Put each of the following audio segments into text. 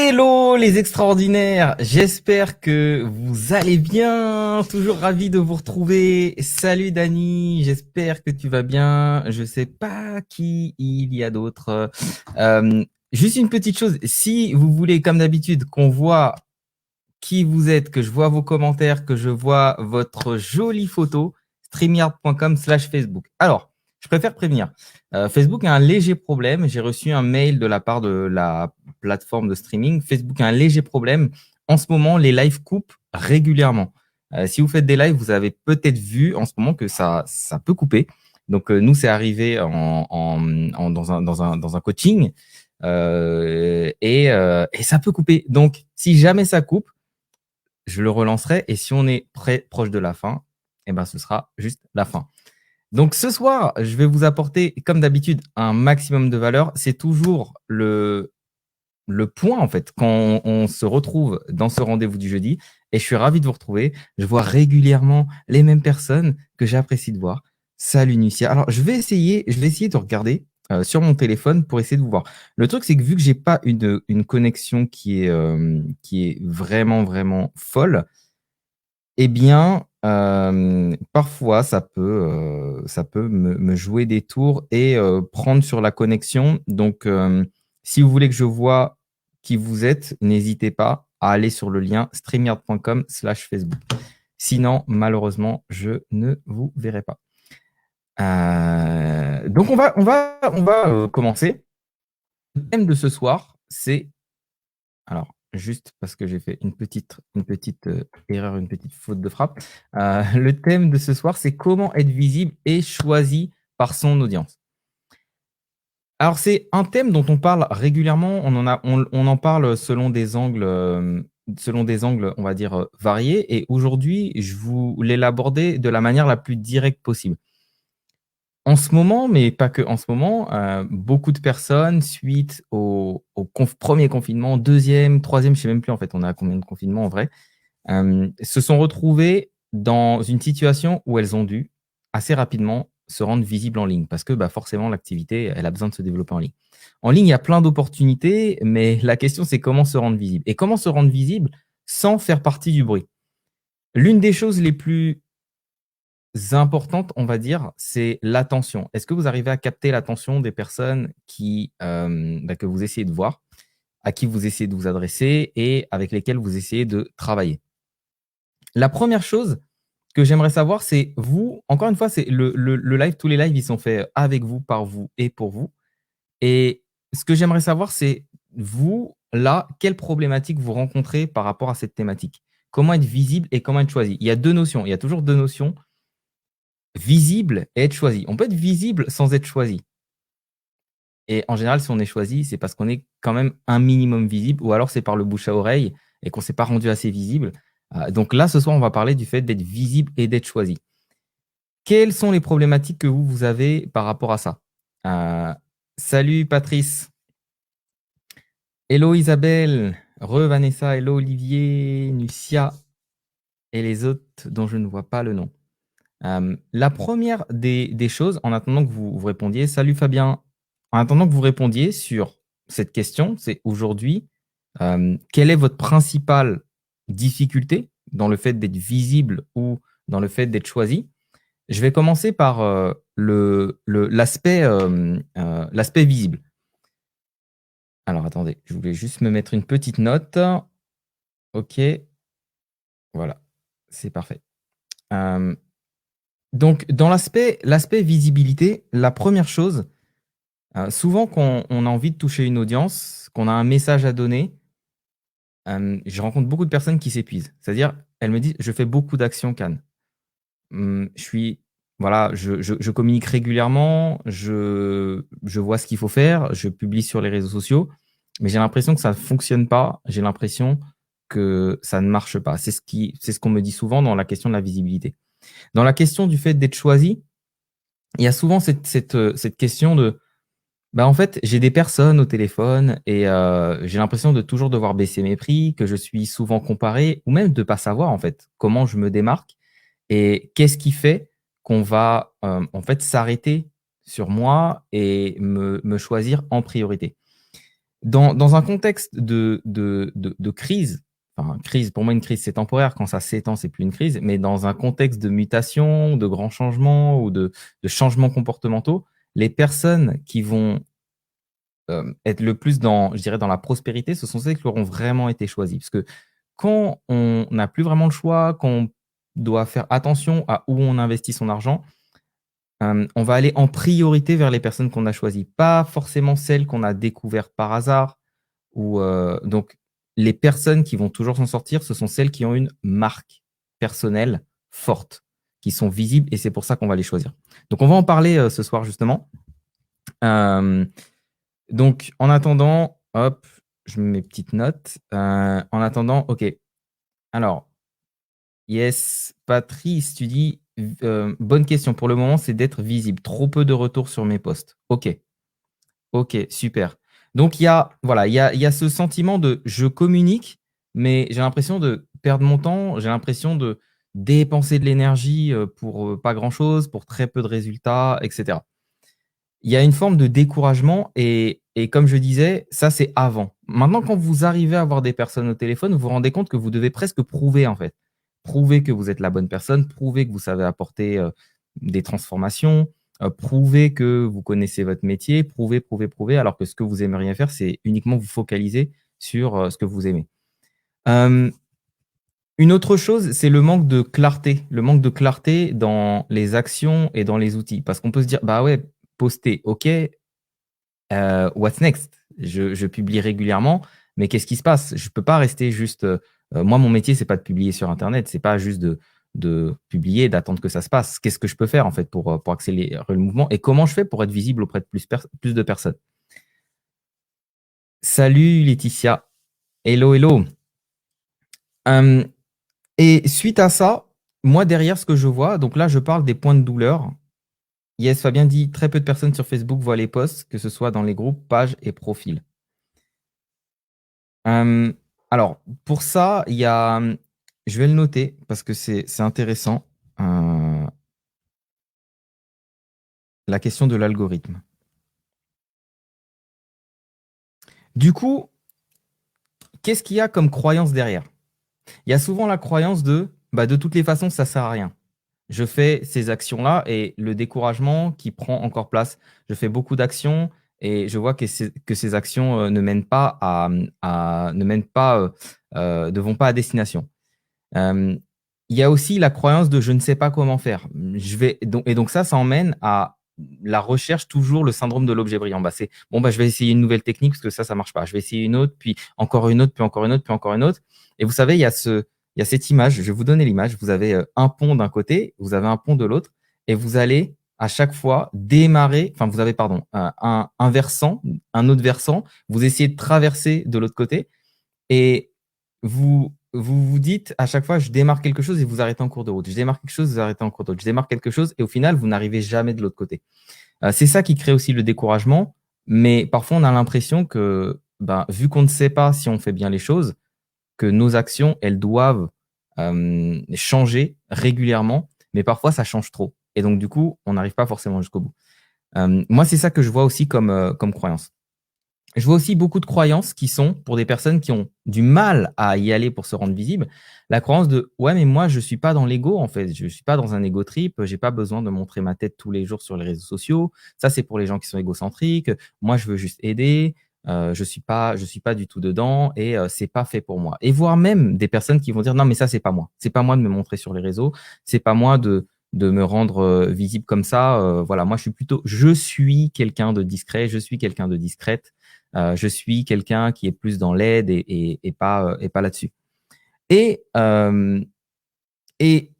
Hello les extraordinaires, j'espère que vous allez bien, toujours ravi de vous retrouver. Salut Dani, j'espère que tu vas bien. Je sais pas qui il y a d'autre. Juste une petite chose, si vous voulez comme d'habitude qu'on voit qui vous êtes, que je vois vos commentaires, que je vois votre jolie photo, streamyard.com/Facebook. Alors, je préfère prévenir. Facebook a un léger problème. J'ai reçu un mail de la part de la plateforme de streaming. Facebook a un léger problème. En ce moment, les lives coupent régulièrement. Si vous faites des lives, vous avez peut-être vu en ce moment que ça peut couper. Donc, nous, c'est arrivé dans un coaching et ça peut couper. Donc, si jamais ça coupe, je le relancerai et si on est proche de la fin, eh ben, ce sera juste la fin. Donc ce soir, je vais vous apporter, comme d'habitude, un maximum de valeur. C'est toujours le point, en fait, quand on se retrouve dans ce rendez-vous du jeudi. Et je suis ravi de vous retrouver. Je vois régulièrement les mêmes personnes que j'apprécie de voir. Salut Nucia. Alors, je vais essayer de regarder sur mon téléphone pour essayer de vous voir. Le truc, c'est que vu que j'ai pas une connexion qui est vraiment, vraiment folle, eh bien, parfois, ça peut me jouer des tours et prendre sur la connexion. Donc, si vous voulez que je vois qui vous êtes, n'hésitez pas à aller sur le lien streamyard.com/Facebook. Sinon, malheureusement, je ne vous verrai pas. Donc, on va commencer. Le thème de ce soir, c'est... Alors, juste parce que j'ai fait une petite erreur, une petite faute de frappe. Le thème de ce soir, c'est comment être visible et choisi par son audience. Alors, c'est un thème dont on parle régulièrement. On en parle selon des angles, on va dire, variés. Et aujourd'hui, je voulais l'aborder de la manière la plus directe possible. En ce moment, mais pas que en ce moment, beaucoup de personnes, suite au premier confinement, deuxième, troisième, je ne sais même plus en fait, on est à combien de confinements en vrai, se sont retrouvées dans une situation où elles ont dû assez rapidement se rendre visibles en ligne parce que bah, forcément l'activité, elle a besoin de se développer en ligne. En ligne, il y a plein d'opportunités, mais la question c'est comment se rendre visible. Et comment se rendre visible sans faire partie du bruit. L'une des choses les plus importante, on va dire, c'est l'attention. Est-ce que vous arrivez à capter l'attention des personnes que vous essayez de voir, à qui vous essayez de vous adresser et avec lesquelles vous essayez de travailler? La première chose que j'aimerais savoir, c'est vous, encore une fois, c'est le live, tous les lives, ils sont faits avec vous, par vous et pour vous. Et ce que j'aimerais savoir, c'est vous, là, quelle problématique vous rencontrez par rapport à cette thématique? Comment être visible et comment être choisi? Il y a deux notions, il y a toujours deux notions: visible et être choisi. On peut être visible sans être choisi. Et en général, si on est choisi, c'est parce qu'on est quand même un minimum visible, ou alors c'est par le bouche à oreille et qu'on ne s'est pas rendu assez visible. Donc là, ce soir, on va parler du fait d'être visible et d'être choisi. Quelles sont les problématiques que vous avez par rapport à ça? Salut Patrice. Hello Isabelle. Vanessa. Hello Olivier, Nucia et les autres dont je ne vois pas le nom. La première des choses, en attendant que vous répondiez, salut Fabien, en attendant que vous répondiez sur cette question, c'est aujourd'hui, quelle est votre principale difficulté dans le fait d'être visible ou dans le fait d'être choisi? Je vais commencer par l'aspect visible. Alors attendez, je voulais juste me mettre une petite note. Ok, voilà, c'est parfait. Donc, dans l'aspect visibilité, la première chose, souvent quand on a envie de toucher une audience, qu'on a un message à donner, je rencontre beaucoup de personnes qui s'épuisent. C'est-à-dire, elles me disent: «Je fais beaucoup d'actions Cannes. Voilà, je communique régulièrement, je vois ce qu'il faut faire, je publie sur les réseaux sociaux, mais j'ai l'impression que ça ne fonctionne pas. J'ai l'impression que ça ne marche pas». C'est ce qu'on me dit souvent dans la question de la visibilité. Dans la question du fait d'être choisi, il y a souvent cette question de, bah, en fait, j'ai des personnes au téléphone et j'ai l'impression de toujours devoir baisser mes prix, que je suis souvent comparé ou même de pas savoir, en fait, comment je me démarque et qu'est-ce qui fait qu'on va, en fait, s'arrêter sur moi et me choisir en priorité. Dans un contexte de crise, enfin, crise, pour moi, une crise, c'est temporaire. Quand ça s'étend, c'est plus une crise. Mais dans un contexte de mutation, de grands changements ou de changements comportementaux, les personnes qui vont être le plus dans, je dirais, dans la prospérité, ce sont celles qui auront vraiment été choisies. Parce que quand on n'a plus vraiment le choix, quand on doit faire attention à où on investit son argent, on va aller en priorité vers les personnes qu'on a choisies, pas forcément celles qu'on a découvertes par hasard. Donc, les personnes qui vont toujours s'en sortir, ce sont celles qui ont une marque personnelle forte, qui sont visibles, et c'est pour ça qu'on va les choisir. Donc, on va en parler ce soir, justement. Donc, en attendant, hop, je mets mes petites notes. En attendant, OK. Alors, yes, Patrice, tu dis, bonne question. Pour le moment, c'est d'être visible. Trop peu de retours sur mes posts. OK. OK, super. Donc, voilà, il y a ce sentiment de je communique, mais j'ai l'impression de perdre mon temps, j'ai l'impression de dépenser de l'énergie pour pas grand-chose, pour très peu de résultats, etc. Il y a une forme de découragement et comme je disais, ça c'est avant. Maintenant, quand vous arrivez à avoir des personnes au téléphone, vous vous rendez compte que vous devez presque prouver en fait. Prouver que vous êtes la bonne personne, prouver que vous savez apporter des transformations, prouver que vous connaissez votre métier, prouver, alors que ce que vous aimeriez faire, c'est uniquement vous focaliser sur ce que vous aimez. Une autre chose, c'est le manque de clarté dans les actions et dans les outils. Parce qu'on peut se dire, bah ouais, poster, ok, what's next? Je publie régulièrement, mais qu'est-ce qui se passe? Je peux pas rester juste. Moi, mon métier, c'est pas de publier sur Internet, c'est pas juste de publier, d'attendre que ça se passe. Qu'est-ce que je peux faire en fait pour accélérer le mouvement et comment je fais pour être visible auprès de plus de personnes? Salut Laetitia, hello, hello. Et suite à ça, moi derrière ce que je vois, donc là je parle des points de douleur. Yes, Fabien dit très peu de personnes sur Facebook voient les posts, que ce soit dans les groupes, pages et profils. Alors, pour ça, je vais le noter parce que c'est intéressant. La question de l'algorithme. Du coup, qu'est-ce qu'il y a comme croyance derrière? Il y a souvent la croyance de toutes les façons, ça sert à rien. Je fais ces actions-là et le découragement qui prend encore place. Je fais beaucoup d'actions et je vois que ces actions ne mènent pas ne vont pas à destination. Euh, il y a aussi la croyance de je ne sais pas comment faire. Donc ça emmène à la recherche, toujours le syndrome de l'objet brillant. C'est bon, je vais essayer une nouvelle technique parce que ça marche pas. Je vais essayer une autre, puis encore une autre, puis encore une autre, puis encore une autre. Et vous savez, il y a cette image. Je vais vous donner l'image. Vous avez un pont d'un côté, vous avez un pont de l'autre, et vous allez à chaque fois démarrer. Enfin, vous avez pardon un versant, un autre versant. Vous essayez de traverser de l'autre côté et vous dites à chaque fois, je démarre quelque chose et vous arrêtez en cours de route. Je démarre quelque chose, vous arrêtez en cours de route. Je démarre quelque chose et au final, vous n'arrivez jamais de l'autre côté. C'est ça qui crée aussi le découragement. Mais parfois, on a l'impression que, vu qu'on ne sait pas si on fait bien les choses, que nos actions, elles doivent changer régulièrement. Mais parfois, ça change trop. Et donc, du coup, on n'arrive pas forcément jusqu'au bout. Moi, c'est ça que je vois aussi comme croyance. Je vois aussi beaucoup de croyances qui sont pour des personnes qui ont du mal à y aller pour se rendre visible. La croyance de ouais, mais moi, je suis pas dans l'ego en fait. Je suis pas dans un ego trip. J'ai pas besoin de montrer ma tête tous les jours sur les réseaux sociaux. Ça, c'est pour les gens qui sont égocentriques. Moi, je veux juste aider. Je suis pas du tout dedans et c'est pas fait pour moi. Et voire même des personnes qui vont dire non, mais ça, c'est pas moi. C'est pas moi de me montrer sur les réseaux. C'est pas moi de me rendre visible comme ça. Voilà, moi, je suis quelqu'un de discret. Je suis quelqu'un de discrète. Je suis quelqu'un qui est plus dans l'aide et pas là-dessus. Et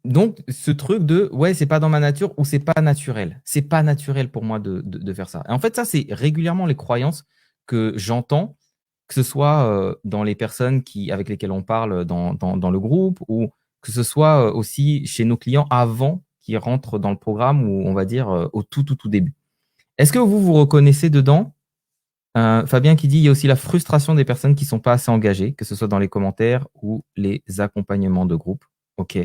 donc, ce truc de ouais, c'est pas dans ma nature ou c'est pas naturel. C'est pas naturel pour moi de faire ça. Et en fait, ça, c'est régulièrement les croyances que j'entends, que ce soit dans les personnes avec lesquelles on parle dans le groupe ou que ce soit aussi chez nos clients avant qu'ils rentrent dans le programme ou on va dire au tout début. Est-ce que vous vous reconnaissez dedans? Fabien qui dit il y a aussi la frustration des personnes qui ne sont pas assez engagées, que ce soit dans les commentaires ou les accompagnements de groupe. Ok.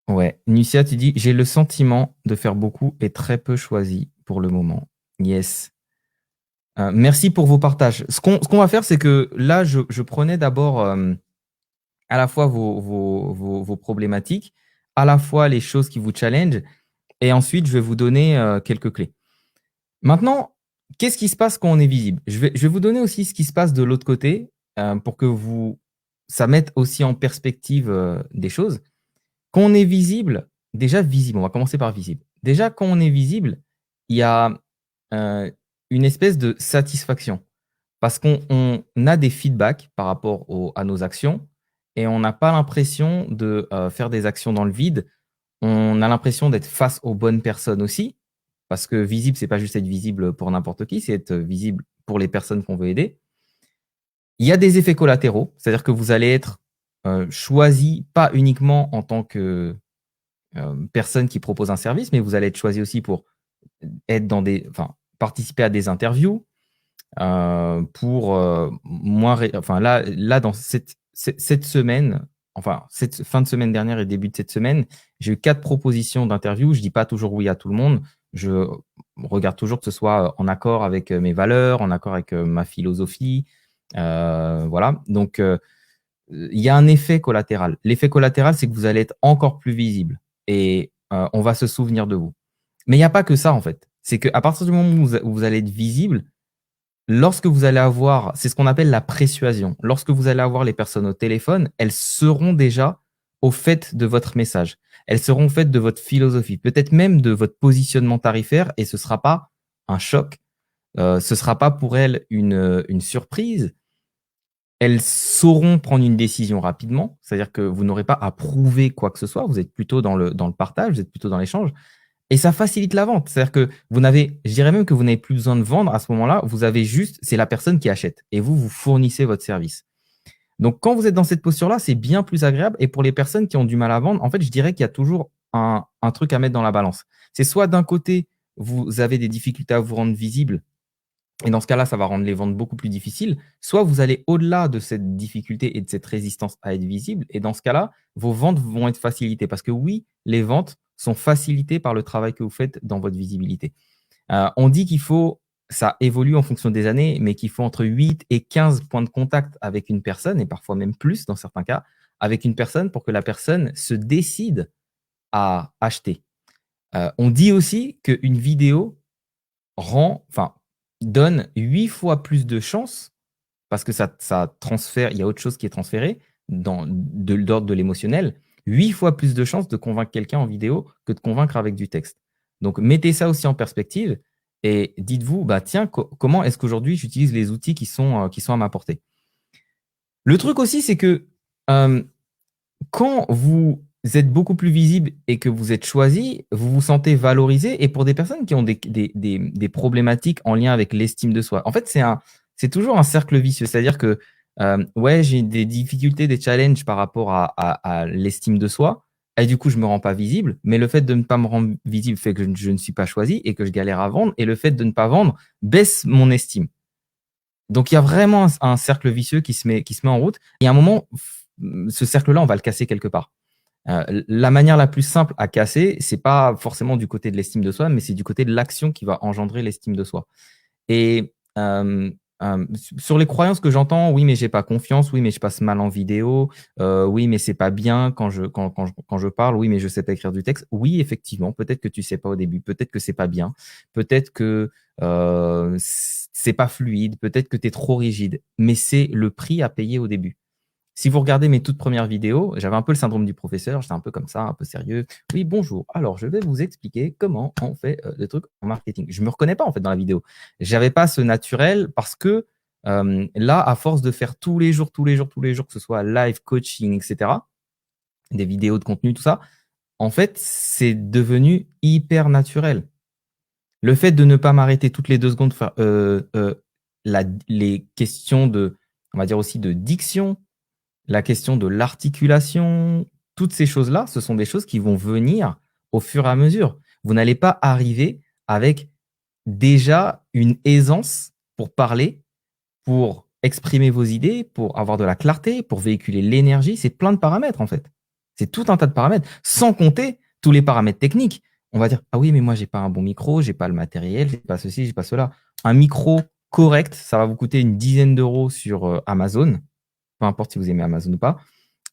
Ouais. Nucia, tu dis j'ai le sentiment de faire beaucoup et très peu choisi pour le moment. Yes. Merci pour vos partages. Ce qu'on va faire, c'est que là, je prenais d'abord à la fois vos problématiques, à la fois les choses qui vous challengent, et ensuite, je vais vous donner quelques clés. Maintenant, qu'est-ce qui se passe quand on est visible? Je vais vous donner aussi ce qui se passe de l'autre côté pour que ça mette aussi en perspective des choses. Quand on est visible, déjà visible, on va commencer par visible. Déjà, quand on est visible, il y a euh, une espèce de satisfaction parce qu'on a des feedbacks par rapport à nos actions et on n'a pas l'impression de faire des actions dans le vide. On a l'impression d'être face aux bonnes personnes aussi, parce que visible, c'est pas juste être visible pour n'importe qui, c'est être visible pour les personnes qu'on veut aider. Il y a des effets collatéraux, c'est-à-dire que vous allez être choisi pas uniquement en tant que personne qui propose un service, mais vous allez être choisi aussi pour être enfin, participer à des interviews, pour enfin là dans cette semaine, enfin cette fin de semaine dernière et début de cette semaine, j'ai eu 4 propositions d'interview. Je dis pas toujours oui à tout le monde. Je regarde toujours que ce soit en accord avec mes valeurs, en accord avec ma philosophie. Voilà. Donc il y a un effet collatéral. L'effet collatéral, c'est que vous allez être encore plus visible et on va se souvenir de vous. Mais il n'y a pas que ça en fait. C'est qu'à partir du moment où vous allez être visible, lorsque vous allez avoir, c'est ce qu'on appelle la persuasion. Lorsque vous allez avoir les personnes au téléphone, elles seront déjà au fait de votre message. Elles seront au fait de votre philosophie, peut-être même de votre positionnement tarifaire, et ce ne sera pas un choc. Ce ne sera pas pour elles une surprise. Elles sauront prendre une décision rapidement, c'est-à-dire que vous n'aurez pas à prouver quoi que ce soit. Vous êtes plutôt dans le partage, vous êtes plutôt dans l'échange. Et ça facilite la vente. C'est-à-dire que je dirais même que vous n'avez plus besoin de vendre à ce moment-là. Vous avez juste, c'est la personne qui achète et vous fournissez votre service. Donc, quand vous êtes dans cette posture-là, c'est bien plus agréable. Et pour les personnes qui ont du mal à vendre, en fait, je dirais qu'il y a toujours un truc à mettre dans la balance. C'est soit d'un côté, vous avez des difficultés à vous rendre visible. Et dans ce cas-là, ça va rendre les ventes beaucoup plus difficiles. Soit vous allez au-delà de cette difficulté et de cette résistance à être visible. Et dans ce cas-là, vos ventes vont être facilitées. Parce que oui, les ventes sont facilitées par le travail que vous faites dans votre visibilité. On dit ça évolue en fonction des années, mais qu'il faut entre 8 et 15 points de contact avec une personne, et parfois même plus dans certains cas, avec une personne pour que la personne se décide à acheter. On dit aussi qu'une vidéo donne 8 fois plus de chances, parce que ça transfère, il y a autre chose qui est transféré de l'ordre de l'émotionnel, 8 fois plus de chances de convaincre quelqu'un en vidéo que de convaincre avec du texte. Donc, mettez ça aussi en perspective et dites-vous, bah, tiens, comment est-ce qu'aujourd'hui j'utilise les outils qui sont à ma portée. Le truc aussi, c'est que quand vous êtes beaucoup plus visible et que vous êtes choisi, vous vous sentez valorisé. Et pour des personnes qui ont des problématiques en lien avec l'estime de soi, en fait, c'est toujours un cercle vicieux. C'est-à-dire que, ouais, j'ai des difficultés, des challenges par rapport à l'estime de soi. Et du coup, je me rends pas visible. Mais le fait de ne pas me rendre visible fait que je ne suis pas choisi et que je galère à vendre. Et le fait de ne pas vendre baisse mon estime. Donc, il y a vraiment un cercle vicieux qui se met en route. Et à un moment, ce cercle-là, on va le casser quelque part. La manière la plus simple à casser, c'est pas forcément du côté de l'estime de soi, mais c'est du côté de l'action qui va engendrer l'estime de soi. Et sur les croyances que j'entends, oui, mais j'ai pas confiance, oui, mais je passe mal en vidéo, oui, mais c'est pas bien quand je parle, oui, mais je sais pas écrire du texte. Oui, effectivement, peut-être que tu sais pas au début, peut-être que c'est pas bien, peut-être que c'est pas fluide, peut-être que tu es trop rigide, mais c'est le prix à payer au début. Si vous regardez mes toutes premières vidéos, j'avais un peu le syndrome du professeur, j'étais un peu comme ça, un peu sérieux. Oui, bonjour. Alors, je vais vous expliquer comment on fait des trucs en marketing. Je me reconnais pas en fait dans la vidéo. J'avais pas ce naturel parce que là, à force de faire tous les jours, que ce soit live coaching, etc., des vidéos de contenu, tout ça, en fait, c'est devenu hyper naturel. Le fait de ne pas m'arrêter toutes les 2 secondes, faire les questions on va dire aussi de diction, la question de l'articulation, toutes ces choses-là, ce sont des choses qui vont venir au fur et à mesure. Vous n'allez pas arriver avec déjà une aisance pour parler, pour exprimer vos idées, pour avoir de la clarté, pour véhiculer l'énergie. C'est plein de paramètres, en fait. C'est tout un tas de paramètres, sans compter tous les paramètres techniques. On va dire, ah oui, mais moi, j'ai pas un bon micro, j'ai pas le matériel, j'ai pas ceci, j'ai pas cela. Un micro correct, ça va vous coûter une dizaine d'euros sur Amazon, peu importe si vous aimez Amazon ou pas.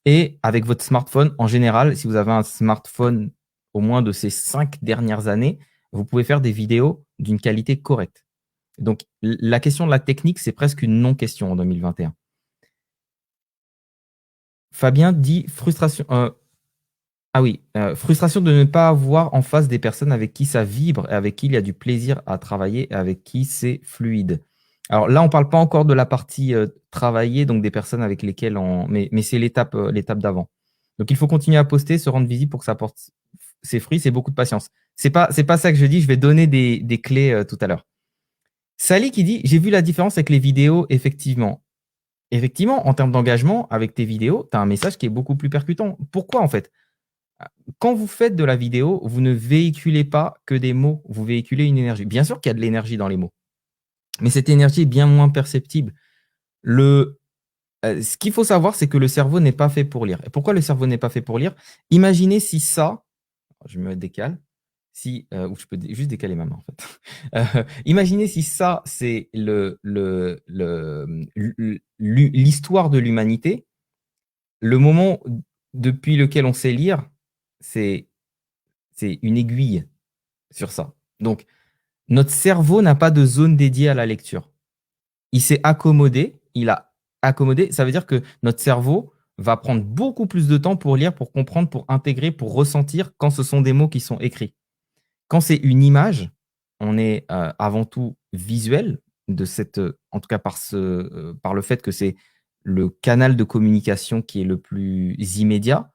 Et avec votre smartphone, en général, si vous avez un smartphone au moins de ces 5 dernières années, vous pouvez faire des vidéos d'une qualité correcte. Donc, la question de la technique, c'est presque une non-question en 2021. Fabien dit frustration. Ah oui, frustration de ne pas avoir en face des personnes avec qui ça vibre et avec qui il y a du plaisir à travailler et avec qui c'est fluide. Alors là, on ne parle pas encore de la partie travailler, donc des personnes avec lesquelles on. Mais c'est l'étape d'avant. Donc il faut continuer à poster, se rendre visible pour que ça porte ses fruits, c'est beaucoup de patience. C'est pas ça que je dis, je vais donner des clés tout à l'heure. Sally qui dit, j'ai vu la différence avec les vidéos, effectivement. Effectivement, en termes d'engagement, avec tes vidéos, tu as un message qui est beaucoup plus percutant. Pourquoi en fait? Quand vous faites de la vidéo, vous ne véhiculez pas que des mots, vous véhiculez une énergie. Bien sûr qu'il y a de l'énergie dans les mots, mais cette énergie est bien moins perceptible. Ce qu'il faut savoir, c'est que le cerveau n'est pas fait pour lire. Et pourquoi le cerveau n'est pas fait pour lire? Imaginez si ça, je me décale, ou je peux juste décaler ma main en fait. Imaginez si ça, c'est l'histoire de l'humanité, le moment depuis lequel on sait lire, c'est une aiguille sur ça. Donc, notre cerveau n'a pas de zone dédiée à la lecture. Il s'est accommodé, il a accommodé, ça veut dire que notre cerveau va prendre beaucoup plus de temps pour lire, pour comprendre, pour intégrer, pour ressentir quand ce sont des mots qui sont écrits. Quand c'est une image, on est avant tout visuel, en tout cas par le fait que c'est le canal de communication qui est le plus immédiat.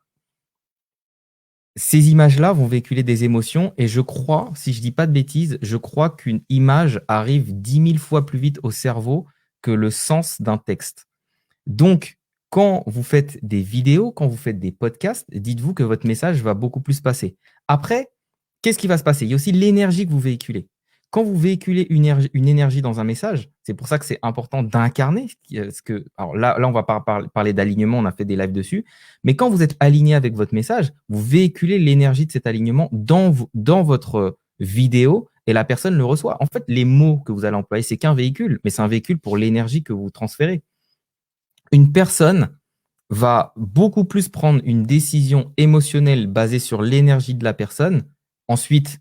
Ces images-là vont véhiculer des émotions et je crois, si je dis pas de bêtises, je crois qu'une image arrive 10 000 fois plus vite au cerveau que le sens d'un texte. Donc, quand vous faites des vidéos, quand vous faites des podcasts, dites-vous que votre message va beaucoup plus passer. Après, qu'est-ce qui va se passer? Il y a aussi l'énergie que vous véhiculez. Quand vous véhiculez une énergie dans un message, c'est pour ça que c'est important d'incarner. Alors là, on va pas parler d'alignement, on a fait des lives dessus. Mais quand vous êtes aligné avec votre message, vous véhiculez l'énergie de cet alignement dans votre vidéo et la personne le reçoit. En fait, les mots que vous allez employer, c'est qu'un véhicule, mais c'est un véhicule pour l'énergie que vous transférez. Une personne va beaucoup plus prendre une décision émotionnelle basée sur l'énergie de la personne. Ensuite,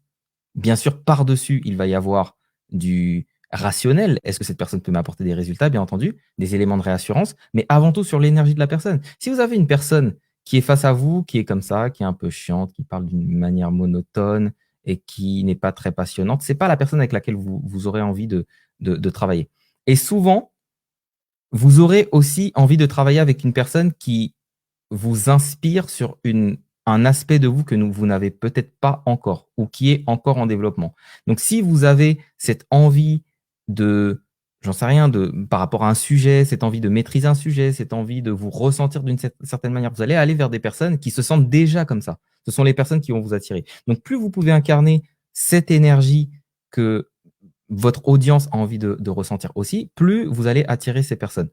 bien sûr, par-dessus, il va y avoir du rationnel. Est-ce que cette personne peut m'apporter des résultats, bien entendu, des éléments de réassurance, mais avant tout sur l'énergie de la personne. Si vous avez une personne qui est face à vous, qui est comme ça, qui est un peu chiante, qui parle d'une manière monotone et qui n'est pas très passionnante, ce n'est pas la personne avec laquelle vous aurez envie de travailler. Et souvent, vous aurez aussi envie de travailler avec une personne qui vous inspire sur un aspect de vous que vous n'avez peut-être pas encore ou qui est encore en développement. Donc, si vous avez cette envie de, j'en sais rien, par rapport à un sujet, cette envie de maîtriser un sujet, cette envie de vous ressentir d'une certaine manière, vous allez aller vers des personnes qui se sentent déjà comme ça. Ce sont les personnes qui vont vous attirer. Donc, plus vous pouvez incarner cette énergie que votre audience a envie de ressentir aussi, plus vous allez attirer ces personnes.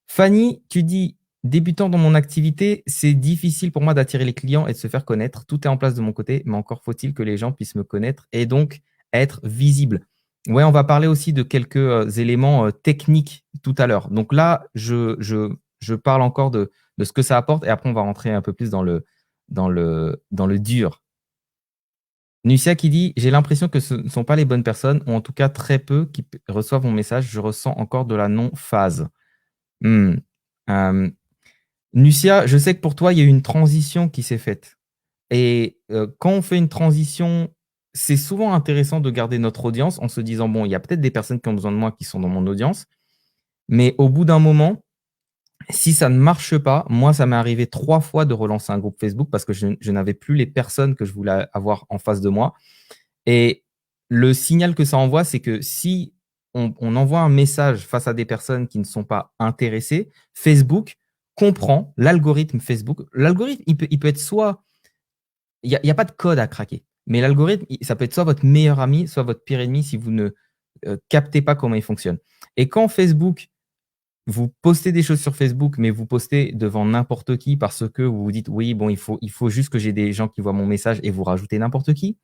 Fanny, tu dis, débutant dans mon activité, c'est difficile pour moi d'attirer les clients et de se faire connaître. Tout est en place de mon côté, mais encore faut-il que les gens puissent me connaître et donc être visible. Ouais, on va parler aussi de quelques éléments techniques tout à l'heure. Donc là, je parle encore de ce que ça apporte et après, on va rentrer un peu plus dans le dur. Nucia qui dit, j'ai l'impression que ce ne sont pas les bonnes personnes, ou en tout cas très peu qui reçoivent mon message. Je ressens encore de la non-phase. Nucia, je sais que pour toi, il y a eu une transition qui s'est faite. Et quand on fait une transition, c'est souvent intéressant de garder notre audience en se disant, bon, il y a peut-être des personnes qui ont besoin de moi qui sont dans mon audience, mais au bout d'un moment, si ça ne marche pas, moi, ça m'est arrivé 3 fois de relancer un groupe Facebook parce que je n'avais plus les personnes que je voulais avoir en face de moi. Et le signal que ça envoie, c'est que si on envoie un message face à des personnes qui ne sont pas intéressées, Facebook comprend l'algorithme Facebook. L'algorithme, il peut être soit… Il n'y a pas de code à craquer, mais l'algorithme, ça peut être soit votre meilleur ami, soit votre pire ennemi si vous ne captez pas comment il fonctionne. Et quand Facebook, vous postez des choses sur Facebook, mais vous postez devant n'importe qui parce que vous vous dites, oui, bon, il faut juste que j'ai des gens qui voient mon message et vous rajoutez n'importe qui.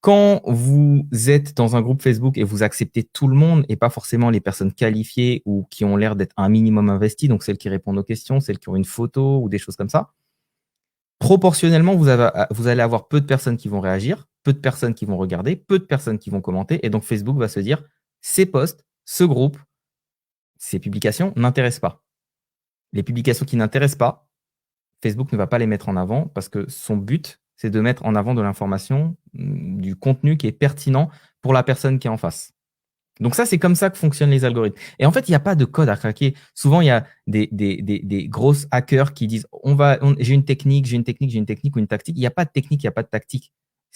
Quand vous êtes dans un groupe Facebook et vous acceptez tout le monde et pas forcément les personnes qualifiées ou qui ont l'air d'être un minimum investies, donc celles qui répondent aux questions, celles qui ont une photo ou des choses comme ça, proportionnellement, vous allez avoir peu de personnes qui vont réagir, peu de personnes qui vont regarder, peu de personnes qui vont commenter. Et donc, Facebook va se dire, ces posts, ce groupe, ces publications n'intéressent pas. Les publications qui n'intéressent pas, Facebook ne va pas les mettre en avant parce que son but, c'est de mettre en avant de l'information, du contenu qui est pertinent pour la personne qui est en face. Donc ça, c'est comme ça que fonctionnent les algorithmes. Et en fait, il n'y a pas de code à craquer. Souvent, il y a des grosses hackers qui disent j'ai une technique, j'ai une technique, j'ai une technique ou une tactique. Il n'y a pas de technique, il n'y a pas de tactique.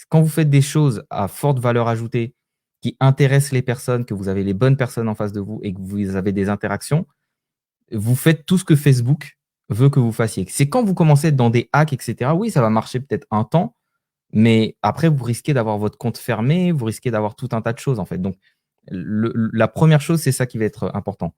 Quand vous faites des choses à forte valeur ajoutée qui intéressent les personnes, que vous avez les bonnes personnes en face de vous et que vous avez des interactions, vous faites tout ce que Facebook veut que vous fassiez. C'est quand vous commencez à être dans des hacks, etc. Oui, ça va marcher peut-être un temps, mais après, vous risquez d'avoir votre compte fermé, vous risquez d'avoir tout un tas de choses, en fait. Donc, la première chose, c'est ça qui va être important.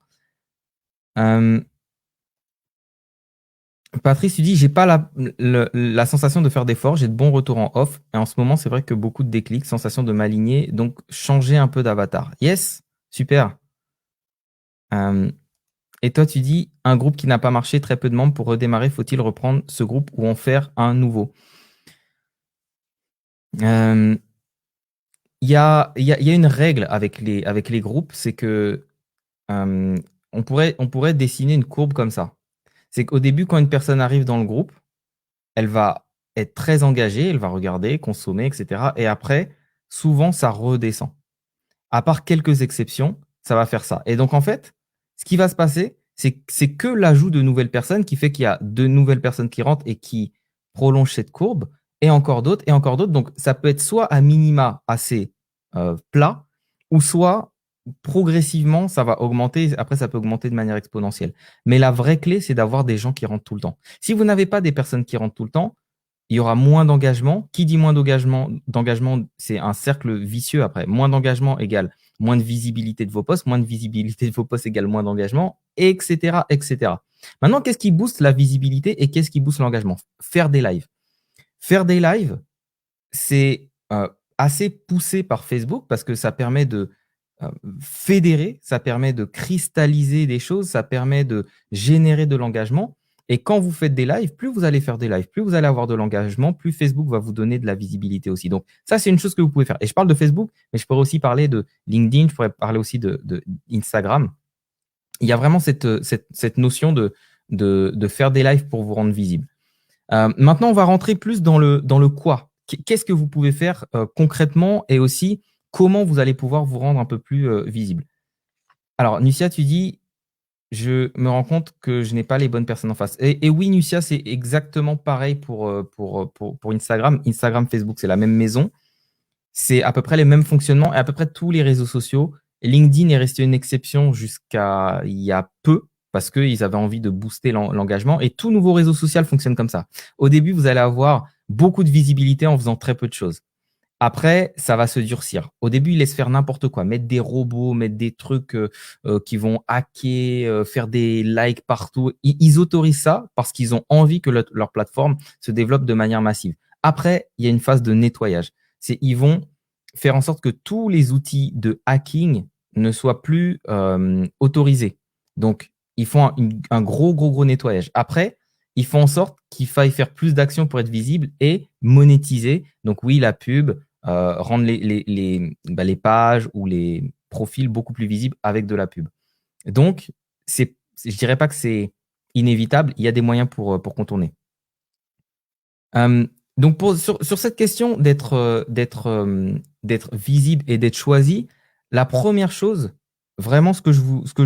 Patrice, tu dis, j'ai pas la sensation de faire d'efforts, j'ai de bons retours en off. Et en ce moment, c'est vrai que beaucoup de déclics, sensation de m'aligner, donc changer un peu d'avatar. Yes, super. Et toi, tu dis, un groupe qui n'a pas marché, très peu de membres, pour redémarrer, faut-il reprendre ce groupe ou en faire un nouveau? Il y a une règle avec les groupes, c'est que on pourrait dessiner une courbe comme ça. C'est qu'au début, quand une personne arrive dans le groupe, elle va être très engagée, elle va regarder, consommer, etc. Et après, souvent, ça redescend. À part quelques exceptions, ça va faire ça. Et donc, en fait, ce qui va se passer, c'est que l'ajout de nouvelles personnes qui fait qu'il y a de nouvelles personnes qui rentrent et qui prolongent cette courbe, et encore d'autres, et encore d'autres. Donc, ça peut être soit à minima assez plat, ou soit progressivement, ça va augmenter. Après, ça peut augmenter de manière exponentielle. Mais la vraie clé, c'est d'avoir des gens qui rentrent tout le temps. Si vous n'avez pas des personnes qui rentrent tout le temps, il y aura moins d'engagement. Qui dit moins d'engagement, c'est un cercle vicieux après. Moins d'engagement égale moins de visibilité de vos posts, moins de visibilité de vos posts égale moins d'engagement, etc., etc. Maintenant, qu'est-ce qui booste la visibilité et qu'est-ce qui booste l'engagement? Faire des lives. Faire des lives, c'est assez poussé par Facebook parce que ça permet de fédérer, ça permet de cristalliser des choses, ça permet de générer de l'engagement. Et quand vous faites des lives, plus vous allez faire des lives, plus vous allez avoir de l'engagement, plus Facebook va vous donner de la visibilité aussi. Donc, ça, c'est une chose que vous pouvez faire. Et je parle de Facebook, mais je pourrais aussi parler de LinkedIn, je pourrais parler aussi de Instagram. Il y a vraiment cette notion de faire des lives pour vous rendre visible. Maintenant, on va rentrer plus dans le quoi. Qu'est-ce que vous pouvez faire concrètement et aussi comment vous allez pouvoir vous rendre un peu plus visible. Alors, Nucia, tu dis, je me rends compte que je n'ai pas les bonnes personnes en face. Et oui, Nucia, c'est exactement pareil pour Instagram. Instagram, Facebook, c'est la même maison. C'est à peu près les mêmes fonctionnements et à peu près tous les réseaux sociaux. LinkedIn est resté une exception jusqu'à il y a peu parce qu'ils avaient envie de booster l'engagement. Et tout nouveau réseau social fonctionne comme ça. Au début, vous allez avoir beaucoup de visibilité en faisant très peu de choses. Après, ça va se durcir. Au début, ils laissent faire n'importe quoi, mettre des robots, mettre des trucs qui vont hacker, faire des likes partout. Ils autorisent ça parce qu'ils ont envie que leur plateforme se développe de manière massive. Après, il y a une phase de nettoyage. Ils vont faire en sorte que tous les outils de hacking ne soient plus autorisés. Donc, ils font un gros nettoyage. Après, ils font en sorte qu'il faille faire plus d'actions pour être visible et monétiser. Donc oui, la pub, rendre les pages ou les profils beaucoup plus visibles avec de la pub. Donc, je ne dirais pas que c'est inévitable, il y a des moyens pour contourner. Donc, sur cette question d'être visible et d'être choisi, la première chose, vraiment ce que je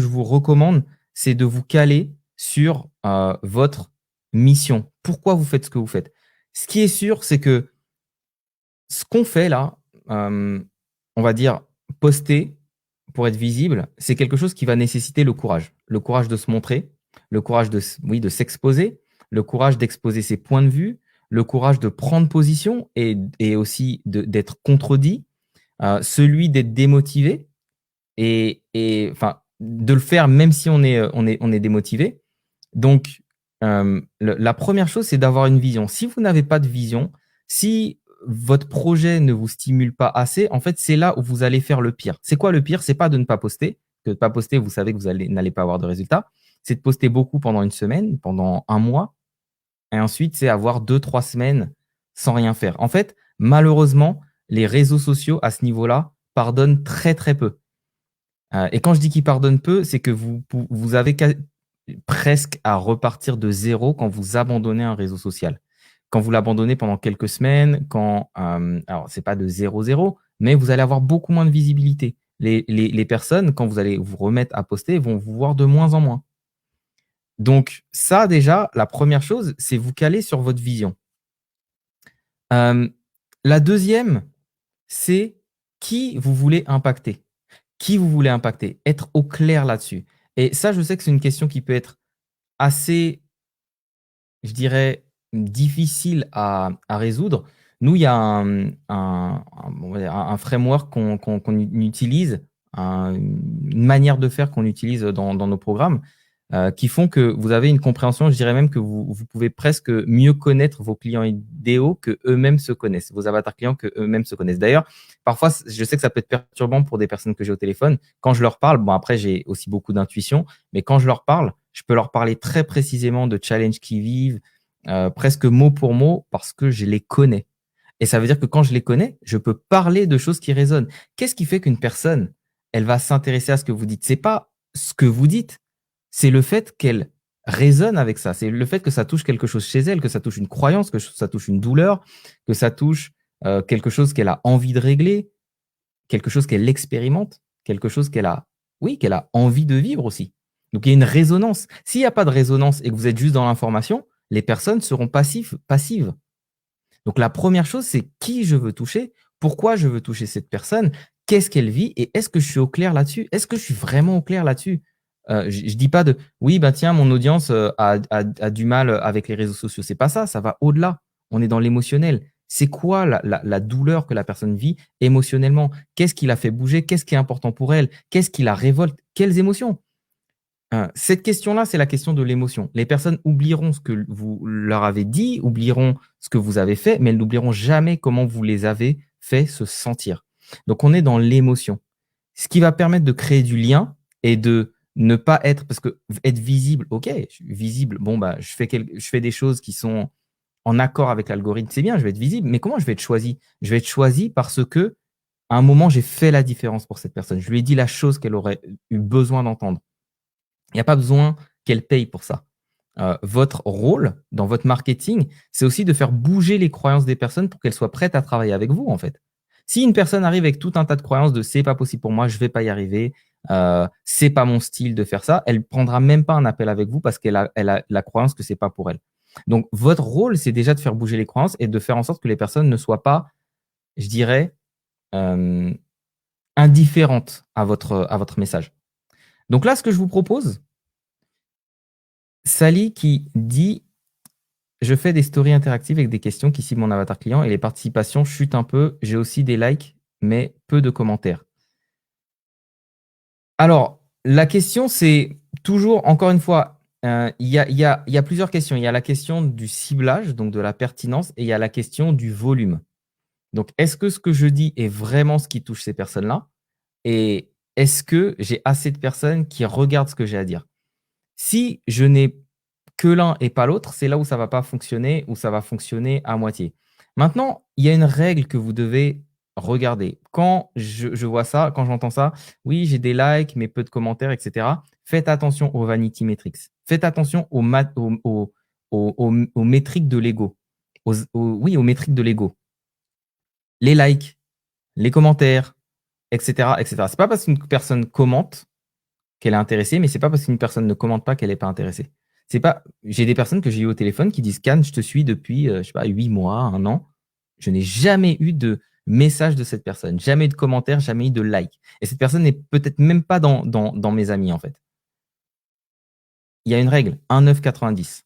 vous recommande, c'est de vous caler sur votre mission. Pourquoi vous faites ce que vous faites? Ce qui est sûr, c'est que ce qu'on fait là, on va dire poster pour être visible, c'est quelque chose qui va nécessiter le courage. Le courage de se montrer, le courage de s'exposer, le courage d'exposer ses points de vue, le courage de prendre position et aussi d'être contredit, celui d'être démotivé et enfin de le faire même si on est démotivé. Donc, la première chose, c'est d'avoir une vision. Si vous n'avez pas de vision, si votre projet ne vous stimule pas assez, en fait, c'est là où vous allez faire le pire. C'est quoi le pire? C'est pas de ne pas poster, que de pas poster, vous savez que vous n'allez pas avoir de résultats. C'est de poster beaucoup pendant une semaine, pendant un mois, et ensuite, c'est avoir 2, 3 semaines sans rien faire. En fait, malheureusement, les réseaux sociaux, à ce niveau-là, pardonnent très, très peu. Et quand je dis qu'ils pardonnent peu, c'est que vous avez presque à repartir de zéro quand vous abandonnez un réseau social. Quand vous l'abandonnez pendant quelques semaines, alors c'est pas de zéro zéro, mais vous allez avoir beaucoup moins de visibilité. Les personnes, quand vous allez vous remettre à poster, vont vous voir de moins en moins. Donc ça déjà, la première chose, c'est vous caler sur votre vision. La deuxième, c'est qui vous voulez impacter. Qui vous voulez impacter? Être au clair là-dessus. Et ça, je sais que c'est une question qui peut être assez, je dirais, difficile à résoudre. Nous, il y a on va dire un framework qu'on utilise, une manière de faire qu'on utilise dans nos programmes, qui font que vous avez une compréhension, je dirais même que vous pouvez presque mieux connaître vos clients idéaux qu'eux-mêmes se connaissent, vos avatars clients qu'eux-mêmes se connaissent. D'ailleurs, parfois, je sais que ça peut être perturbant pour des personnes que j'ai au téléphone. Quand je leur parle, bon après, j'ai aussi beaucoup d'intuition, mais quand je leur parle, je peux leur parler très précisément de challenges qu'ils vivent, presque mot pour mot, parce que je les connais. Et ça veut dire que quand je les connais, je peux parler de choses qui résonnent. Qu'est-ce qui fait qu'une personne, elle va s'intéresser à ce que vous dites? C'est pas ce que vous dites, c'est le fait qu'elle résonne avec ça. C'est le fait que ça touche quelque chose chez elle, que ça touche une croyance, que ça touche une douleur, que ça touche quelque chose qu'elle a envie de régler, quelque chose qu'elle expérimente, quelque chose qu'elle a, oui, qu'elle a envie de vivre aussi. Donc il y a une résonance. S'il n'y a pas de résonance et que vous êtes juste dans l'information, les personnes seront passives. Donc la première chose, c'est qui je veux toucher, pourquoi je veux toucher cette personne, qu'est-ce qu'elle vit et est-ce que je suis au clair là-dessus? Est-ce que je suis vraiment au clair là-dessus? Je ne dis pas de oui, bah tiens, mon audience a du mal avec les réseaux sociaux. C'est pas ça, ça va au-delà. On est dans l'émotionnel. C'est quoi la douleur que la personne vit émotionnellement? Qu'est-ce qui la fait bouger? Qu'est-ce qui est important pour elle? Qu'est-ce qui la révolte? Quelles émotions? Cette question-là, c'est la question de l'émotion. Les personnes oublieront ce que vous leur avez dit, oublieront ce que vous avez fait, mais elles n'oublieront jamais comment vous les avez fait se sentir. Donc, on est dans l'émotion. Ce qui va permettre de créer du lien et de ne pas être, parce que être visible, ok, je suis visible, bon, bah, je fais des choses qui sont en accord avec l'algorithme, c'est bien, je vais être visible, mais comment je vais être choisi? Je vais être choisi parce que, à un moment, j'ai fait la différence pour cette personne. Je lui ai dit la chose qu'elle aurait eu besoin d'entendre. Il n'y a pas besoin qu'elle paye pour ça. Votre rôle dans votre marketing, c'est aussi de faire bouger les croyances des personnes pour qu'elles soient prêtes à travailler avec vous, en fait. Si une personne arrive avec tout un tas de croyances de c'est pas possible pour moi, je vais pas y arriver, c'est pas mon style de faire ça, elle prendra même pas un appel avec vous parce qu'elle a la croyance que c'est pas pour elle. Donc votre rôle, c'est déjà de faire bouger les croyances et de faire en sorte que les personnes ne soient pas, je dirais, euh, indifférentes à votre message. Donc là, ce que je vous propose, Sally qui dit: «Je fais des stories interactives avec des questions qui ciblent mon avatar client et les participations chutent un peu. J'ai aussi des likes, mais peu de commentaires». Alors, la question, c'est toujours, encore une fois, il y a plusieurs questions. Il y a la question du ciblage, donc de la pertinence, et il y a la question du volume. Donc, est-ce que ce que je dis est vraiment ce qui touche ces personnes-là? Et est-ce que j'ai assez de personnes qui regardent ce que j'ai à dire? Si je n'ai que l'un et pas l'autre, c'est là où ça va pas fonctionner, où ça va fonctionner à moitié. Maintenant, il y a une règle que vous devez regarder. Quand je vois ça, quand j'entends ça, oui, j'ai des likes, mais peu de commentaires, et cetera. Faites attention aux vanity metrics. Faites attention aux métriques de l'ego. Oui, aux métriques de l'ego. Les likes, les commentaires, et cetera, et cetera. C'est pas parce qu'une personne commente qu'elle est intéressée, mais c'est pas parce qu'une personne ne commente pas qu'elle est pas intéressée. C'est pas j'ai des personnes que j'ai eues au téléphone qui disent: «Can, je te suis depuis, je sais pas 8 mois, 1 an». Je n'ai jamais eu de message de cette personne, jamais eu de commentaire, jamais eu de like et cette personne n'est peut-être même pas dans mes amis, en fait. Il y a une règle, 1,9,90.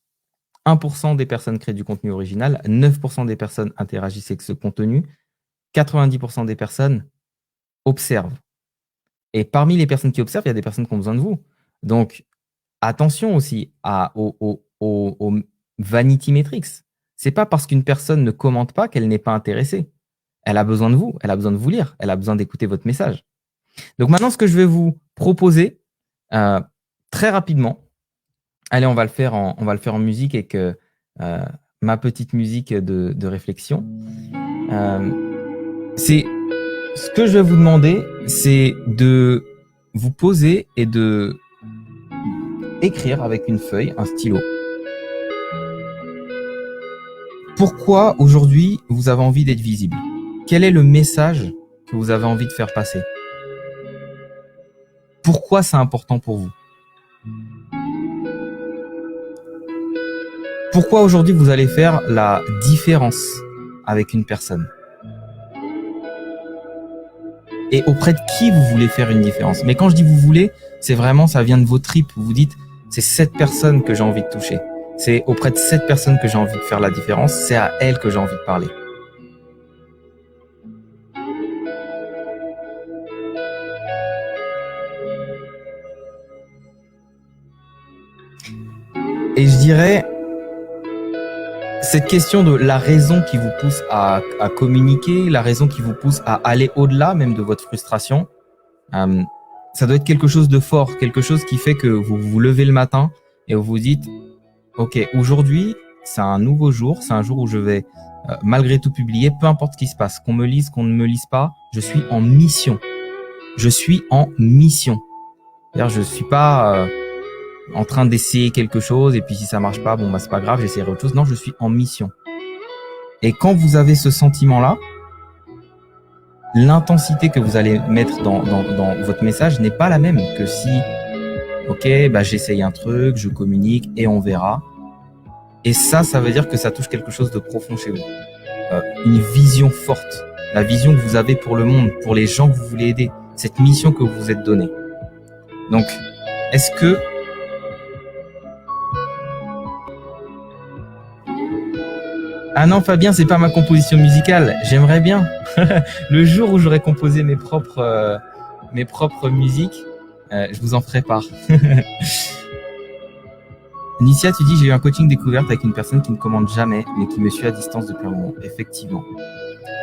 1 des personnes créent du contenu original, 9 des personnes interagissent avec ce contenu, 90 des personnes observent et parmi les personnes qui observent, il y a des personnes qui ont besoin de vous. Donc attention aussi aux vanity metrics. C'est pas parce qu'une personne ne commente pas qu'elle n'est pas intéressée. Elle a besoin de vous, elle a besoin de vous lire, elle a besoin d'écouter votre message. Donc maintenant, ce que je vais vous proposer très rapidement, allez, on va le faire en musique avec ma petite musique de réflexion. C'est ce que je vais vous demander, c'est de vous poser et de écrire avec une feuille, un stylo. Pourquoi aujourd'hui vous avez envie d'être visible? Quel est le message que vous avez envie de faire passer? Pourquoi c'est important pour vous? Pourquoi aujourd'hui vous allez faire la différence avec une personne? Et auprès de qui vous voulez faire une différence? Mais quand je dis vous voulez, c'est vraiment, ça vient de vos tripes. Vous vous dites, c'est cette personne que j'ai envie de toucher. C'est auprès de cette personne que j'ai envie de faire la différence. C'est à elle que j'ai envie de parler. Et je dirais, cette question de la raison qui vous pousse à communiquer, la raison qui vous pousse à aller au-delà même de votre frustration, ça doit être quelque chose de fort, quelque chose qui fait que vous vous levez le matin et vous vous dites, ok, aujourd'hui, c'est un nouveau jour, c'est un jour où je vais malgré tout publier, peu importe ce qui se passe, qu'on me lise, qu'on ne me lise pas, je suis en mission. Je suis en mission. C'est-à-dire, je suis pas en train d'essayer quelque chose et puis si ça marche pas, bon bah c'est pas grave, j'essaierai autre chose. Non, je suis en mission. Et quand vous avez ce sentiment-là, l'intensité que vous allez mettre dans votre message n'est pas la même que si, ok, bah j'essaye un truc, je communique et on verra. Et ça veut dire que ça touche quelque chose de profond chez vous. Une vision forte, la vision que vous avez pour le monde, pour les gens que vous voulez aider, cette mission que vous vous êtes donnée. Donc, est-ce que ah non, Fabien, c'est pas ma composition musicale. J'aimerais bien. Le jour où j'aurai composé mes propres musiques, je vous en ferai part. Nicia, tu dis, j'ai eu un coaching découverte avec une personne qui ne commande jamais, mais qui me suit à distance depuis un moment. Effectivement.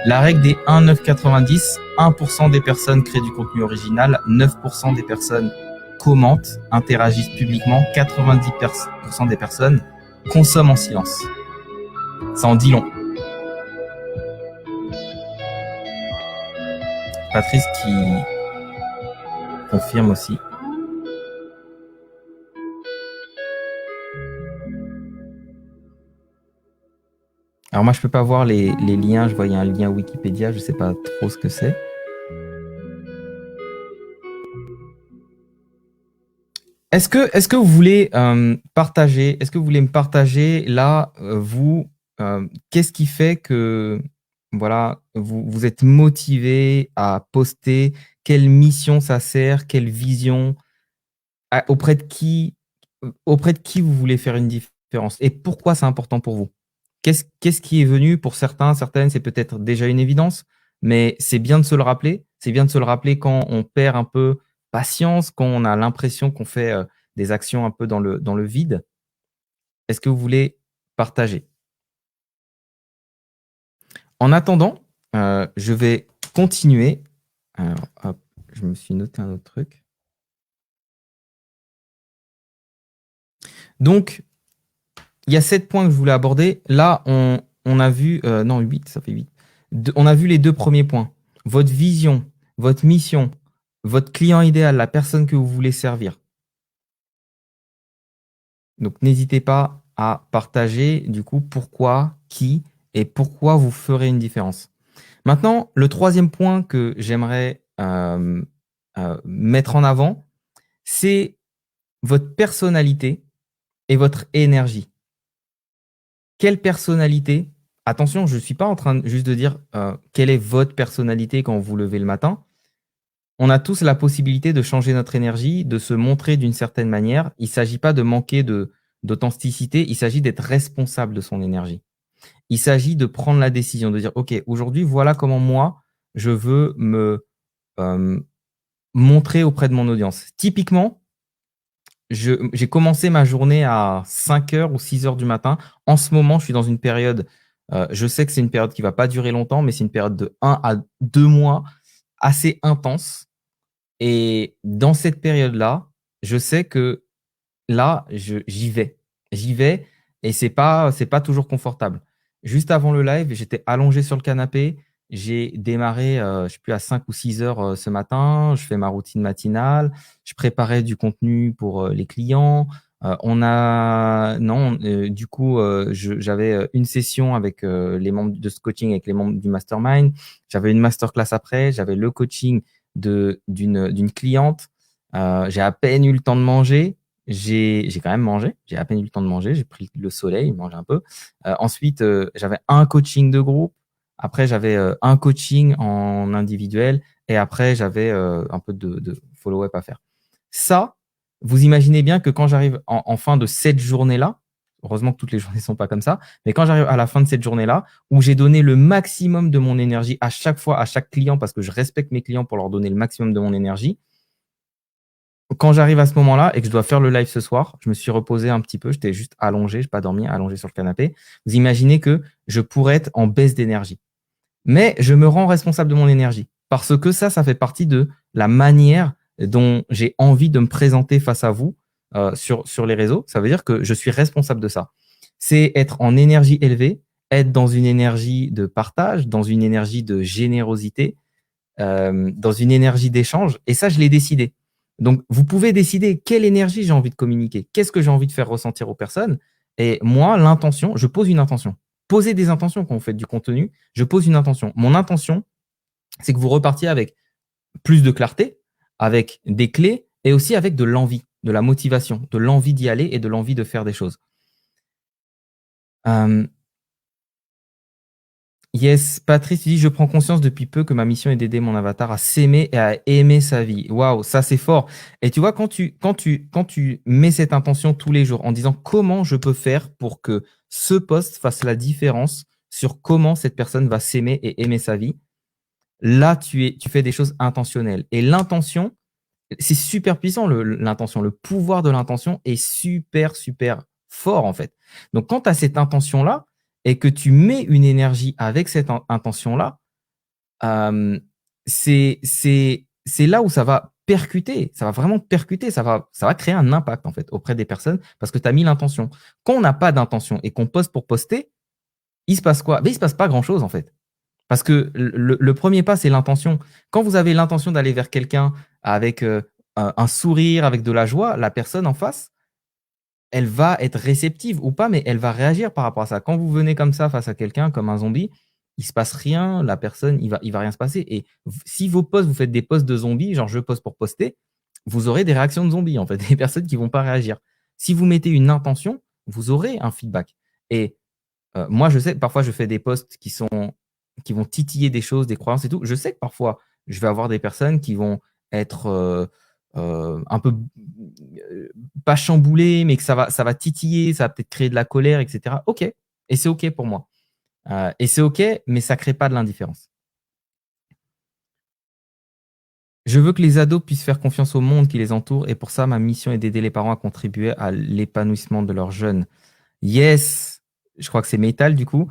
La règle des 1,990, 1% des personnes créent du contenu original, 9% des personnes commentent, interagissent publiquement, 90% des personnes consomment en silence. Ça en dit long. Patrice qui confirme aussi. Alors moi, je peux pas voir les liens. Je voyais un lien Wikipédia. Je sais pas trop ce que c'est. Est-ce que vous voulez partager? Est-ce que vous voulez me partager là, vous, qu'est-ce qui fait que voilà, vous êtes motivé à poster? Quelle mission ça sert? Quelle vision? Auprès de qui vous voulez faire une différence? Et pourquoi c'est important pour vous? Qu'est-ce qui est venu pour certains, certaines, c'est peut-être déjà une évidence, mais c'est bien de se le rappeler. C'est bien de se le rappeler quand on perd un peu patience, quand on a l'impression qu'on fait des actions un peu dans le vide. Est-ce que vous voulez partager? En attendant, je vais continuer. Alors, hop, je me suis noté un autre truc. Donc, il y a 7 points que je voulais aborder. Là, on a vu, non, 8, ça fait 8. On a vu les 2 premiers points. Votre vision, votre mission, votre client idéal, la personne que vous voulez servir. Donc, n'hésitez pas à partager, du coup, pourquoi, qui et pourquoi vous ferez une différence. Maintenant, le 3e point que j'aimerais mettre en avant, c'est votre personnalité et votre énergie. Quelle personnalité? Attention, je ne suis pas en train juste de dire quelle est votre personnalité quand vous levez le matin. On a tous la possibilité de changer notre énergie, de se montrer d'une certaine manière. Il ne s'agit pas de manquer d'authenticité, il s'agit d'être responsable de son énergie. Il s'agit de prendre la décision, de dire, OK, aujourd'hui, voilà comment moi, je veux me montrer auprès de mon audience. Typiquement, j'ai commencé ma journée à 5 heures ou 6 heures du matin. En ce moment, je suis dans une période, je sais que c'est une période qui va pas durer longtemps, mais c'est une période de 1 à 2 mois assez intense. Et dans cette période-là, je sais que là, j'y vais. J'y vais et c'est pas toujours confortable. Juste avant le live, j'étais allongé sur le canapé. J'ai démarré, je sais plus, à 5 ou 6 heures ce matin. Je fais ma routine matinale. Je préparais du contenu pour les clients. Non, du coup, j'avais une session avec les membres de ce coaching, avec les membres du mastermind. J'avais une masterclass après. J'avais le coaching d'une cliente. J'ai à peine eu le temps de manger. J'ai quand même mangé, j'ai à peine eu le temps de manger, j'ai pris le soleil, mangé un peu. Ensuite, j'avais un coaching de groupe. Après, j'avais un coaching en individuel. Et après, j'avais un peu de follow-up à faire. Ça, vous imaginez bien que quand j'arrive en fin de cette journée-là, heureusement que toutes les journées ne sont pas comme ça, mais quand j'arrive à la fin de cette journée-là, où j'ai donné le maximum de mon énergie à chaque fois, à chaque client, parce que je respecte mes clients pour leur donner le maximum de mon énergie, quand j'arrive à ce moment-là et que je dois faire le live ce soir, je me suis reposé un petit peu, j'étais juste allongé, je n'ai pas dormi, allongé sur le canapé. Vous imaginez que je pourrais être en baisse d'énergie. Mais je me rends responsable de mon énergie parce que ça fait partie de la manière dont j'ai envie de me présenter face à vous sur les réseaux. Ça veut dire que je suis responsable de ça. C'est être en énergie élevée, être dans une énergie de partage, dans une énergie de générosité, dans une énergie d'échange. Et ça, je l'ai décidé. Donc, vous pouvez décider quelle énergie j'ai envie de communiquer, qu'est-ce que j'ai envie de faire ressentir aux personnes. Et moi, l'intention, je pose une intention. Posez des intentions quand vous faites du contenu. Je pose une intention. Mon intention, c'est que vous repartiez avec plus de clarté, avec des clés et aussi avec de l'envie, de la motivation, de l'envie d'y aller et de l'envie de faire des choses. Euh, Yes, Patrice dit, je prends conscience depuis peu que ma mission est d'aider mon avatar à s'aimer et à aimer sa vie. Waouh, ça c'est fort. Et tu vois, quand tu mets cette intention tous les jours en disant comment je peux faire pour que ce poste fasse la différence sur comment cette personne va s'aimer et aimer sa vie, là tu fais des choses intentionnelles. Et l'intention, c'est super puissant, l'intention. Le pouvoir de l'intention est super, super fort, en fait. Donc, quand tu as cette intention-là et que tu mets une énergie avec cette intention-là, euh, c'est là où ça va percuter, ça va vraiment percuter, ça va créer un impact, en fait, auprès des personnes parce que tu as mis l'intention. Quand on n'a pas d'intention et qu'on poste pour poster, il se passe quoi? Ben, il se passe pas grand-chose, en fait. Parce que le premier pas, c'est l'intention. Quand vous avez l'intention d'aller vers quelqu'un avec un sourire, avec de la joie, la personne en face, elle va être réceptive ou pas, mais elle va réagir par rapport à ça. Quand vous venez comme ça face à quelqu'un, comme un zombie, il se passe rien, la personne, il va rien se passer. Et si vos posts, vous faites des posts de zombies, genre je poste pour poster, vous aurez des réactions de zombies, en fait, des personnes qui vont pas réagir. Si vous mettez une intention, vous aurez un feedback. Et moi, je sais que parfois, je fais des posts qui vont titiller des choses, des croyances et tout. Je sais que parfois, je vais avoir des personnes qui vont être un peu pas chamboulées, mais que ça va titiller, ça va peut-être créer de la colère, etc. OK. Et c'est OK pour moi. Et c'est OK, mais ça ne crée pas de l'indifférence. Je veux que les ados puissent faire confiance au monde qui les entoure et pour ça, ma mission est d'aider les parents à contribuer à l'épanouissement de leurs jeunes. Yes, je crois que c'est Metal du coup.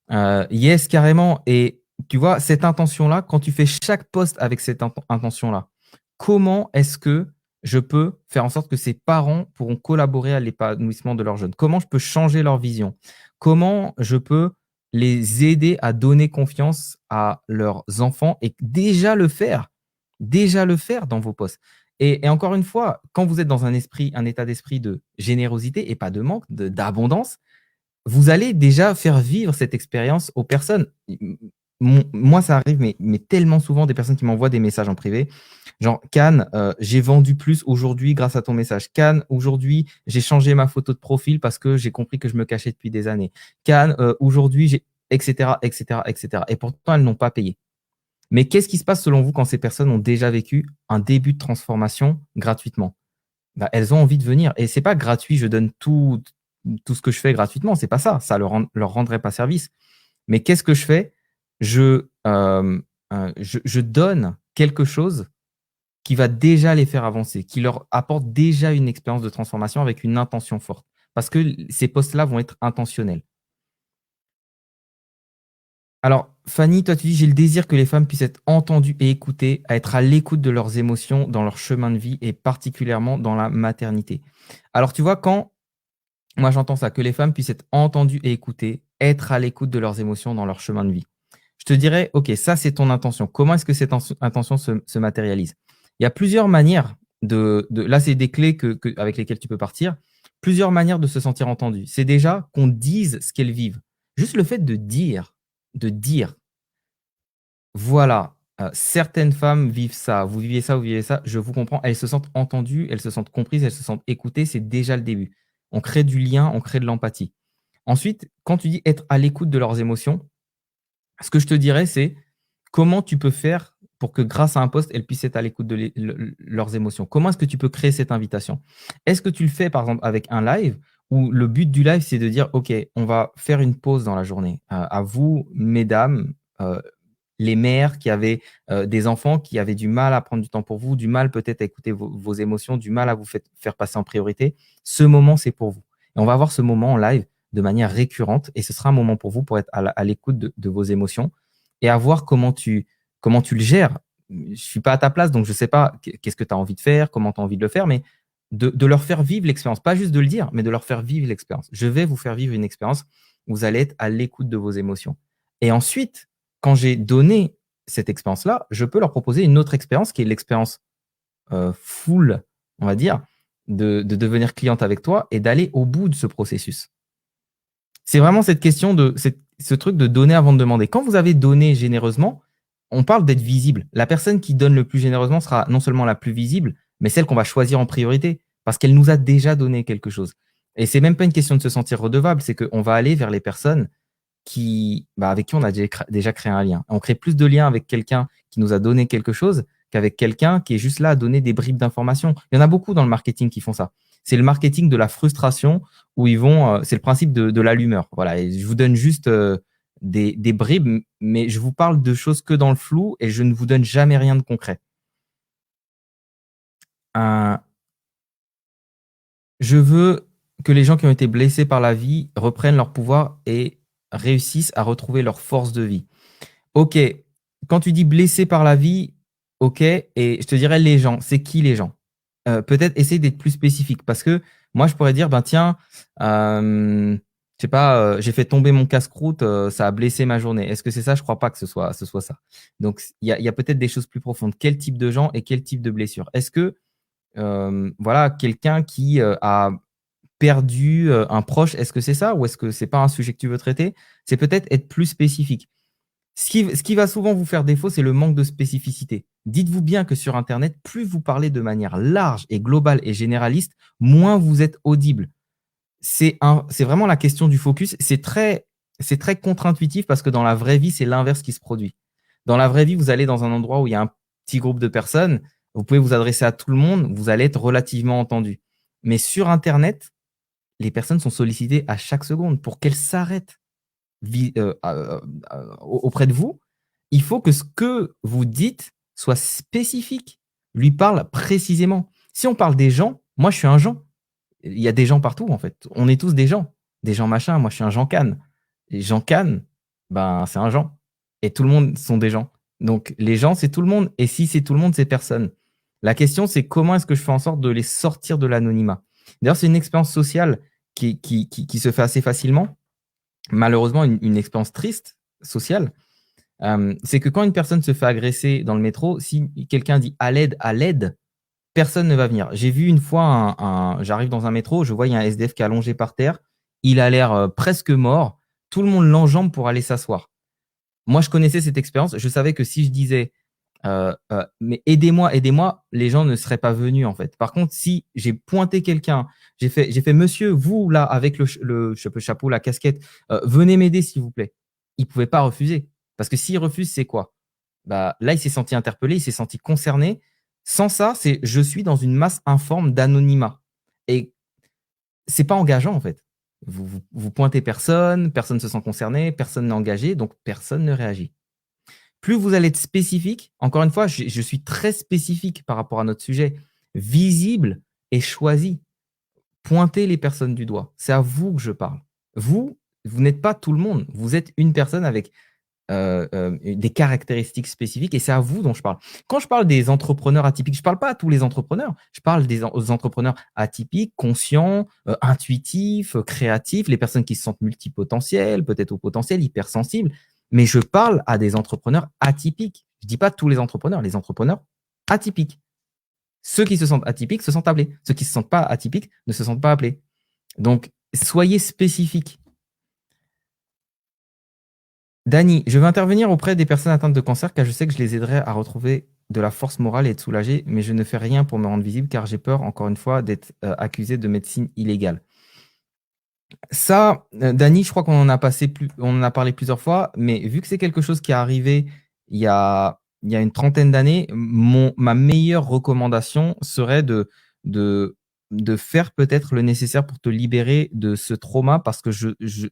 Yes, carrément. Et tu vois, cette intention-là, quand tu fais chaque poste avec cette intention-là, comment est-ce que je peux faire en sorte que ces parents pourront collaborer à l'épanouissement de leurs jeunes? Comment je peux changer leur vision? Comment je peux les aider à donner confiance à leurs enfants et déjà le faire dans vos postes. Et encore une fois, quand vous êtes dans un état d'esprit de générosité et pas de manque, d'abondance, vous allez déjà faire vivre cette expérience aux personnes. Moi, ça arrive, mais tellement souvent, des personnes qui m'envoient des messages en privé. Genre, Can, j'ai vendu plus aujourd'hui grâce à ton message. Can, aujourd'hui, j'ai changé ma photo de profil parce que j'ai compris que je me cachais depuis des années. Can, aujourd'hui, etc., etc., etc. Et pourtant, elles n'ont pas payé. Mais qu'est-ce qui se passe selon vous quand ces personnes ont déjà vécu un début de transformation gratuitement? Bah, elles ont envie de venir. Et c'est pas gratuit, je donne tout ce que je fais gratuitement. C'est pas ça. Ça leur rendrait pas service. Mais qu'est-ce que je fais? Je donne quelque chose qui va déjà les faire avancer, qui leur apporte déjà une expérience de transformation avec une intention forte. Parce que ces posts-là vont être intentionnels. Alors, Fanny, toi, tu dis, j'ai le désir que les femmes puissent être entendues et écoutées, à être à l'écoute de leurs émotions dans leur chemin de vie et particulièrement dans la maternité. Alors, tu vois, quand moi j'entends ça, que les femmes puissent être entendues et écoutées, être à l'écoute de leurs émotions dans leur chemin de vie. Je te dirais, OK, ça c'est ton intention. Comment est-ce que cette intention se matérialise? Il y a plusieurs manières là, c'est des clés avec lesquelles tu peux partir. Plusieurs manières de se sentir entendu. C'est déjà qu'on dise ce qu'elles vivent. Juste le fait de dire, voilà, certaines femmes vivent ça, vous vivez ça, je vous comprends. Elles se sentent entendues, elles se sentent comprises, elles se sentent écoutées, c'est déjà le début. On crée du lien, on crée de l'empathie. Ensuite, quand tu dis être à l'écoute de leurs émotions, ce que je te dirais, c'est comment tu peux faire pour que grâce à un post, elles puissent être à l'écoute de leurs émotions? Comment est-ce que tu peux créer cette invitation? Est-ce que tu le fais par exemple avec un live où le but du live, c'est de dire, OK, on va faire une pause dans la journée. À vous, mesdames, les mères qui avaient des enfants qui avaient du mal à prendre du temps pour vous, du mal peut-être à écouter vos émotions, du mal à vous faire passer en priorité. Ce moment, c'est pour vous. Et on va avoir ce moment en live de manière récurrente et ce sera un moment pour vous pour être à l'écoute de vos émotions et à voir comment tu le gères. Je suis pas à ta place, donc je sais pas qu'est-ce que tu as envie de faire, comment tu as envie de le faire, mais de leur faire vivre l'expérience. Pas juste de le dire, mais de leur faire vivre l'expérience. Je vais vous faire vivre une expérience où vous allez être à l'écoute de vos émotions. Et ensuite, quand j'ai donné cette expérience-là, je peux leur proposer une autre expérience qui est l'expérience full, on va dire, de devenir cliente avec toi et d'aller au bout de ce processus. C'est vraiment cette question ce truc de donner avant de demander. Quand vous avez donné généreusement, on parle d'être visible. La personne qui donne le plus généreusement sera non seulement la plus visible, mais celle qu'on va choisir en priorité parce qu'elle nous a déjà donné quelque chose. Et c'est même pas une question de se sentir redevable, c'est qu'on va aller vers les personnes avec qui on a déjà créé un lien. On crée plus de liens avec quelqu'un qui nous a donné quelque chose qu'avec quelqu'un qui est juste là à donner des bribes d'informations. Il y en a beaucoup dans le marketing qui font ça. C'est le marketing de la frustration où c'est le principe de l'allumeur. Voilà, et je vous donne juste des bribes, mais je vous parle de choses que dans le flou et je ne vous donne jamais rien de concret. Euh, je veux que les gens qui ont été blessés par la vie reprennent leur pouvoir et réussissent à retrouver leur force de vie. Ok, quand tu dis blessé par la vie, ok, et je te dirais les gens, c'est qui les gens? Peut-être essayer d'être plus spécifique parce que moi je pourrais dire, ben tiens, je sais pas, j'ai fait tomber mon casse-croûte, ça a blessé ma journée. Est-ce que c'est ça? Je crois pas que ce soit ça. Donc il y a peut-être des choses plus profondes. Quel type de gens et quel type de blessure? Est-ce que voilà, quelqu'un qui a perdu un proche, est-ce que c'est ça ou est-ce que c'est pas un sujet que tu veux traiter? C'est peut-être être plus spécifique. Ce qui va souvent vous faire défaut, c'est le manque de spécificité. Dites-vous bien que sur Internet, plus vous parlez de manière large et globale et généraliste, moins vous êtes audible. C'est vraiment la question du focus. C'est très contre-intuitif parce que dans la vraie vie, c'est l'inverse qui se produit. Dans la vraie vie, vous allez dans un endroit où il y a un petit groupe de personnes, vous pouvez vous adresser à tout le monde, vous allez être relativement entendu. Mais sur Internet, les personnes sont sollicitées à chaque seconde pour qu'elles s'arrêtent auprès de vous. Il faut que ce que vous dites soit spécifique, lui parle précisément. Si on parle des gens, moi je suis un Jean. Il y a des gens partout en fait. On est tous des gens machin. Moi je suis un Jean Cannes. Et Jean Cannes, ben c'est un Jean. Et tout le monde sont des gens. Donc les gens c'est tout le monde. Et si c'est tout le monde, c'est personne. La question c'est comment est-ce que je fais en sorte de les sortir de l'anonymat. D'ailleurs c'est une expérience sociale qui se fait assez facilement. Malheureusement une expérience triste sociale. C'est que quand une personne se fait agresser dans le métro, si quelqu'un dit à l'aide, personne ne va venir. J'ai vu une fois, j'arrive dans un métro, je vois il y a un SDF qui est allongé par terre, il a l'air presque mort, tout le monde l'enjambe pour aller s'asseoir. Moi, je connaissais cette expérience, je savais que si je disais mais aidez-moi, aidez-moi, les gens ne seraient pas venus en fait. Par contre, si j'ai pointé quelqu'un, j'ai fait monsieur, vous là, avec le chapeau, la casquette, venez m'aider s'il vous plaît. Il ne pouvait pas refuser. Parce que s'il refuse, c'est quoi? Bah, là, il s'est senti interpellé, il s'est senti concerné. Sans ça, c'est je suis dans une masse informe d'anonymat. Et c'est pas engageant en fait. Vous pointez personne, personne ne se sent concerné, personne n'est engagé, donc personne ne réagit. Plus vous allez être spécifique, encore une fois, je suis très spécifique par rapport à notre sujet, visible et choisi. Pointez les personnes du doigt. C'est à vous que je parle. Vous n'êtes pas tout le monde. Vous êtes une personne avec des caractéristiques spécifiques et c'est à vous dont je parle. Quand je parle des entrepreneurs atypiques, je ne parle pas à tous les entrepreneurs. Je parle aux entrepreneurs atypiques, conscients, intuitifs, créatifs, les personnes qui se sentent multipotentielles, peut-être au potentiel, hypersensibles. Mais je parle à des entrepreneurs atypiques. Je ne dis pas tous les entrepreneurs atypiques. Ceux qui se sentent atypiques se sentent appelés. Ceux qui ne se sentent pas atypiques ne se sentent pas appelés. Donc, soyez spécifiques. Dany, je vais intervenir auprès des personnes atteintes de cancer car je sais que je les aiderai à retrouver de la force morale et être soulagé, mais je ne fais rien pour me rendre visible car j'ai peur, encore une fois, d'être accusé de médecine illégale. Ça, Dany, je crois qu'on en a parlé plusieurs fois, mais vu que c'est quelque chose qui est arrivé il y a une trentaine d'années, ma meilleure recommandation serait de faire peut-être le nécessaire pour te libérer de ce trauma parce que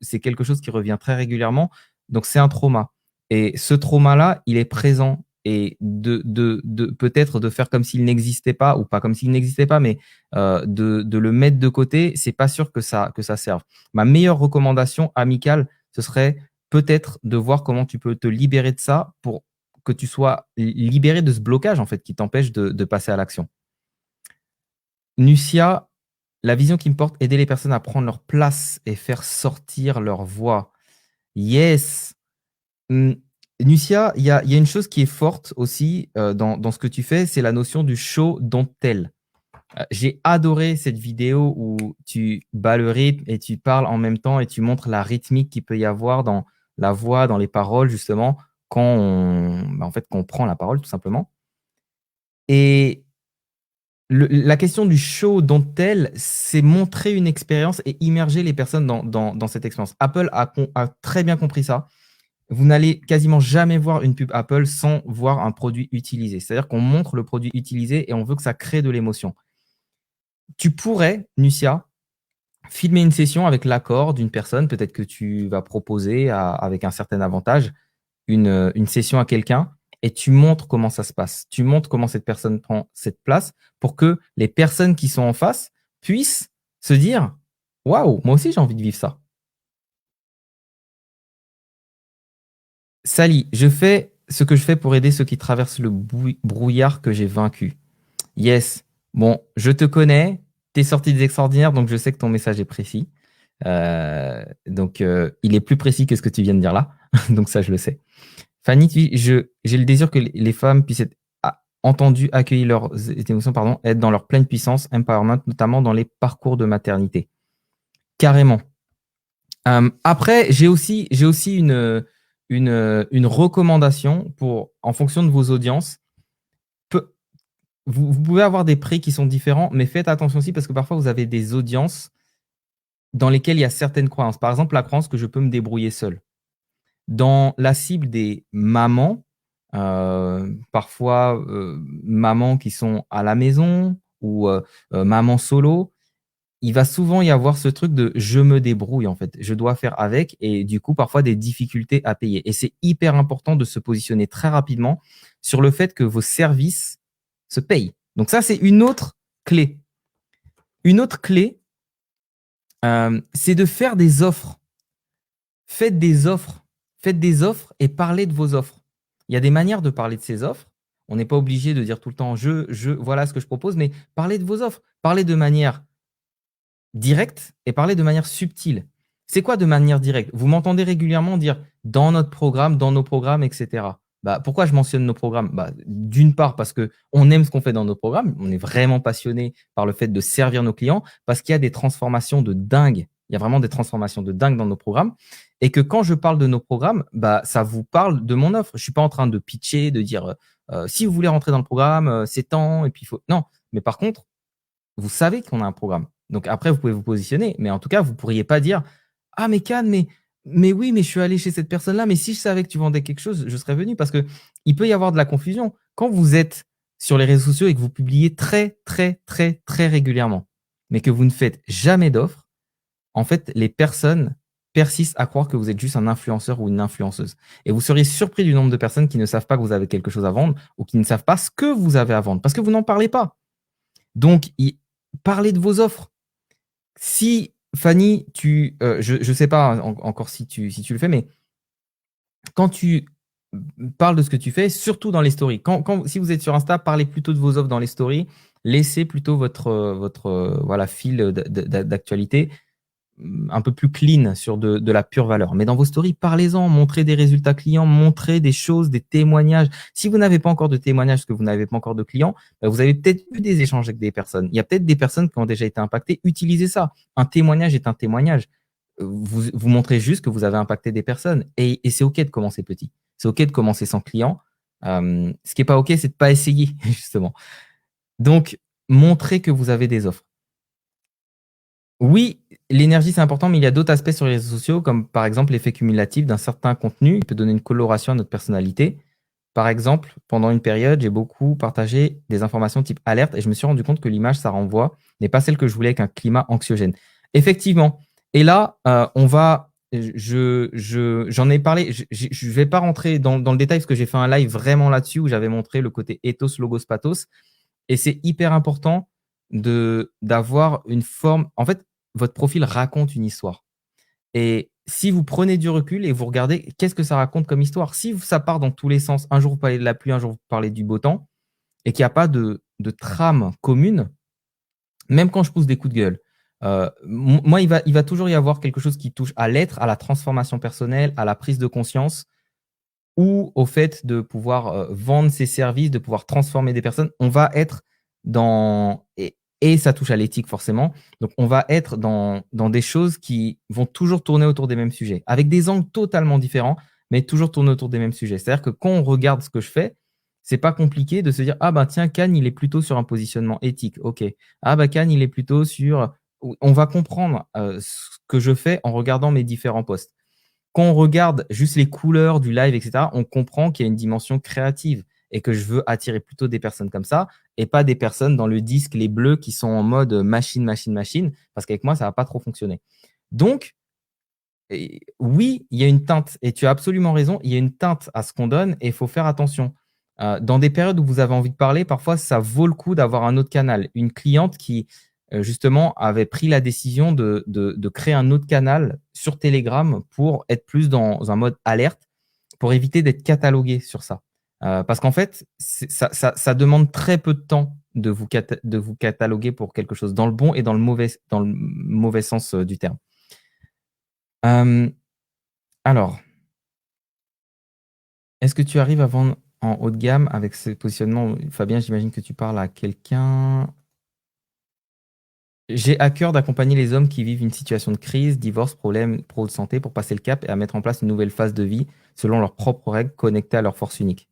c'est quelque chose qui revient très régulièrement. Donc, c'est un trauma. Et ce trauma-là, il est présent. Et peut-être de faire comme s'il n'existait pas, ou pas comme s'il n'existait pas, mais de le mettre de côté, c'est pas sûr que ça serve. Ma meilleure recommandation amicale, ce serait peut-être de voir comment tu peux te libérer de ça pour que tu sois libéré de ce blocage en fait qui t'empêche de passer à l'action. Nucia, la vision qui me porte, aider les personnes à prendre leur place et faire sortir leur voix. Yes. Nucia, il y a une chose qui est forte aussi dans ce que tu fais, c'est la notion du show don't tell. J'ai adoré cette vidéo où tu bats le rythme et tu parles en même temps et tu montres la rythmique qu'il peut y avoir dans la voix, dans les paroles, justement, quand on prend la parole, tout simplement. Et la question du show don't tell, c'est montrer une expérience et immerger les personnes dans cette expérience. Apple a très bien compris ça. Vous n'allez quasiment jamais voir une pub Apple sans voir un produit utilisé. C'est-à-dire qu'on montre le produit utilisé et on veut que ça crée de l'émotion. Tu pourrais, Nucia, filmer une session avec l'accord d'une personne, peut-être que tu vas proposer avec un certain avantage une session à quelqu'un et tu montres comment ça se passe. Tu montres comment cette personne prend cette place pour que les personnes qui sont en face puissent se dire « Waouh, moi aussi j'ai envie de vivre ça ». Sally, je fais ce que je fais pour aider ceux qui traversent le brouillard que j'ai vaincu. Yes. Bon, je te connais, tu es sorti des extraordinaires, donc je sais que ton message est précis. Donc, il est plus précis que ce que tu viens de dire là. Donc, ça, je le sais. Fanny, j'ai le désir que les femmes puissent être entendues, accueillir leurs émotions, être dans leur pleine puissance, empowerment, notamment dans les parcours de maternité. Carrément. Après, j'ai aussi une recommandation en fonction de vos audiences. Vous pouvez avoir des prix qui sont différents, mais faites attention aussi parce que parfois, vous avez des audiences dans lesquelles il y a certaines croyances. Par exemple, la croyance que je peux me débrouiller seul. Dans la cible des mamans, parfois mamans qui sont à la maison ou mamans solo, il va souvent y avoir ce truc de je me débrouille en fait, je dois faire avec et du coup parfois des difficultés à payer. Et c'est hyper important de se positionner très rapidement sur le fait que vos services se payent. Donc ça, c'est une autre clé. Une autre clé, c'est de faire des offres. Faites des offres. Faites des offres et parlez de vos offres. Il y a des manières de parler de ces offres. On n'est pas obligé de dire tout le temps voilà ce que je propose, mais parlez de vos offres. Parlez de manière directe et parler de manière subtile. C'est quoi de manière directe? Vous m'entendez régulièrement dire dans notre programme, dans nos programmes, etc. Bah, pourquoi je mentionne nos programmes? Bah, d'une part, parce qu'on aime ce qu'on fait dans nos programmes. On est vraiment passionné par le fait de servir nos clients parce qu'il y a des transformations de dingue. Il y a vraiment des transformations de dingue dans nos programmes. Et que quand je parle de nos programmes, bah, ça vous parle de mon offre. Je ne suis pas en train de pitcher, de dire si vous voulez rentrer dans le programme, c'est temps. Et puis il faut. Non. Mais par contre, vous savez qu'on a un programme. Donc après, vous pouvez vous positionner, mais en tout cas, vous ne pourriez pas dire ah, mais Can, mais oui, mais je suis allé chez cette personne-là, mais si je savais que tu vendais quelque chose, je serais venu parce qu'il peut y avoir de la confusion. Quand vous êtes sur les réseaux sociaux et que vous publiez très, très, très, très régulièrement, mais que vous ne faites jamais d'offres, en fait, les personnes persistent à croire que vous êtes juste un influenceur ou une influenceuse. Et vous seriez surpris du nombre de personnes qui ne savent pas que vous avez quelque chose à vendre ou qui ne savent pas ce que vous avez à vendre parce que vous n'en parlez pas. Donc, parlez de vos offres. Si Fanny, je ne sais pas encore si tu le fais, mais quand tu parles de ce que tu fais, surtout dans les stories. Si vous êtes sur Insta, parlez plutôt de vos offres dans les stories. Laissez plutôt votre voilà, fil d'actualité un peu plus clean sur de la pure valeur. Mais dans vos stories, parlez-en, montrez des résultats clients, montrez des choses, des témoignages. Si vous n'avez pas encore de témoignages, parce que vous n'avez pas encore de clients, vous avez peut-être eu des échanges avec des personnes. Il y a peut-être des personnes qui ont déjà été impactées. Utilisez ça. Un témoignage est un témoignage. Vous montrez juste que vous avez impacté des personnes. Et c'est OK de commencer petit. C'est OK de commencer sans clients. Ce qui n'est pas OK, c'est de ne pas essayer, justement. Donc, montrez que vous avez des offres. Oui, l'énergie, c'est important, mais il y a d'autres aspects sur les réseaux sociaux, comme par exemple l'effet cumulatif d'un certain contenu. Il peut donner une coloration à notre personnalité. Par exemple, pendant une période, j'ai beaucoup partagé des informations type alerte et je me suis rendu compte que l'image, ça renvoie, n'est pas celle que je voulais avec un climat anxiogène. Effectivement. Et là, j'en ai parlé. Je ne vais pas rentrer dans le détail parce que j'ai fait un live vraiment là-dessus où j'avais montré le côté ethos, logos, pathos. Et c'est hyper important d'avoir une forme. En fait, votre profil raconte une histoire. Et si vous prenez du recul et vous regardez qu'est-ce que ça raconte comme histoire, si ça part dans tous les sens, un jour vous parlez de la pluie, un jour vous parlez du beau temps, et qu'il n'y a pas de trame commune, même quand je pousse des coups de gueule, moi, il va toujours y avoir quelque chose qui touche à l'être, à la transformation personnelle, à la prise de conscience, ou au fait de pouvoir vendre ses services, de pouvoir transformer des personnes. On va être dans… Et ça touche à l'éthique forcément. Donc, on va être dans des choses qui vont toujours tourner autour des mêmes sujets, avec des angles totalement différents, mais toujours tourner autour des mêmes sujets. C'est-à-dire que quand on regarde ce que je fais, c'est pas compliqué de se dire ah ben tiens, Can, il est plutôt sur un positionnement éthique. Ok. Ah ben Can, il est plutôt sur… On va comprendre ce que je fais en regardant mes différents posts. Quand on regarde juste les couleurs du live, etc., on comprend qu'il y a une dimension créative et que je veux attirer plutôt des personnes comme ça et pas des personnes dans le disque, les bleus qui sont en mode machine, machine, machine, parce qu'avec moi, ça va pas trop fonctionner. Donc, oui, il y a une teinte et tu as absolument raison, il y a une teinte à ce qu'on donne et il faut faire attention. Dans des périodes où vous avez envie de parler, parfois, ça vaut le coup d'avoir un autre canal. Une cliente qui, justement, avait pris la décision de créer un autre canal sur Telegram pour être plus dans un mode alerte, pour éviter d'être catalogué sur ça. Parce qu'en fait, ça demande très peu de temps de vous cataloguer pour quelque chose, dans le bon et dans le mauvais sens du terme. Alors, est-ce que tu arrives à vendre en haut de gamme avec ce positionnement? Fabien, j'imagine que tu parles à quelqu'un. J'ai à cœur d'accompagner les hommes qui vivent une situation de crise, divorce, problème pro de santé pour passer le cap et à mettre en place une nouvelle phase de vie selon leurs propres règles connectées à leur force unique.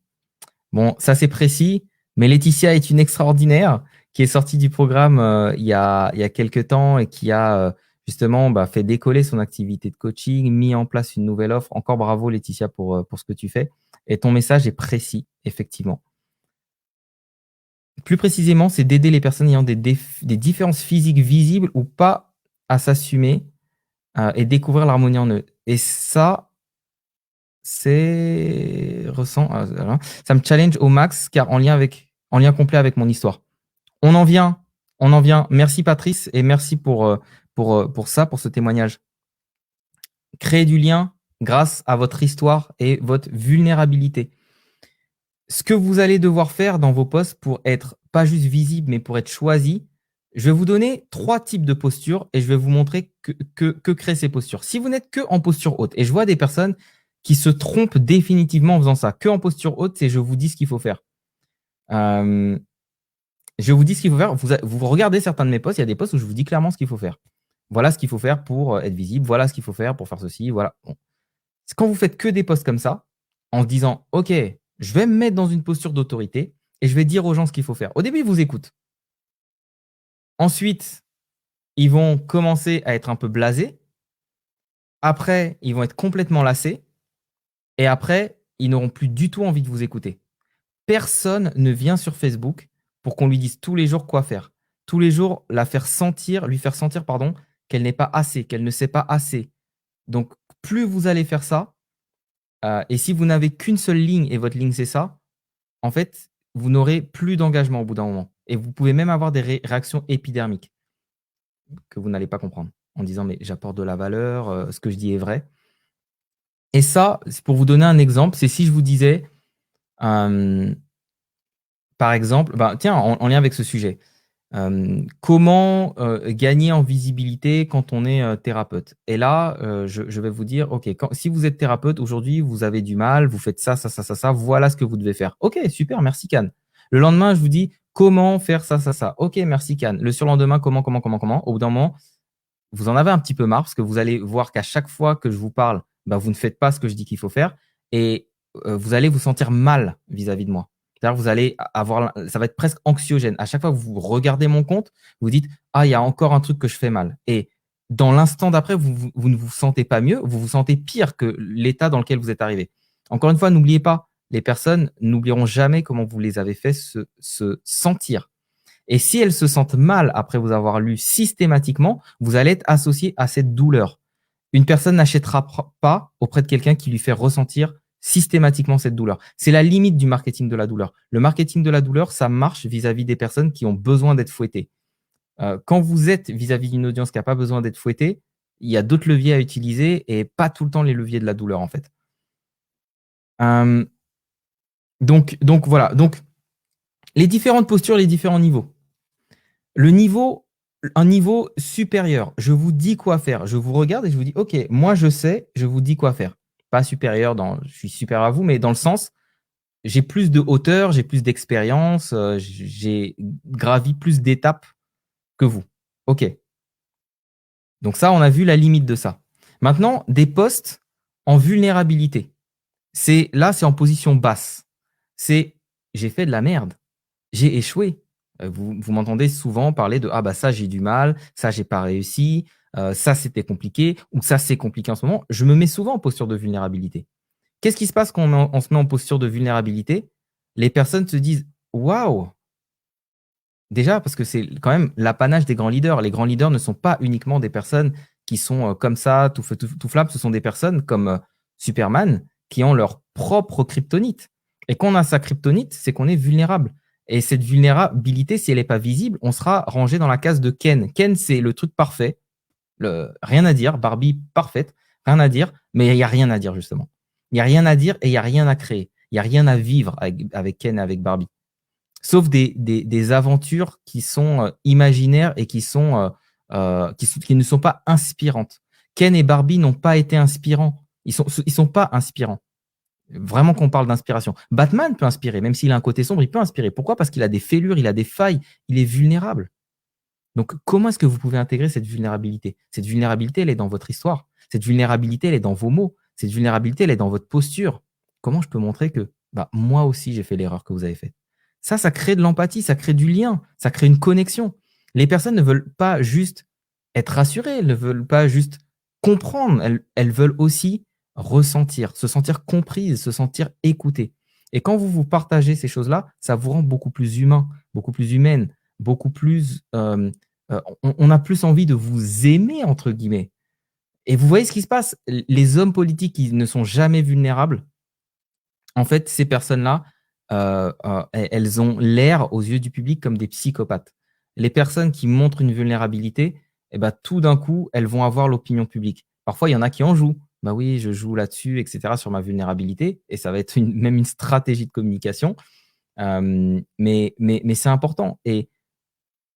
Bon, ça c'est précis, mais Laetitia est une extraordinaire qui est sortie du programme il y a quelques temps et qui a justement fait décoller son activité de coaching, mis en place une nouvelle offre. Encore bravo Laetitia pour ce que tu fais. Et ton message est précis, effectivement. Plus précisément, c'est d'aider les personnes ayant des différences physiques visibles ou pas à s'assumer et découvrir l'harmonie en eux. Et ça, ça me challenge au max car en lien complet avec mon histoire. On en vient. Merci Patrice et merci pour ça, pour ce témoignage. Créer du lien grâce à votre histoire et votre vulnérabilité. Ce que vous allez devoir faire dans vos posts pour être pas juste visible, mais pour être choisi, je vais vous donner 3 types de postures et je vais vous montrer que créent ces postures. Si vous n'êtes que en posture haute, et je vois des personnes qui se trompent définitivement en faisant ça, que en posture haute, c'est je vous dis ce qu'il faut faire. Je vous dis ce qu'il faut faire. Vous regardez certains de mes posts, il y a des posts où je vous dis clairement ce qu'il faut faire. Voilà ce qu'il faut faire pour être visible, voilà ce qu'il faut faire pour faire ceci, voilà. Bon. Quand vous faites que des posts comme ça, en se disant, OK, je vais me mettre dans une posture d'autorité et je vais dire aux gens ce qu'il faut faire. Au début, ils vous écoutent. Ensuite, ils vont commencer à être un peu blasés. Après, ils vont être complètement lassés. Et après, ils n'auront plus du tout envie de vous écouter. Personne ne vient sur Facebook pour qu'on lui dise tous les jours quoi faire. Tous les jours, lui faire sentir, qu'elle n'est pas assez, qu'elle ne sait pas assez. Donc, plus vous allez faire ça, et si vous n'avez qu'une seule ligne et votre ligne, c'est ça, en fait, vous n'aurez plus d'engagement au bout d'un moment. Et vous pouvez même avoir des réactions épidermiques que vous n'allez pas comprendre en disant, mais j'apporte de la valeur, ce que je dis est vrai. Et ça, c'est pour vous donner un exemple, c'est si je vous disais, par exemple, bah, tiens, en lien avec ce sujet, comment gagner en visibilité quand on est thérapeute? Et là, je vais vous dire, OK, si vous êtes thérapeute aujourd'hui, vous avez du mal, vous faites ça, ça, ça, ça, ça, voilà ce que vous devez faire. OK, super, merci Can. Le lendemain, je vous dis comment faire ça, ça, ça. OK, merci Can. Le surlendemain, comment. Au bout d'un moment, vous en avez un petit peu marre parce que vous allez voir qu'à chaque fois que je vous parle, bah, vous ne faites pas ce que je dis qu'il faut faire et vous allez vous sentir mal vis-à-vis de moi. C'est-à-dire vous allez avoir, ça va être presque anxiogène. À chaque fois que vous regardez mon compte, vous dites ah il y a encore un truc que je fais mal. Et dans l'instant d'après, vous ne vous sentez pas mieux, vous vous sentez pire que l'état dans lequel vous êtes arrivé. Encore une fois, n'oubliez pas, les personnes n'oublieront jamais comment vous les avez fait se sentir. Et si elles se sentent mal après vous avoir lu systématiquement, vous allez être associé à cette douleur. Une personne n'achètera pas auprès de quelqu'un qui lui fait ressentir systématiquement cette douleur. C'est la limite du marketing de la douleur. Le marketing de la douleur, ça marche vis-à-vis des personnes qui ont besoin d'être fouettées. Quand vous êtes vis-à-vis d'une audience qui n'a pas besoin d'être fouettée, il y a d'autres leviers à utiliser et pas tout le temps les leviers de la douleur en fait. Donc voilà. Donc les différentes postures, les différents niveaux. Un niveau supérieur, je vous dis quoi faire. Je vous regarde et je vous dis, OK, moi je sais, je vous dis quoi faire. Pas supérieur je suis supérieur à vous, mais dans le sens, j'ai plus de hauteur, j'ai plus d'expérience, j'ai gravi plus d'étapes que vous. OK. Donc ça, on a vu la limite de ça. Maintenant, des postes en vulnérabilité. Là, c'est en position basse. J'ai fait de la merde. J'ai échoué. Vous m'entendez souvent parler de ah bah ça j'ai du mal, ça j'ai pas réussi, ça c'était compliqué ou ça c'est compliqué en ce moment. Je me mets souvent en posture de vulnérabilité. Qu'est-ce qui se passe quand on se met en posture de vulnérabilité? Les personnes se disent waouh. Déjà parce que c'est quand même l'apanage des grands leaders. Les grands leaders ne sont pas uniquement des personnes qui sont comme ça, tout feu, tout flamme. Ce sont des personnes comme Superman qui ont leur propre kryptonite. Et quand on a sa kryptonite, c'est qu'on est vulnérable. Et cette vulnérabilité, si elle n'est pas visible, on sera rangé dans la case de Ken. Ken, c'est le truc parfait. Rien à dire. Barbie, parfaite. Rien à dire. Mais il n'y a rien à dire, justement. Il n'y a rien à dire et il n'y a rien à créer. Il n'y a rien à vivre avec Ken et avec Barbie. Sauf des aventures qui sont imaginaires et qui ne sont pas inspirantes. Ken et Barbie n'ont pas été inspirants. Ils sont pas inspirants. Vraiment qu'on parle d'inspiration. Batman peut inspirer, même s'il a un côté sombre, il peut inspirer. Pourquoi? Parce qu'il a des fêlures, il a des failles, il est vulnérable. Donc, comment est-ce que vous pouvez intégrer cette vulnérabilité? Cette vulnérabilité, elle est dans votre histoire. Cette vulnérabilité, elle est dans vos mots. Cette vulnérabilité, elle est dans votre posture. Comment je peux montrer que bah, moi aussi, j'ai fait l'erreur que vous avez faite? Ça crée de l'empathie, ça crée du lien, ça crée une connexion. Les personnes ne veulent pas juste être rassurées, elles ne veulent pas juste comprendre, elles veulent aussi ressentir, se sentir comprises, se sentir écoutées. Et quand vous partagez ces choses-là, ça vous rend beaucoup plus humain, beaucoup plus humaine, beaucoup plus on a plus envie de vous aimer, entre guillemets. Et vous voyez ce qui se passe? Les hommes politiques qui ne sont jamais vulnérables, en fait, ces personnes-là, elles ont l'air aux yeux du public comme des psychopathes. Les personnes qui montrent une vulnérabilité, eh ben, tout d'un coup, elles vont avoir l'opinion publique. Parfois, il y en a qui en jouent. Bah oui, je joue là-dessus, etc., sur ma vulnérabilité. Et ça va être même une stratégie de communication. Mais c'est important. Et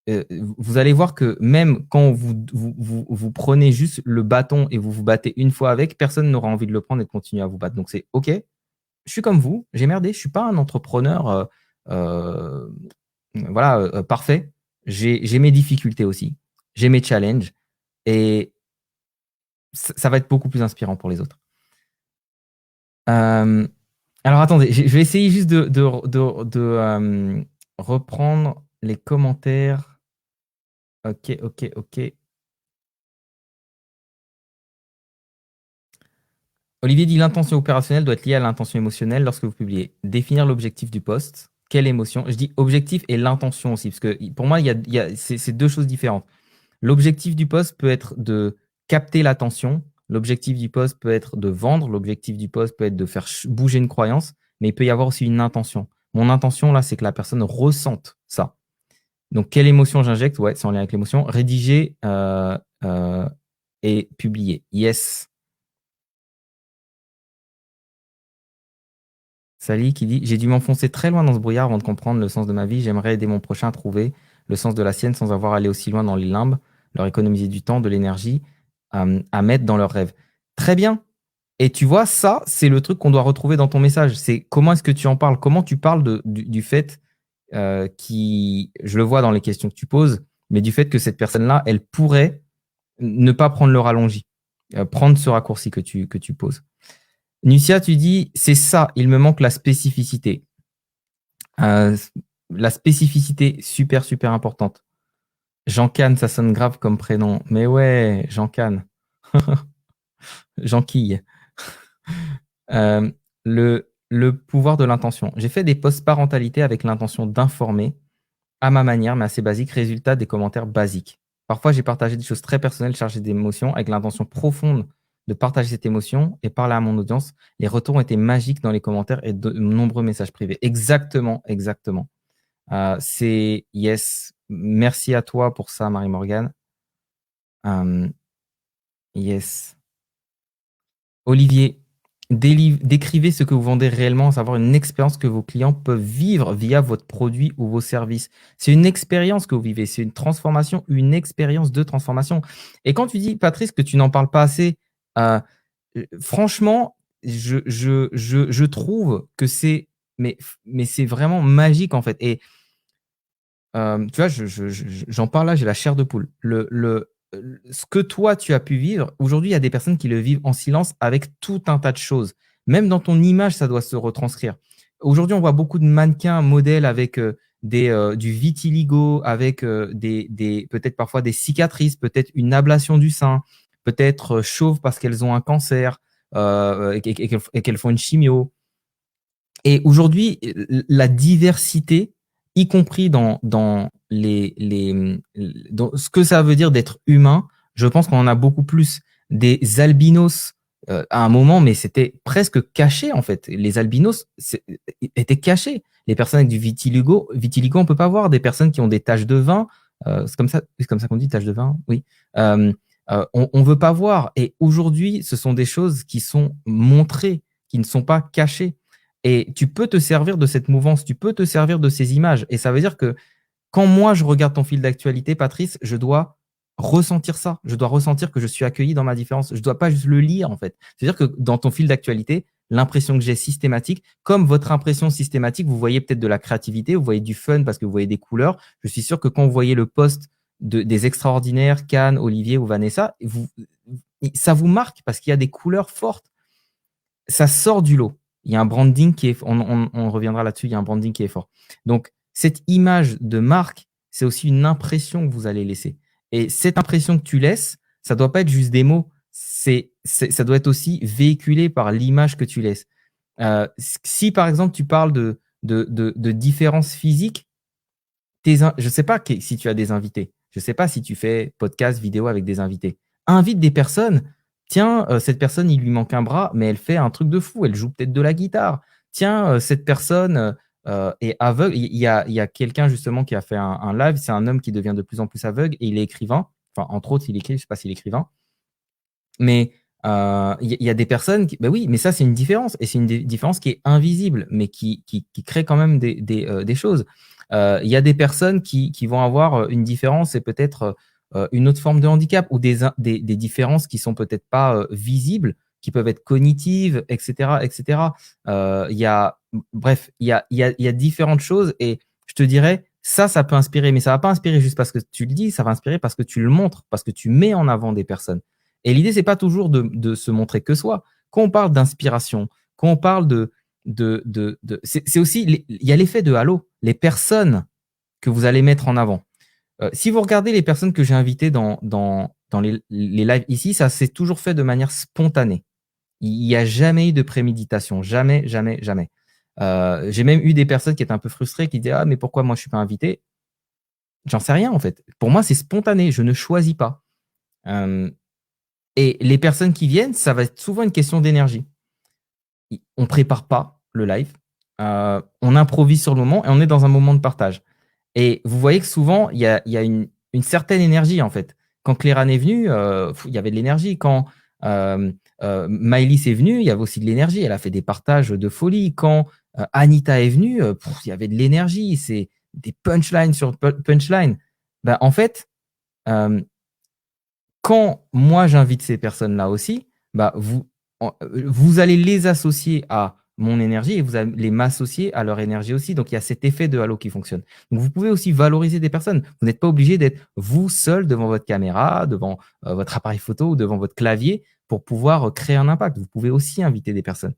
vous allez voir que même quand vous prenez juste le bâton et vous vous battez une fois avec, personne n'aura envie de le prendre et de continuer à vous battre. Donc c'est OK, je suis comme vous, j'ai merdé, je ne suis pas un entrepreneur parfait. J'ai mes difficultés aussi, j'ai mes challenges et ça va être beaucoup plus inspirant pour les autres. Alors attendez, je vais essayer juste de reprendre les commentaires. OK. Olivier dit l'intention opérationnelle doit être liée à l'intention émotionnelle lorsque vous publiez. Définir l'objectif du poste. Quelle émotion? Je dis objectif et l'intention aussi, parce que pour moi, c'est deux choses différentes. L'objectif du poste peut être de capter l'attention. L'objectif du post peut être de vendre, l'objectif du post peut être de faire bouger une croyance, mais il peut y avoir aussi une intention. Mon intention, là, c'est que la personne ressente ça. Donc, quelle émotion j'injecte? Ouais, c'est en lien avec l'émotion. Rédiger et publier. Yes. Sally qui dit: j'ai dû m'enfoncer très loin dans ce brouillard avant de comprendre le sens de ma vie. J'aimerais aider mon prochain à trouver le sens de la sienne sans avoir à aller aussi loin dans les limbes, leur économiser du temps, de l'énergie à mettre dans leurs rêves. Très bien. Et tu vois, ça, c'est le truc qu'on doit retrouver dans ton message. C'est comment est-ce que tu en parles? Comment tu parles du fait je le vois dans les questions que tu poses, mais du fait que cette personne-là, elle pourrait ne pas prendre le rallongi, prendre ce raccourci que tu poses. Nucia, tu dis, c'est ça, il me manque la spécificité. La spécificité, super, super importante. Jean Canne, ça sonne grave comme prénom. Mais ouais, Jean Canne. Jean-Quille. Le pouvoir de l'intention. J'ai fait des post-parentalité avec l'intention d'informer à ma manière, mais assez basique. Résultat, des commentaires basiques. Parfois, j'ai partagé des choses très personnelles chargées d'émotions avec l'intention profonde de partager cette émotion et parler à mon audience. Les retours ont été magiques dans les commentaires et de nombreux messages privés. Exactement, exactement. C'est yes. Merci à toi pour ça, Marie-Morgane. Yes. Olivier, décrivez ce que vous vendez réellement, à savoir une expérience que vos clients peuvent vivre via votre produit ou vos services. C'est une expérience que vous vivez, c'est une transformation, une expérience de transformation. Et quand tu dis, Patrice, que tu n'en parles pas assez, franchement, je trouve que mais c'est vraiment magique en fait. Et tu vois, j'en parle là, j'ai la chair de poule. Ce que toi, tu as pu vivre, aujourd'hui, il y a des personnes qui le vivent en silence avec tout un tas de choses. Même dans ton image, ça doit se retranscrire. Aujourd'hui, on voit beaucoup de mannequins modèles avec du vitiligo, avec peut-être parfois des cicatrices, peut-être une ablation du sein, peut-être chauves parce qu'elles ont un cancer et qu'elles font une chimio. Et aujourd'hui, la diversité, y compris dans dans ce que ça veut dire d'être humain, je pense qu'on en a beaucoup plus. Des albinos, à un moment, mais c'était presque caché, en fait. Les albinos étaient cachés. Les personnes avec du vitiligo, on peut pas voir. Des personnes qui ont des taches de vin, c'est comme ça qu'on dit, taches de vin, oui. On veut pas voir. Et aujourd'hui, ce sont des choses qui sont montrées, qui ne sont pas cachées. Et tu peux te servir de cette mouvance, tu peux te servir de ces images. Et ça veut dire que quand moi, je regarde ton fil d'actualité, Patrice, je dois ressentir ça. Je dois ressentir que je suis accueilli dans ma différence. Je ne dois pas juste le lire, en fait. C'est-à-dire que dans ton fil d'actualité, l'impression que j'ai systématique, comme votre impression systématique, vous voyez peut-être de la créativité, vous voyez du fun parce que vous voyez des couleurs. Je suis sûr que quand vous voyez le post des extraordinaires, Cannes, Olivier ou Vanessa, ça vous marque parce qu'il y a des couleurs fortes. Ça sort du lot. Il y a un branding qui est, on reviendra là-dessus, il y a un branding qui est fort. Donc, cette image de marque, c'est aussi une impression que vous allez laisser. Et cette impression que tu laisses, ça ne doit pas être juste des mots, ça doit être aussi véhiculé par l'image que tu laisses. Si par exemple tu parles de différences physiques, je ne sais pas si tu as des invités, je ne sais pas si tu fais podcast, vidéo avec des invités. Invite des personnes. Tiens, cette personne, il lui manque un bras, mais elle fait un truc de fou. Elle joue peut-être de la guitare. Tiens, cette personne est aveugle. Il y a quelqu'un justement qui a fait un live. C'est un homme qui devient de plus en plus aveugle et il est écrivain. Enfin, entre autres, il écrit. Je ne sais pas s'il est écrivain. Mais il y a des personnes qui… Ben oui, mais ça, c'est une différence. Et c'est une différence qui est invisible, mais qui crée quand même des choses. Il y a des personnes qui vont avoir une différence et peut-être une autre forme de handicap ou des différences qui sont peut-être pas visibles, qui peuvent être cognitives, etc., etc. Bref, il y a différentes choses et je te dirais, ça peut inspirer, mais ça va pas inspirer juste parce que tu le dis, ça va inspirer parce que tu le montres, parce que tu mets en avant des personnes. Et l'idée, c'est pas toujours de se montrer que soi. Quand on parle d'inspiration, quand on parle c'est aussi, il y a l'effet de halo, les personnes que vous allez mettre en avant. Si vous regardez les personnes que j'ai invitées dans les lives ici, ça s'est toujours fait de manière spontanée. Il n'y a jamais eu de préméditation. Jamais, jamais, jamais. J'ai même eu des personnes qui étaient un peu frustrées, qui disaient « Ah, mais pourquoi moi, je ne suis pas invité ?» J'en sais rien, en fait. Pour moi, c'est spontané. Je ne choisis pas. Et les personnes qui viennent, ça va être souvent une question d'énergie. On prépare pas le live, on improvise sur le moment et on est dans un moment de partage. Et vous voyez que souvent, il y a une certaine énergie, en fait. Quand Cléran est venu, il y avait de l'énergie. Quand Maëlys est venue, il y avait aussi de l'énergie. Elle a fait des partages de folie. Quand Anita est venue, il y avait de l'énergie. C'est des punchlines sur punchlines. Ben, en fait, quand moi j'invite ces personnes-là aussi, bah vous allez les associer à mon énergie et vous allez m'associer à leur énergie aussi. Donc, il y a cet effet de halo qui fonctionne. Donc, vous pouvez aussi valoriser des personnes. Vous n'êtes pas obligé d'être vous seul devant votre caméra, devant votre appareil photo ou devant votre clavier pour pouvoir créer un impact. Vous pouvez aussi inviter des personnes.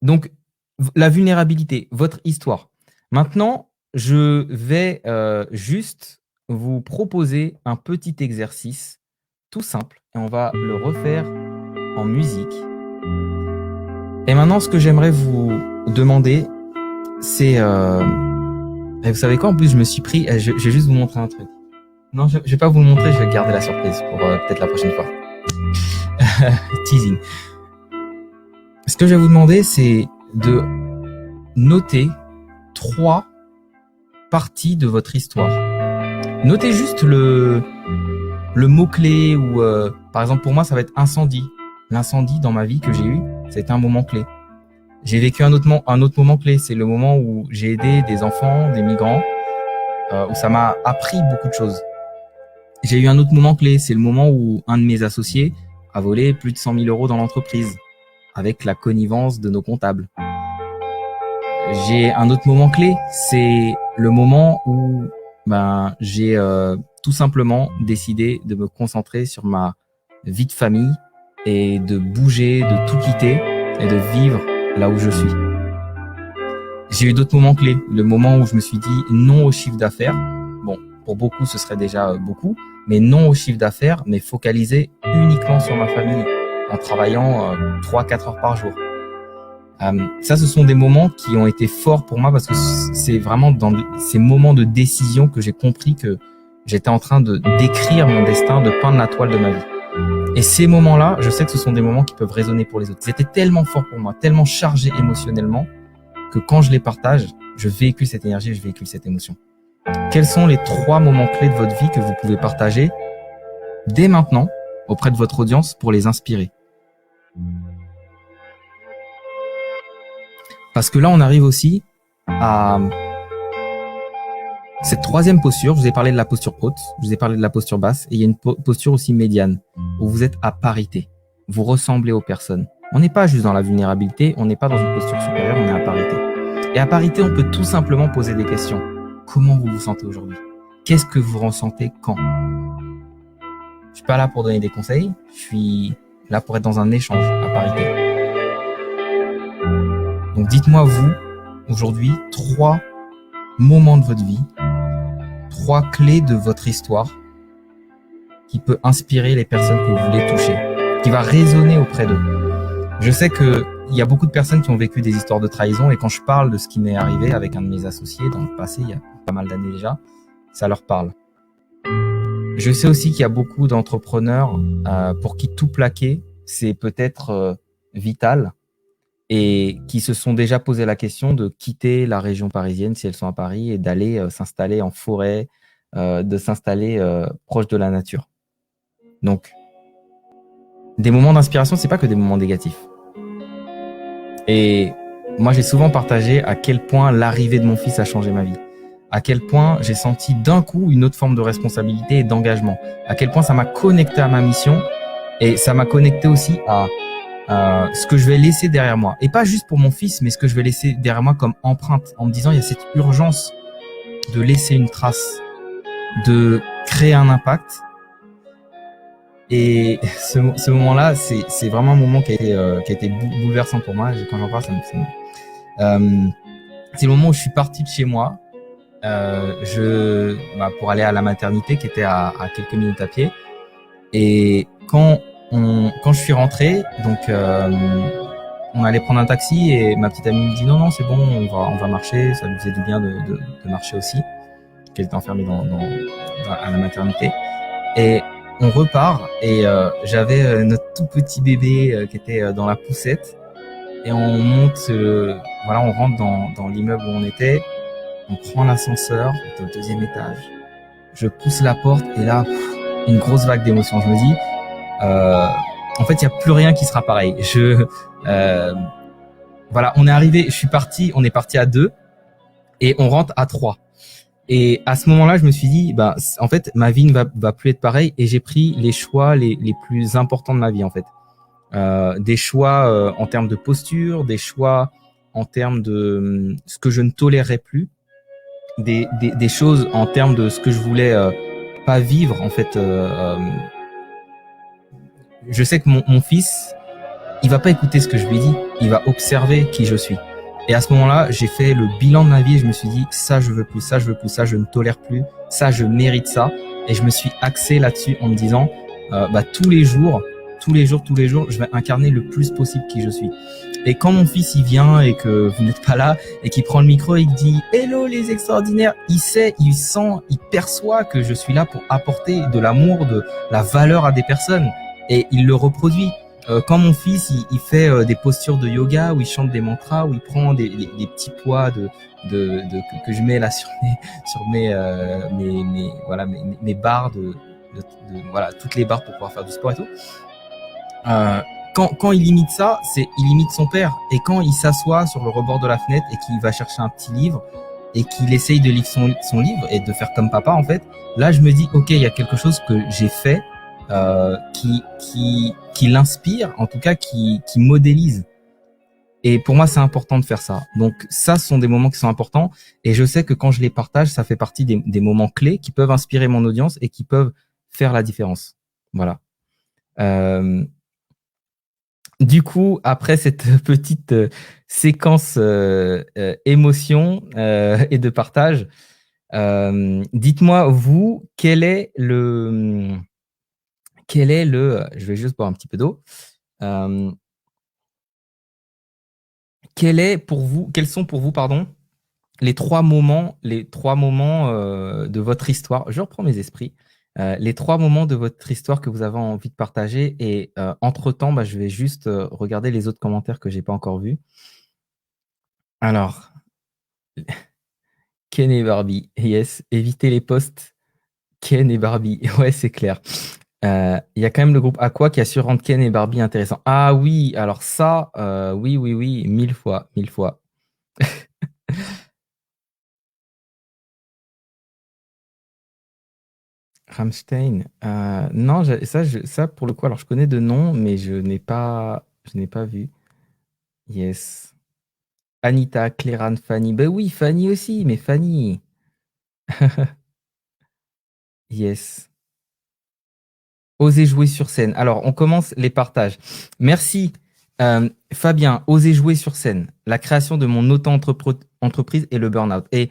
Donc, la vulnérabilité, votre histoire. Maintenant, je vais juste vous proposer un petit exercice tout simple et on va le refaire en musique. Et maintenant, ce que j'aimerais vous demander, c'est... et vous savez quoi, en plus, je me suis pris... Je vais juste vous montrer un truc. Non, je vais pas vous le montrer, je vais garder la surprise pour peut-être la prochaine fois. Teasing. Ce que je vais vous demander, c'est de noter 3 parties de votre histoire. Notez juste le mot-clé ou par exemple pour moi ça va être incendie. L'incendie dans ma vie que j'ai eu, c'était un moment clé. J'ai vécu un autre moment clé, c'est le moment où j'ai aidé des enfants, des migrants, où ça m'a appris beaucoup de choses. J'ai eu un autre moment clé, c'est le moment où un de mes associés a volé plus de 100 000 € dans l'entreprise, avec la connivence de nos comptables. J'ai un autre moment clé, c'est le moment où j'ai tout simplement décidé de me concentrer sur ma vie de famille et de bouger, de tout quitter et de vivre là où je suis. J'ai eu d'autres moments clés, le moment où je me suis dit non au chiffre d'affaires. Bon, pour beaucoup, ce serait déjà beaucoup, mais non au chiffre d'affaires, mais focaliser uniquement sur ma famille en travaillant 3-4 heures par jour. Ça, ce sont des moments qui ont été forts pour moi parce que c'est vraiment dans ces moments de décision que j'ai compris que j'étais en train de d'écrire mon destin, de peindre la toile de ma vie. Et ces moments-là, je sais que ce sont des moments qui peuvent résonner pour les autres. C'était tellement fort pour moi, tellement chargé émotionnellement que quand je les partage, je véhicule cette énergie, je véhicule cette émotion. Quels sont les 3 moments clés de votre vie que vous pouvez partager dès maintenant auprès de votre audience pour les inspirer? Parce que là, on arrive aussi à cette 3e posture. Je vous ai parlé de la posture haute, je vous ai parlé de la posture basse, et il y a une posture aussi médiane, où vous êtes à parité. Vous ressemblez aux personnes. On n'est pas juste dans la vulnérabilité, on n'est pas dans une posture supérieure, on est à parité. Et à parité, on peut tout simplement poser des questions. Comment vous vous sentez aujourd'hui? Qu'est-ce que vous ressentez quand? Je suis pas là pour donner des conseils, je suis là pour être dans un échange à parité. Donc dites-moi, vous, aujourd'hui, 3 moments de votre vie, 3 clés de votre histoire qui peut inspirer les personnes que vous voulez toucher, qui va résonner auprès d'eux. Je sais qu'il y a beaucoup de personnes qui ont vécu des histoires de trahison et quand je parle de ce qui m'est arrivé avec un de mes associés dans le passé, il y a pas mal d'années déjà, ça leur parle. Je sais aussi qu'il y a beaucoup d'entrepreneurs pour qui tout plaquer, c'est peut-être vital, et qui se sont déjà posé la question de quitter la région parisienne si elles sont à Paris et d'aller s'installer en forêt, de s'installer proche de la nature. Donc, des moments d'inspiration, c'est pas que des moments négatifs. Et moi, j'ai souvent partagé à quel point l'arrivée de mon fils a changé ma vie. À quel point j'ai senti d'un coup une autre forme de responsabilité et d'engagement. À quel point ça m'a connecté à ma mission et ça m'a connecté aussi à ce que je vais laisser derrière moi. Et pas juste pour mon fils, mais ce que je vais laisser derrière moi comme empreinte, en me disant il y a cette urgence de laisser une trace, de créer un impact. Et ce moment-là, c'est vraiment un moment qui a été bouleversant pour moi. Quand j'en parle, c'est le moment où je suis parti de chez moi pour aller à la maternité qui était à quelques minutes à pied. Et quand je suis rentré, donc on allait prendre un taxi et ma petite amie me dit non c'est bon, on va marcher, ça lui faisait du bien de marcher aussi, qu'elle était enfermée à la maternité. Et on repart et j'avais notre tout petit bébé qui était dans la poussette et on monte, voilà, on rentre dans l'immeuble où on était, on prend l'ascenseur, on est au deuxième étage, je pousse la porte et là, une grosse vague d'émotions. Je me dis, en fait, il n'y a plus rien qui sera pareil. Voilà, on est arrivé, on est parti à 2 et on rentre à 3. Et à ce moment-là, je me suis dit, bah, en fait, ma vie ne va plus être pareille et j'ai pris les choix les plus importants de ma vie, en fait. Des choix en termes de posture, des choix en termes de ce que je ne tolérerais plus, des choses en termes de ce que je voulais pas vivre, en fait. Je sais que mon fils, il va pas écouter ce que je lui dis, il va observer qui je suis. Et à ce moment-là, j'ai fait le bilan de ma vie et je me suis dit, ça je veux plus, ça je veux plus, ça je ne tolère plus, ça je mérite ça. Et je me suis axé là-dessus en me disant, bah, tous les jours, je vais incarner le plus possible qui je suis. Et quand mon fils il vient et que vous n'êtes pas là et qu'il prend le micro et qu'il dit hello les extraordinaires, il sait, il sent, il perçoit que je suis là pour apporter de l'amour, de la valeur à des personnes et il le reproduit. Quand mon fils il fait des postures de yoga où il chante des mantras, où il prend des petits poids que je mets là sur mes barres voilà, toutes les barres pour pouvoir faire du sport et tout. Quand il imite ça, il imite son père. Et quand il s'assoit sur le rebord de la fenêtre et qu'il va chercher un petit livre et qu'il essaye de lire son livre et de faire comme papa, en fait, là, je me dis, ok, il y a quelque chose que j'ai fait qui l'inspire, en tout cas, qui modélise. Et pour moi, c'est important de faire ça. Donc, ça, ce sont des moments qui sont importants. Et je sais que quand je les partage, ça fait partie des moments clés qui peuvent inspirer mon audience et qui peuvent faire la différence. Voilà. Du coup, après cette petite séquence émotion et de partage, dites-moi, vous, je vais juste boire un petit peu d'eau. Quels sont pour vous, pardon, les trois moments de votre histoire. Je reprends mes esprits. Les trois moments de votre histoire que vous avez envie de partager. Et entre-temps, bah, je vais juste regarder les autres commentaires que j'ai pas encore vus. Alors, Ken et Barbie. Yes, évitez les posts Ken et Barbie. Ouais, c'est clair. Il y a quand même le groupe Aqua qui a su rendre Ken et Barbie intéressant. Ah oui, alors ça, oui, 1000 fois, 1000 fois. Rammstein. Non, ça, pour le coup, alors je connais de nom, mais je n'ai pas vu. Yes. Anita, Cléran, Fanny. Ben oui, Fanny aussi, mais Fanny. Yes. Oser jouer sur scène. Alors, on commence les partages. Merci, Fabien. Oser jouer sur scène. La création de mon auto-entreprise et le burn-out. Et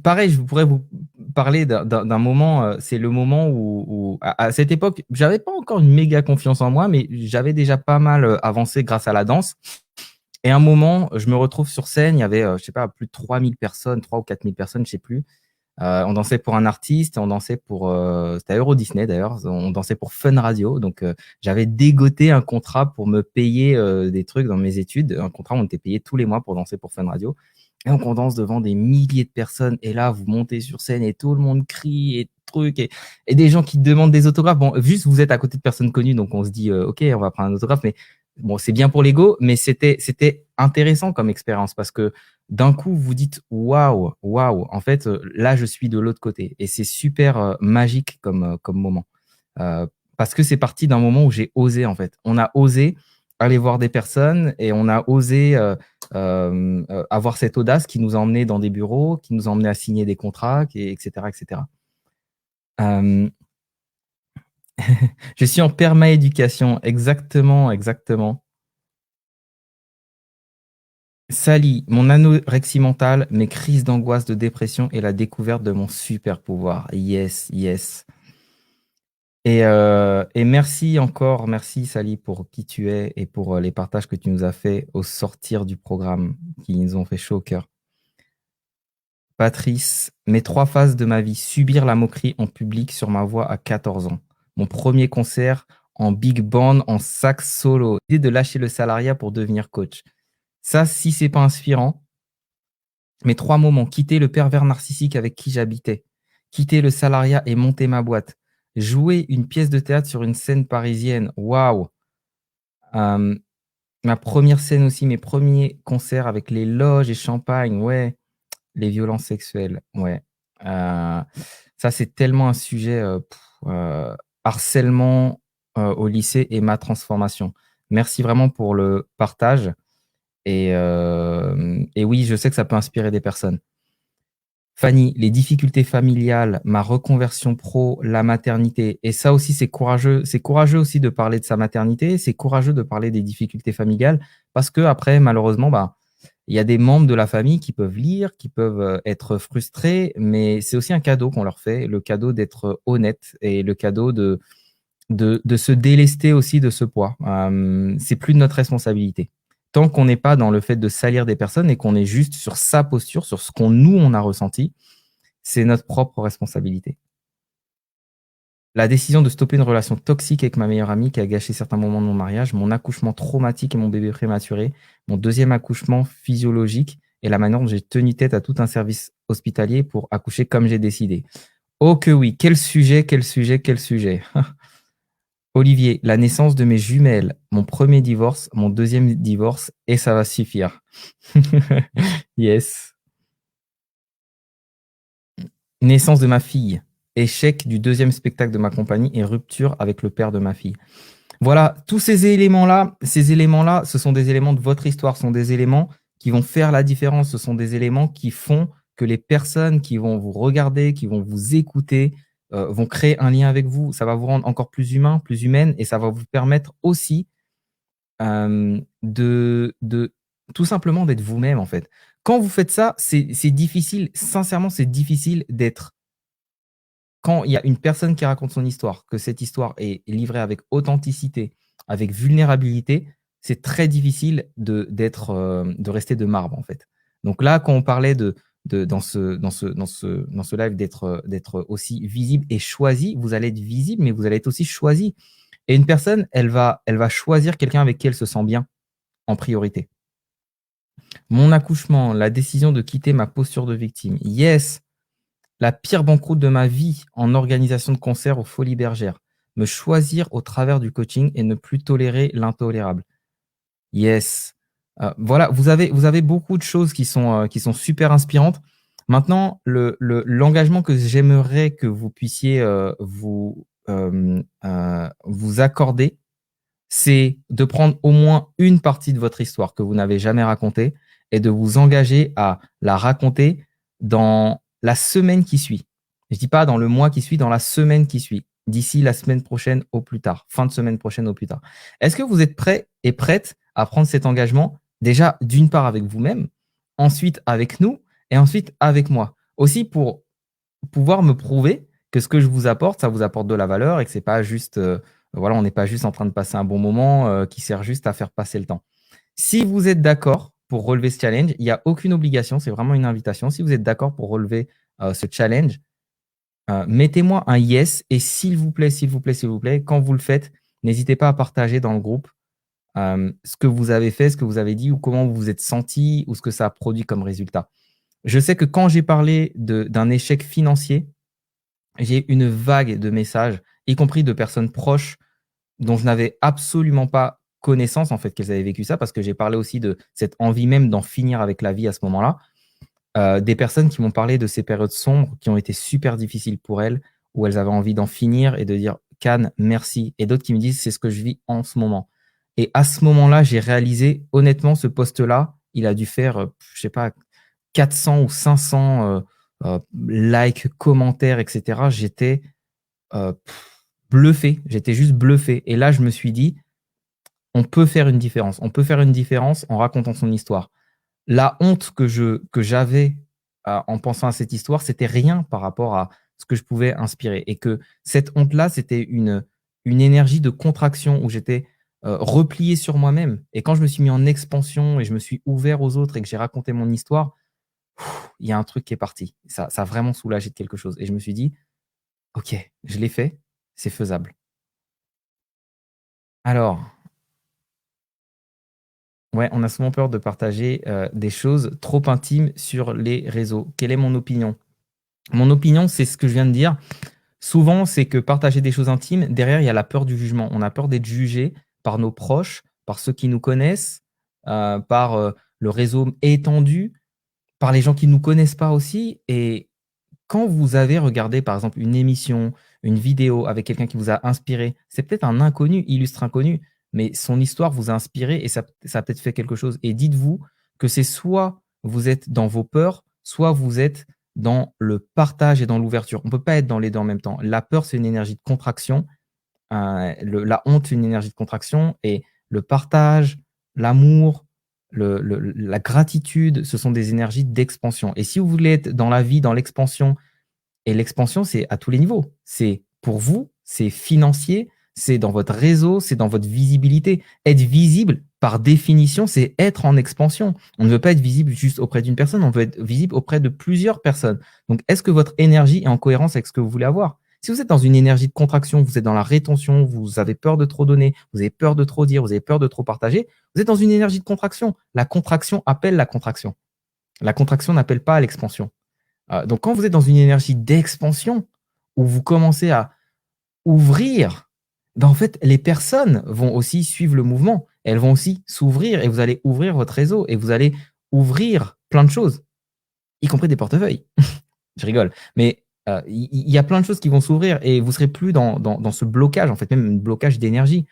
pareil, je pourrais vous parler d'un moment. C'est le moment où à cette époque, j'avais pas encore une méga confiance en moi, mais j'avais déjà pas mal avancé grâce à la danse. Et un moment, je me retrouve sur scène. Il y avait, je sais pas, plus de 3000 personnes, 3 ou 4000 personnes, je sais plus. On dansait pour un artiste, on dansait pour c'était à Euro Disney d'ailleurs, on dansait pour Fun Radio. Donc j'avais dégoté un contrat pour me payer des trucs dans mes études, un contrat où on était payé tous les mois pour danser pour Fun Radio. Et donc on danse devant des milliers de personnes et là vous montez sur scène et tout le monde crie et trucs et des gens qui demandent des autographes. Bon, juste vous êtes à côté de personnes connues donc on se dit OK, on va prendre un autographe, mais bon, c'est bien pour l'ego, mais c'était intéressant comme expérience parce que d'un coup, vous dites waouh, waouh. En fait, là, je suis de l'autre côté et c'est super magique comme moment parce que c'est parti d'un moment où j'ai osé en fait. On a osé aller voir des personnes et on a osé avoir cette audace qui nous a emmenés dans des bureaux, qui nous a emmenés à signer des contrats, etc., etc. Je suis en perma-éducation, exactement, exactement. Sally, mon anorexie mentale, mes crises d'angoisse, de dépression et la découverte de mon super pouvoir. Yes, yes. Et merci encore, merci Sally pour qui tu es et pour les partages que tu nous as fait au sortir du programme qui nous ont fait chaud au cœur. Patrice, mes 3 phases de ma vie, subir la moquerie en public sur ma voix à 14 ans. mon premier concert en big band, en sax solo. L'idée de lâcher le salariat pour devenir coach. Ça, si c'est pas inspirant, mes 3 moments, quitter le pervers narcissique avec qui j'habitais, quitter le salariat et monter ma boîte, jouer une pièce de théâtre sur une scène parisienne, waouh! Ma première scène aussi, mes premiers concerts avec les loges et champagne, ouais, les violences sexuelles, ouais. Ça, c'est tellement un sujet, harcèlement, au lycée et ma transformation. Merci vraiment pour le partage et oui, je sais que ça peut inspirer des personnes. Fanny, les difficultés familiales, ma reconversion pro, la maternité. Et ça aussi, c'est courageux. C'est courageux aussi de parler de sa maternité. C'est courageux de parler des difficultés familiales parce que après, malheureusement, bah, il y a des membres de la famille qui peuvent lire, qui peuvent être frustrés, mais c'est aussi un cadeau qu'on leur fait, le cadeau d'être honnête et le cadeau de se délester aussi de ce poids. C'est plus de notre responsabilité. Tant qu'on n'est pas dans le fait de salir des personnes et qu'on est juste sur sa posture, sur ce qu'on nous on a ressenti, c'est notre propre responsabilité. La décision de stopper une relation toxique avec ma meilleure amie qui a gâché certains moments de mon mariage, mon accouchement traumatique et mon bébé prématuré, mon deuxième accouchement physiologique et la manière dont j'ai tenu tête à tout un service hospitalier pour accoucher comme j'ai décidé. Oh que oui, quel sujet, quel sujet, quel sujet. Olivier, la naissance de mes jumelles, mon premier divorce, mon deuxième divorce, et ça va suffire. Yes. Naissance de ma fille, échec du deuxième spectacle de ma compagnie et rupture avec le père de ma fille. Voilà, tous ces éléments-là, ce sont des éléments de votre histoire, ce sont des éléments qui vont faire la différence, ce sont des éléments qui font que les personnes qui vont vous regarder, qui vont vous écouter, vont créer un lien avec vous. Ça va vous rendre encore plus humain, plus humaine, et ça va vous permettre aussi de tout simplement d'être vous-même, en fait. Quand vous faites ça, c'est difficile, sincèrement, c'est difficile d'être quand il y a une personne qui raconte son histoire, que cette histoire est livrée avec authenticité, avec vulnérabilité, c'est très difficile de rester de marbre, en fait. Donc là, quand on parlait dans ce live d'être aussi visible et choisi, vous allez être visible, mais vous allez être aussi choisi. Et une personne, elle va choisir quelqu'un avec qui elle se sent bien en priorité. Mon accouchement, la décision de quitter ma posture de victime. Yes, la pire banqueroute de ma vie en organisation de concerts aux Folies Bergères. Me choisir au travers du coaching et ne plus tolérer l'intolérable. Yes. Voilà, vous avez beaucoup de choses qui sont super inspirantes. Maintenant, l'engagement que j'aimerais que vous puissiez vous accorder, c'est de prendre au moins une partie de votre histoire que vous n'avez jamais racontée et de vous engager à la raconter dans la semaine qui suit. Je dis pas dans le mois qui suit, dans la semaine qui suit. D'ici la semaine prochaine au plus tard, fin de semaine prochaine au plus tard. Est-ce que vous êtes prêts et prêtes à prendre cet engagement déjà d'une part avec vous-même, ensuite avec nous et ensuite avec moi aussi pour pouvoir me prouver que ce que je vous apporte, ça vous apporte de la valeur et que c'est pas juste, voilà, on n'est pas juste en train de passer un bon moment qui sert juste à faire passer le temps. Si vous êtes d'accord pour relever ce challenge, il n'y a aucune obligation, c'est vraiment une invitation. Si vous êtes d'accord pour relever ce challenge, mettez-moi un yes et s'il vous plaît, s'il vous plaît, s'il vous plaît, quand vous le faites, n'hésitez pas à partager dans le groupe ce que vous avez fait, ce que vous avez dit ou comment vous vous êtes senti ou ce que ça a produit comme résultat. Je sais que quand j'ai parlé d'un échec financier, j'ai une vague de messages, y compris de personnes proches dont je n'avais absolument pas connaissance en fait qu'elles avaient vécu ça, parce que j'ai parlé aussi de cette envie même d'en finir avec la vie à ce moment-là. Des personnes qui m'ont parlé de ces périodes sombres qui ont été super difficiles pour elles, où elles avaient envie d'en finir et de dire Can, merci. Et d'autres qui me disent c'est ce que je vis en ce moment. Et à ce moment-là, j'ai réalisé, honnêtement, ce post-là, il a dû faire, je sais pas, 400 ou 500 likes, commentaires, etc. J'étais bluffé. J'étais juste bluffé. Et là, je me suis dit, on peut faire une différence. On peut faire une différence en racontant son histoire. La honte que j'avais en pensant à cette histoire, c'était rien par rapport à ce que je pouvais inspirer. Et que cette honte-là, c'était une énergie de contraction où j'étais replié sur moi-même. Et quand je me suis mis en expansion et je me suis ouvert aux autres et que j'ai raconté mon histoire, il y a un truc qui est parti. Ça a vraiment soulagé de quelque chose. Et je me suis dit, OK, je l'ai fait, c'est faisable. Alors, ouais, on a souvent peur de partager, des choses trop intimes sur les réseaux. Quelle est mon opinion? Mon opinion, c'est ce que je viens de dire. Souvent, c'est que partager des choses intimes, derrière, il y a la peur du jugement. On a peur d'être jugé par nos proches, par ceux qui nous connaissent, par, le réseau étendu, par les gens qui ne nous connaissent pas aussi. Et quand vous avez regardé, par exemple, une émission, une vidéo avec quelqu'un qui vous a inspiré, c'est peut-être un inconnu, illustre inconnu, mais son histoire vous a inspiré et ça a peut-être fait quelque chose. Et dites-vous que c'est soit vous êtes dans vos peurs, soit vous êtes dans le partage et dans l'ouverture. On ne peut pas être dans les deux en même temps. La peur, c'est une énergie de contraction. La honte, c'est une énergie de contraction. Et le partage, l'amour, la gratitude, ce sont des énergies d'expansion. Et si vous voulez être dans la vie, dans l'expansion, et l'expansion, c'est à tous les niveaux. C'est pour vous, c'est financier, c'est dans votre réseau, c'est dans votre visibilité. Être visible, par définition, c'est être en expansion. On ne veut pas être visible juste auprès d'une personne, on veut être visible auprès de plusieurs personnes. Donc, est-ce que votre énergie est en cohérence avec ce que vous voulez avoir? Si vous êtes dans une énergie de contraction, vous êtes dans la rétention, vous avez peur de trop donner, vous avez peur de trop dire, vous avez peur de trop partager, vous êtes dans une énergie de contraction. La contraction appelle la contraction. La contraction n'appelle pas à l'expansion. Donc, quand vous êtes dans une énergie d'expansion, où vous commencez à ouvrir, ben, en fait, les personnes vont aussi suivre le mouvement. Elles vont aussi s'ouvrir et vous allez ouvrir votre réseau et vous allez ouvrir plein de choses, y compris des portefeuilles. Je rigole. Mais il y a plein de choses qui vont s'ouvrir et vous serez plus dans ce blocage, en fait, même un blocage d'énergie.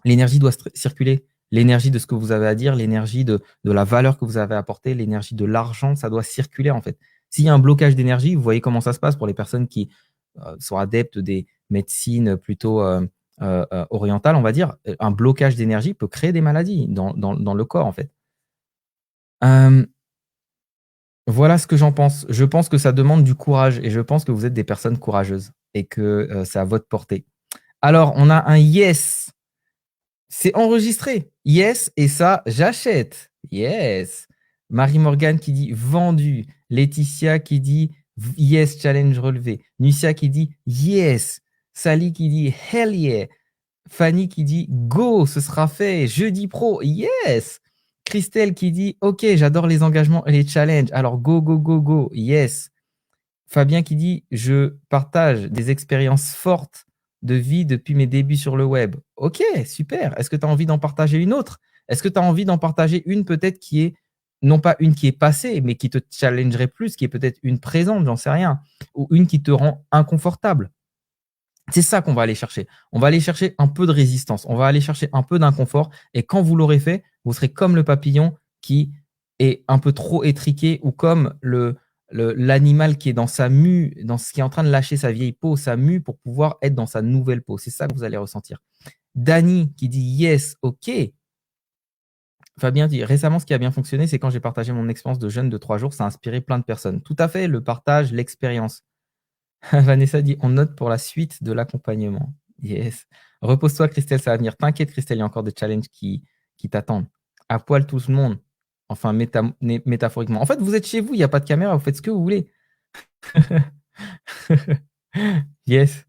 L'énergie doit circuler. L'énergie de ce que vous avez à dire, l'énergie de la valeur que vous avez apportée, l'énergie de l'argent, ça doit circuler en fait. S'il y a un blocage d'énergie, vous voyez comment ça se passe pour les personnes qui sont adeptes des médecines plutôt orientales, on va dire. Un blocage d'énergie peut créer des maladies dans le corps en fait. Voilà ce que j'en pense. Je pense que ça demande du courage et je pense que vous êtes des personnes courageuses et que c'est à votre portée. Alors, on a un yes. C'est enregistré. Yes, et ça, j'achète. Yes. Marie-Morgane qui dit vendu. Laetitia qui dit yes, challenge relevé. Nucia qui dit yes. Sally qui dit hell yeah. Fanny qui dit go, ce sera fait. Jeudi pro, yes. Christelle qui dit ok, j'adore les engagements et les challenges. Alors go, go, go, go, yes. Fabien qui dit je partage des expériences fortes de vie depuis mes débuts sur le web. Ok, super. Est-ce que tu as envie d'en partager une autre? Est-ce que tu as envie d'en partager une peut-être qui est, non pas une qui est passée, mais qui te challengerait plus, qui est peut-être une présente, j'en sais rien, ou une qui te rend inconfortable? C'est ça qu'on va aller chercher. On va aller chercher un peu de résistance, on va aller chercher un peu d'inconfort, et quand vous l'aurez fait, vous serez comme le papillon qui est un peu trop étriqué, ou comme l'animal qui est dans sa mue, qui est en train de lâcher sa vieille peau, sa mue, pour pouvoir être dans sa nouvelle peau. C'est ça que vous allez ressentir. Dany qui dit yes, ok. Fabien dit récemment, ce qui a bien fonctionné, c'est quand j'ai partagé mon expérience de jeûne de 3 jours, ça a inspiré plein de personnes. Tout à fait, le partage, l'expérience. Vanessa dit on note pour la suite de l'accompagnement. Yes. Repose-toi, Christelle, ça va venir. T'inquiète, Christelle, il y a encore des challenges qui t'attendent. À poil tout le monde. Enfin, métaphoriquement. En fait, vous êtes chez vous, il n'y a pas de caméra, vous faites ce que vous voulez. Yes.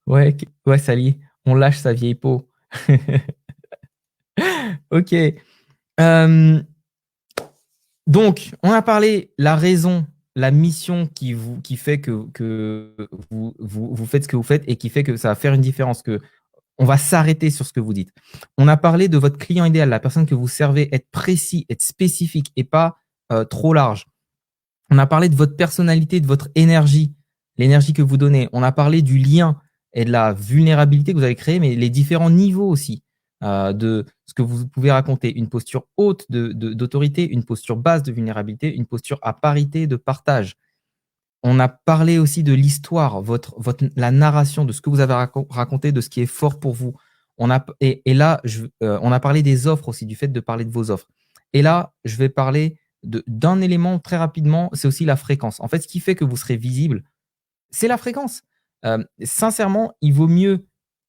Ouais, ouais, Sally, on lâche sa vieille peau. Ok. Donc, on a parlé la raison, la mission qui fait que vous faites ce que vous faites et qui fait que ça va faire une différence, que on va s'arrêter sur ce que vous dites. On a parlé de votre client idéal, la personne que vous servez, être précis, être spécifique et pas trop large. On a parlé de votre personnalité, de votre énergie, l'énergie que vous donnez. On a parlé du lien et de la vulnérabilité que vous avez créée, mais les différents niveaux aussi de ce que vous pouvez raconter. Une posture haute d'autorité, une posture basse de vulnérabilité, une posture à parité de partage. On a parlé aussi de l'histoire, la narration de ce que vous avez raconté, de ce qui est fort pour vous. Et là, on a parlé des offres aussi, du fait de parler de vos offres. Et là, je vais parler d'un élément très rapidement, c'est aussi la fréquence. En fait, ce qui fait que vous serez visible, c'est la fréquence. Sincèrement, il vaut mieux,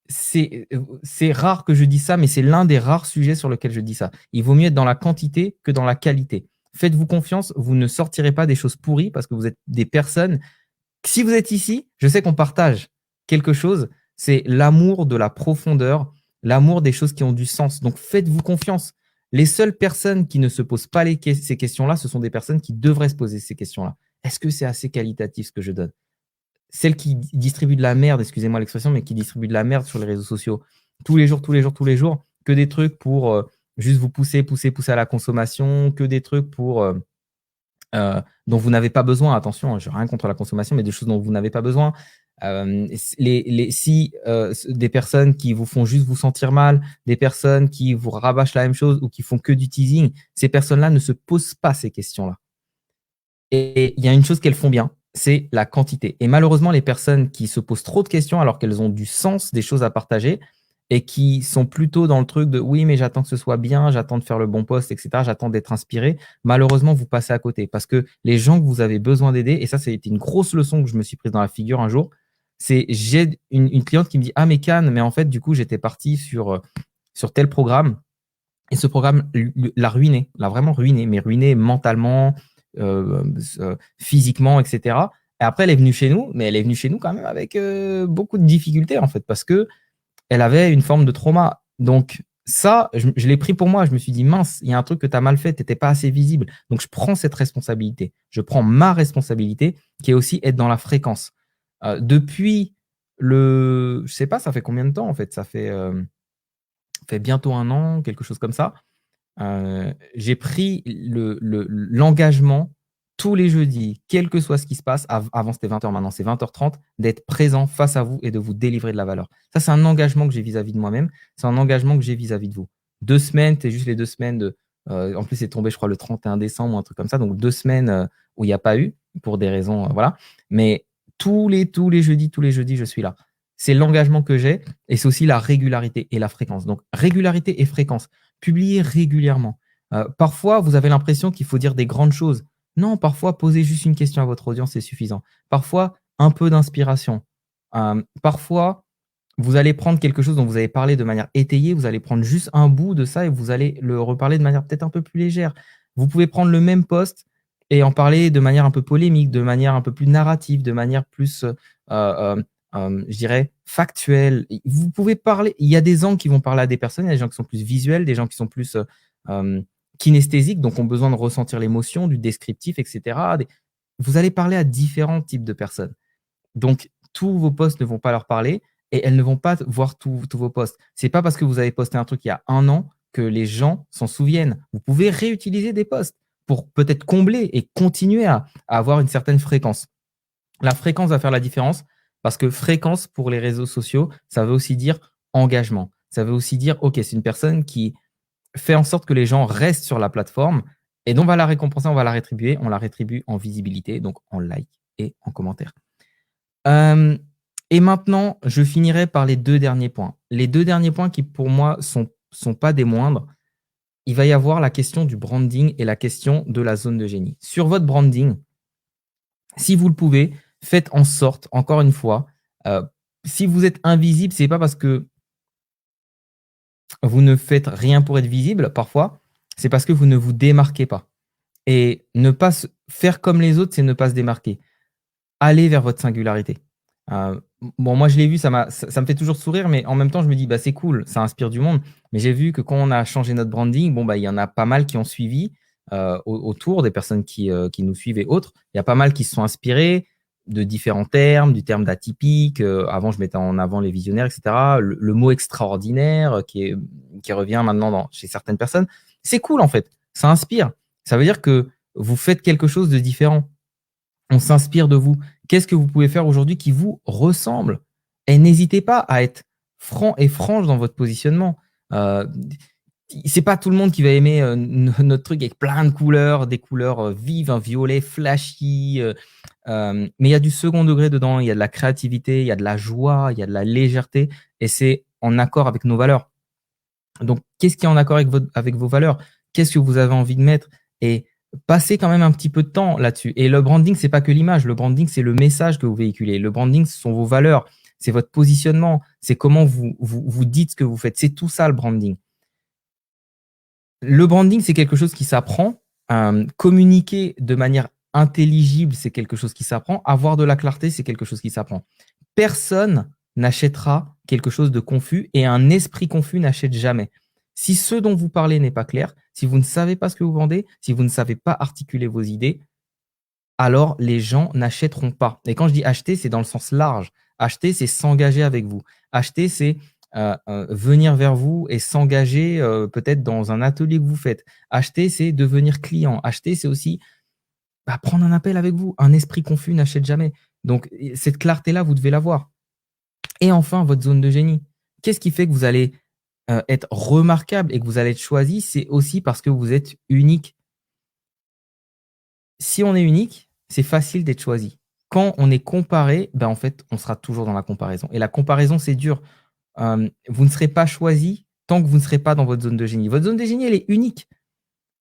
c'est rare que je dise ça, mais c'est l'un des rares sujets sur lesquels je dis ça. Il vaut mieux être dans la quantité que dans la qualité. Faites-vous confiance, vous ne sortirez pas des choses pourries parce que vous êtes des personnes. Si vous êtes ici, je sais qu'on partage quelque chose. c'est l'amour de la profondeur, l'amour des choses qui ont du sens. Donc, faites-vous confiance. Les seules personnes qui ne se posent pas ces questions-là, ce sont des personnes qui devraient se poser ces questions-là. Est-ce que c'est assez qualitatif ce que je donne? Celles qui distribuent de la merde, excusez-moi l'expression, mais qui distribuent de la merde sur les réseaux sociaux, tous les jours, tous les jours, tous les jours, que des trucs pour juste vous pousser à la consommation, que des trucs pour dont vous n'avez pas besoin. Attention, je n'ai rien contre la consommation, mais des choses dont vous n'avez pas besoin. Des personnes qui vous font juste vous sentir mal, des personnes qui vous rabâchent la même chose ou qui font que du teasing, ces personnes-là ne se posent pas ces questions-là. Et il y a une chose qu'elles font bien, c'est la quantité. Et malheureusement, les personnes qui se posent trop de questions alors qu'elles ont du sens, des choses à partager, et qui sont plutôt dans le truc de oui, mais j'attends que ce soit bien, j'attends de faire le bon poste, etc. J'attends d'être inspiré. Malheureusement, vous passez à côté parce que les gens que vous avez besoin d'aider, et ça, c'était une grosse leçon que je me suis prise dans la figure un jour, c'est j'ai une cliente qui me dit ah, mais Can, mais en fait, du coup, j'étais parti sur tel programme et ce programme l'a ruiné, l'a vraiment ruiné, mais ruiné mentalement, physiquement, etc. Et après, elle est venue chez nous, mais elle est venue chez nous quand même avec beaucoup de difficultés en fait, parce que elle avait une forme de trauma. Donc, ça, je l'ai pris pour moi. Je me suis dit, mince, il y a un truc que tu as mal fait, tu n'étais pas assez visible. Donc, je prends cette responsabilité. Je prends ma responsabilité, qui est aussi être dans la fréquence. Depuis je sais pas, ça fait combien de temps en fait? Ça fait bientôt 1 an, quelque chose comme ça. J'ai pris l'engagement tous les jeudis, quel que soit ce qui se passe, avant c'était 20h, maintenant c'est 20h30, d'être présent face à vous et de vous délivrer de la valeur. Ça, c'est un engagement que j'ai vis-à-vis de moi-même, c'est un engagement que j'ai vis-à-vis de vous. 2 semaines, c'est juste les 2 semaines en plus, c'est tombé, je crois, le 31 décembre ou un truc comme ça, donc 2 semaines où il n'y a pas eu, pour des raisons, voilà. Mais tous les jeudis, je suis là. C'est l'engagement que j'ai et c'est aussi la régularité et la fréquence. Donc, régularité et fréquence. Publiez régulièrement. Parfois, vous avez l'impression qu'il faut dire des grandes choses. Non, parfois, poser juste une question à votre audience, c'est suffisant. Parfois, un peu d'inspiration. Parfois, vous allez prendre quelque chose dont vous avez parlé de manière étayée, vous allez prendre juste un bout de ça et vous allez le reparler de manière peut-être un peu plus légère. Vous pouvez prendre le même post et en parler de manière un peu polémique, de manière un peu plus narrative, de manière plus, je dirais, factuelle. Vous pouvez parler, il y a des angles qui vont parler à des personnes, il y a des gens qui sont plus visuels, des gens qui sont plus kinesthésiques, donc ont besoin de ressentir l'émotion, du descriptif, etc. Vous allez parler à différents types de personnes. Donc, tous vos posts ne vont pas leur parler et elles ne vont pas voir tous vos posts. C'est pas parce que vous avez posté un truc il y a 1 an que les gens s'en souviennent. Vous pouvez réutiliser des posts pour peut-être combler et continuer à avoir une certaine fréquence. La fréquence va faire la différence parce que fréquence pour les réseaux sociaux, ça veut aussi dire engagement. Ça veut aussi dire, OK, c'est une personne qui fait en sorte que les gens restent sur la plateforme et donc on va la récompenser, on va la rétribuer. On la rétribue en visibilité, donc en like et en commentaire. Et maintenant, je finirai par les 2 derniers points. Les 2 derniers points qui, pour moi, sont pas des moindres. Il va y avoir la question du branding et la question de la zone de génie. Sur votre branding, si vous le pouvez, faites en sorte, encore une fois, si vous êtes invisible, c'est pas parce que vous ne faites rien pour être visible, parfois, c'est parce que vous ne vous démarquez pas. Et ne pas faire comme les autres, c'est ne pas se démarquer. Allez vers votre singularité. Bon, moi, je l'ai vu, ça me fait toujours sourire, mais en même temps, je me dis, bah, c'est cool, ça inspire du monde. Mais j'ai vu que quand on a changé notre branding, bon, bah, il y en a pas mal qui ont suivi autour des personnes qui nous suivent et autres. Il y a pas mal qui se sont inspirés de différents termes, du terme d'atypique. Avant, je mettais en avant les visionnaires, etc. Le mot extraordinaire qui revient maintenant chez certaines personnes. C'est cool, en fait. Ça inspire. Ça veut dire que vous faites quelque chose de différent. On s'inspire de vous. Qu'est-ce que vous pouvez faire aujourd'hui qui vous ressemble? Et n'hésitez pas à être franc et franche dans votre positionnement. C'est pas tout le monde qui va aimer notre truc avec plein de couleurs, des couleurs vives, un violet flashy. Mais il y a du second degré dedans, il y a de la créativité, il y a de la joie, il y a de la légèreté, et c'est en accord avec nos valeurs. Donc, qu'est-ce qui est en accord avec vos valeurs? Qu'est-ce que vous avez envie de mettre? Et passez quand même un petit peu de temps là-dessus. Et le branding, c'est pas que l'image. Le branding, c'est le message que vous véhiculez. Le branding, ce sont vos valeurs. C'est votre positionnement. C'est comment vous dites ce que vous faites. C'est tout ça, le branding. Le branding, c'est quelque chose qui s'apprend. Communiquer de manière intelligible, c'est quelque chose qui s'apprend. Avoir de la clarté, c'est quelque chose qui s'apprend. Personne n'achètera quelque chose de confus et un esprit confus n'achète jamais. Si ce dont vous parlez n'est pas clair, si vous ne savez pas ce que vous vendez, si vous ne savez pas articuler vos idées, alors les gens n'achèteront pas. Et quand je dis acheter, c'est dans le sens large. Acheter, c'est s'engager avec vous. Acheter, c'est venir vers vous et s'engager peut-être dans un atelier que vous faites. Acheter, c'est devenir client. Acheter, c'est aussi prendre un appel avec vous. Un esprit confus n'achète jamais. Donc, cette clarté-là, vous devez l'avoir. Et enfin, votre zone de génie. Qu'est-ce qui fait que vous allez être remarquable et que vous allez être choisi? C'est aussi parce que vous êtes unique. Si on est unique, c'est facile d'être choisi. Quand on est comparé, en fait, on sera toujours dans la comparaison. Et la comparaison, c'est dur. Vous ne serez pas choisi tant que vous ne serez pas dans votre zone de génie. Votre zone de génie, elle est unique.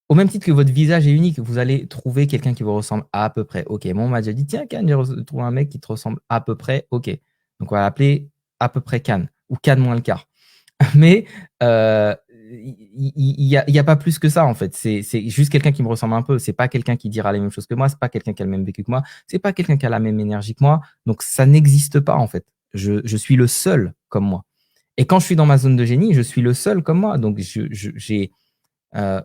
Au même titre que votre visage est unique, vous allez trouver quelqu'un qui vous ressemble à peu près. Ok, moi, on m'a déjà dit, tiens, Can, j'ai trouvé un mec qui te ressemble à peu près. Ok. Donc, on va l'appeler à peu près Can ou Can moins le quart. Mais il y a pas plus que ça, en fait. C'est juste quelqu'un qui me ressemble un peu. C'est pas quelqu'un qui dira les mêmes choses que moi. C'est pas quelqu'un qui a le même vécu que moi. C'est pas quelqu'un qui a la même énergie que moi. Donc, ça n'existe pas, en fait. Je suis le seul comme moi. Et quand je suis dans ma zone de génie, je suis le seul comme moi. Donc, j'ai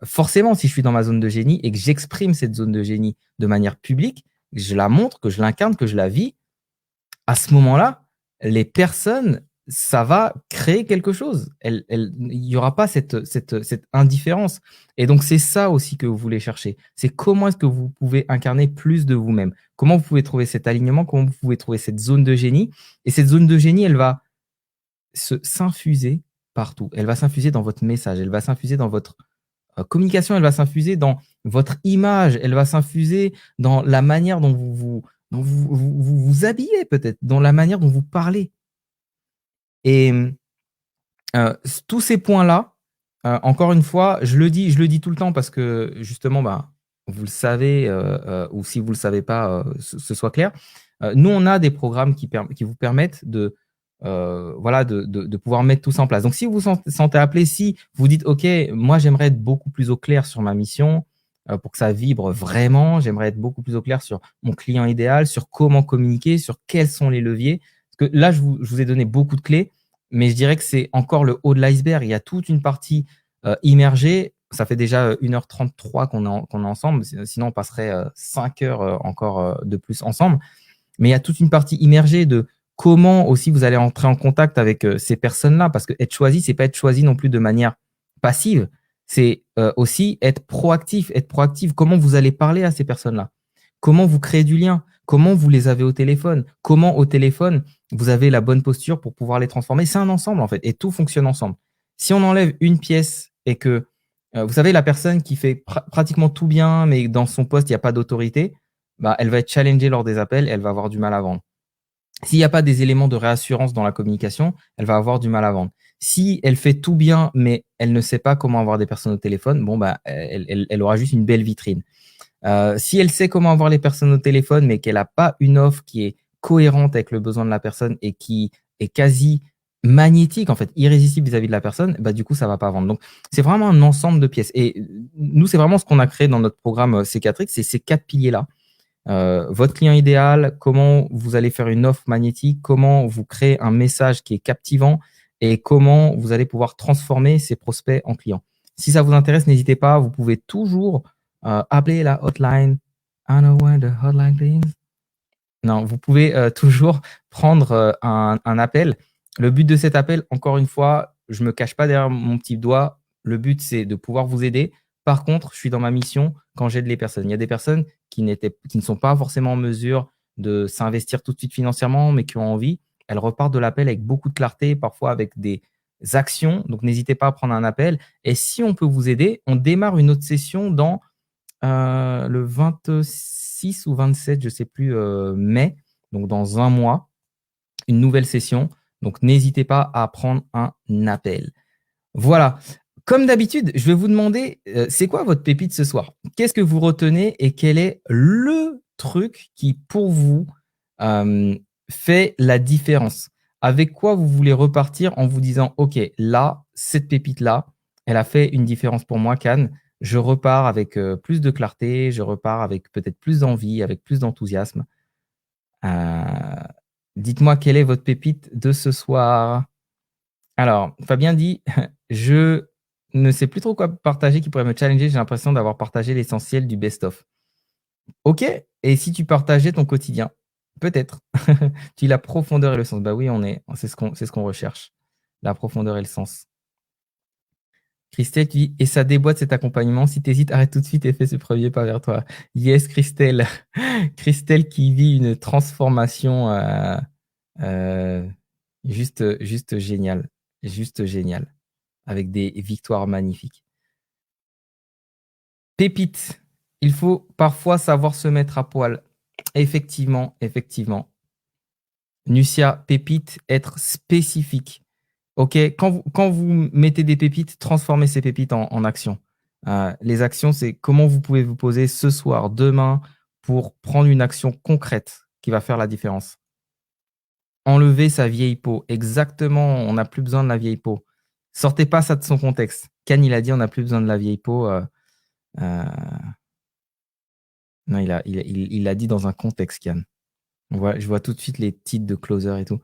forcément, si je suis dans ma zone de génie et que j'exprime cette zone de génie de manière publique, que je la montre, que je l'incarne, que je la vis, à ce moment-là, les personnes, ça va créer quelque chose. Il n'y aura pas cette indifférence. Et donc, c'est ça aussi que vous voulez chercher. C'est comment est-ce que vous pouvez incarner plus de vous-même. Comment vous pouvez trouver cet alignement, comment vous pouvez trouver cette zone de génie. Et cette zone de génie, elle va s'infuser partout. Elle va s'infuser dans votre message, elle va s'infuser dans votre communication, elle va s'infuser dans votre image, elle va s'infuser dans la manière dont vous habillez peut-être, dans la manière dont vous parlez. Et tous ces points-là, encore une fois, je le dis tout le temps parce que justement, vous le savez, ou si vous ne le savez pas, ce soit clair. Nous, on a des programmes qui vous permettent de pouvoir mettre tout ça en place. Donc, si vous vous sentez appelé, si vous dites, OK, moi, j'aimerais être beaucoup plus au clair sur ma mission pour que ça vibre vraiment, j'aimerais être beaucoup plus au clair sur mon client idéal, sur comment communiquer, sur quels sont les leviers. Parce que là, je vous ai donné beaucoup de clés, mais je dirais que c'est encore le haut de l'iceberg. Il y a toute une partie immergée. Ça fait déjà 1h33 qu'on est ensemble. Sinon, on passerait 5 heures encore de plus ensemble. Mais il y a toute une partie immergée de comment aussi vous allez entrer en contact avec ces personnes-là. Parce que être choisi, c'est pas être choisi non plus de manière passive. C'est aussi être proactif. Être proactif, comment vous allez parler à ces personnes-là? Comment vous créez du lien? Comment vous les avez au téléphone? Comment au téléphone, vous avez la bonne posture pour pouvoir les transformer? C'est un ensemble, en fait, et tout fonctionne ensemble. Si on enlève une pièce et que, vous savez, la personne qui fait pratiquement tout bien, mais dans son poste, il n'y a pas d'autorité, elle va être challengée lors des appels, elle va avoir du mal à vendre. S'il n'y a pas des éléments de réassurance dans la communication, elle va avoir du mal à vendre. Si elle fait tout bien, mais elle ne sait pas comment avoir des personnes au téléphone, elle aura juste une belle vitrine. Si elle sait comment avoir les personnes au téléphone, mais qu'elle n'a pas une offre qui est cohérente avec le besoin de la personne et qui est quasi magnétique, en fait, irrésistible vis-à-vis de la personne, du coup, ça ne va pas vendre. Donc, c'est vraiment un ensemble de pièces. Et nous, c'est vraiment ce qu'on a créé dans notre programme C4X, c'est ces 4 piliers-là. Votre client idéal, comment vous allez faire une offre magnétique, comment vous créez un message qui est captivant et comment vous allez pouvoir transformer ces prospects en clients. Si ça vous intéresse, n'hésitez pas, vous pouvez toujours appeler la hotline. I know where the hotline is. Non, vous pouvez toujours prendre un appel. Le but de cet appel, encore une fois, je ne me cache pas derrière mon petit doigt. Le but, c'est de pouvoir vous aider. Par contre, je suis dans ma mission quand j'aide les personnes. Il y a des personnes qui ne sont pas forcément en mesure de s'investir tout de suite financièrement, mais qui ont envie. Elles repartent de l'appel avec beaucoup de clarté, parfois avec des actions. Donc, n'hésitez pas à prendre un appel. Et si on peut vous aider, on démarre une autre session dans le 26 ou 27, je ne sais plus, mai, donc dans un mois, une nouvelle session. Donc, n'hésitez pas à prendre un appel. Voilà. Comme d'habitude, je vais vous demander, c'est quoi votre pépite ce soir? Qu'est-ce que vous retenez et quel est le truc qui, pour vous, fait la différence? Avec quoi vous voulez repartir en vous disant, OK, là, cette pépite-là, elle a fait une différence pour moi, Can. Je repars avec plus de clarté, je repars avec peut-être plus d'envie, avec plus d'enthousiasme. Dites-moi quelle est votre pépite de ce soir. Alors, Fabien dit « Je ne sais plus trop quoi partager qui pourrait me challenger. J'ai l'impression d'avoir partagé l'essentiel du best-of. » Ok, et si tu partageais ton quotidien? Peut-être. Tu dis la profondeur et le sens. Bah oui, c'est ce qu'on recherche. La profondeur et le sens. Christelle, tu dis, et ça déboîte cet accompagnement. Si tu hésites, arrête tout de suite et fais ce premier pas vers toi. Yes, Christelle. Christelle qui vit une transformation juste géniale. Juste géniale. Avec des victoires magnifiques. Pépite. Il faut parfois savoir se mettre à poil. Effectivement, effectivement. Nucia, pépite, être spécifique. Ok, quand vous mettez des pépites, transformez ces pépites en actions. Les actions, c'est comment vous pouvez vous poser ce soir, demain, pour prendre une action concrète qui va faire la différence. Enlever sa vieille peau. Exactement, on n'a plus besoin de la vieille peau. Sortez pas ça de son contexte. Can, il a dit on n'a plus besoin de la vieille peau. Non, il l'a dit dans un contexte, Can. Je vois tout de suite les titres de closer et tout.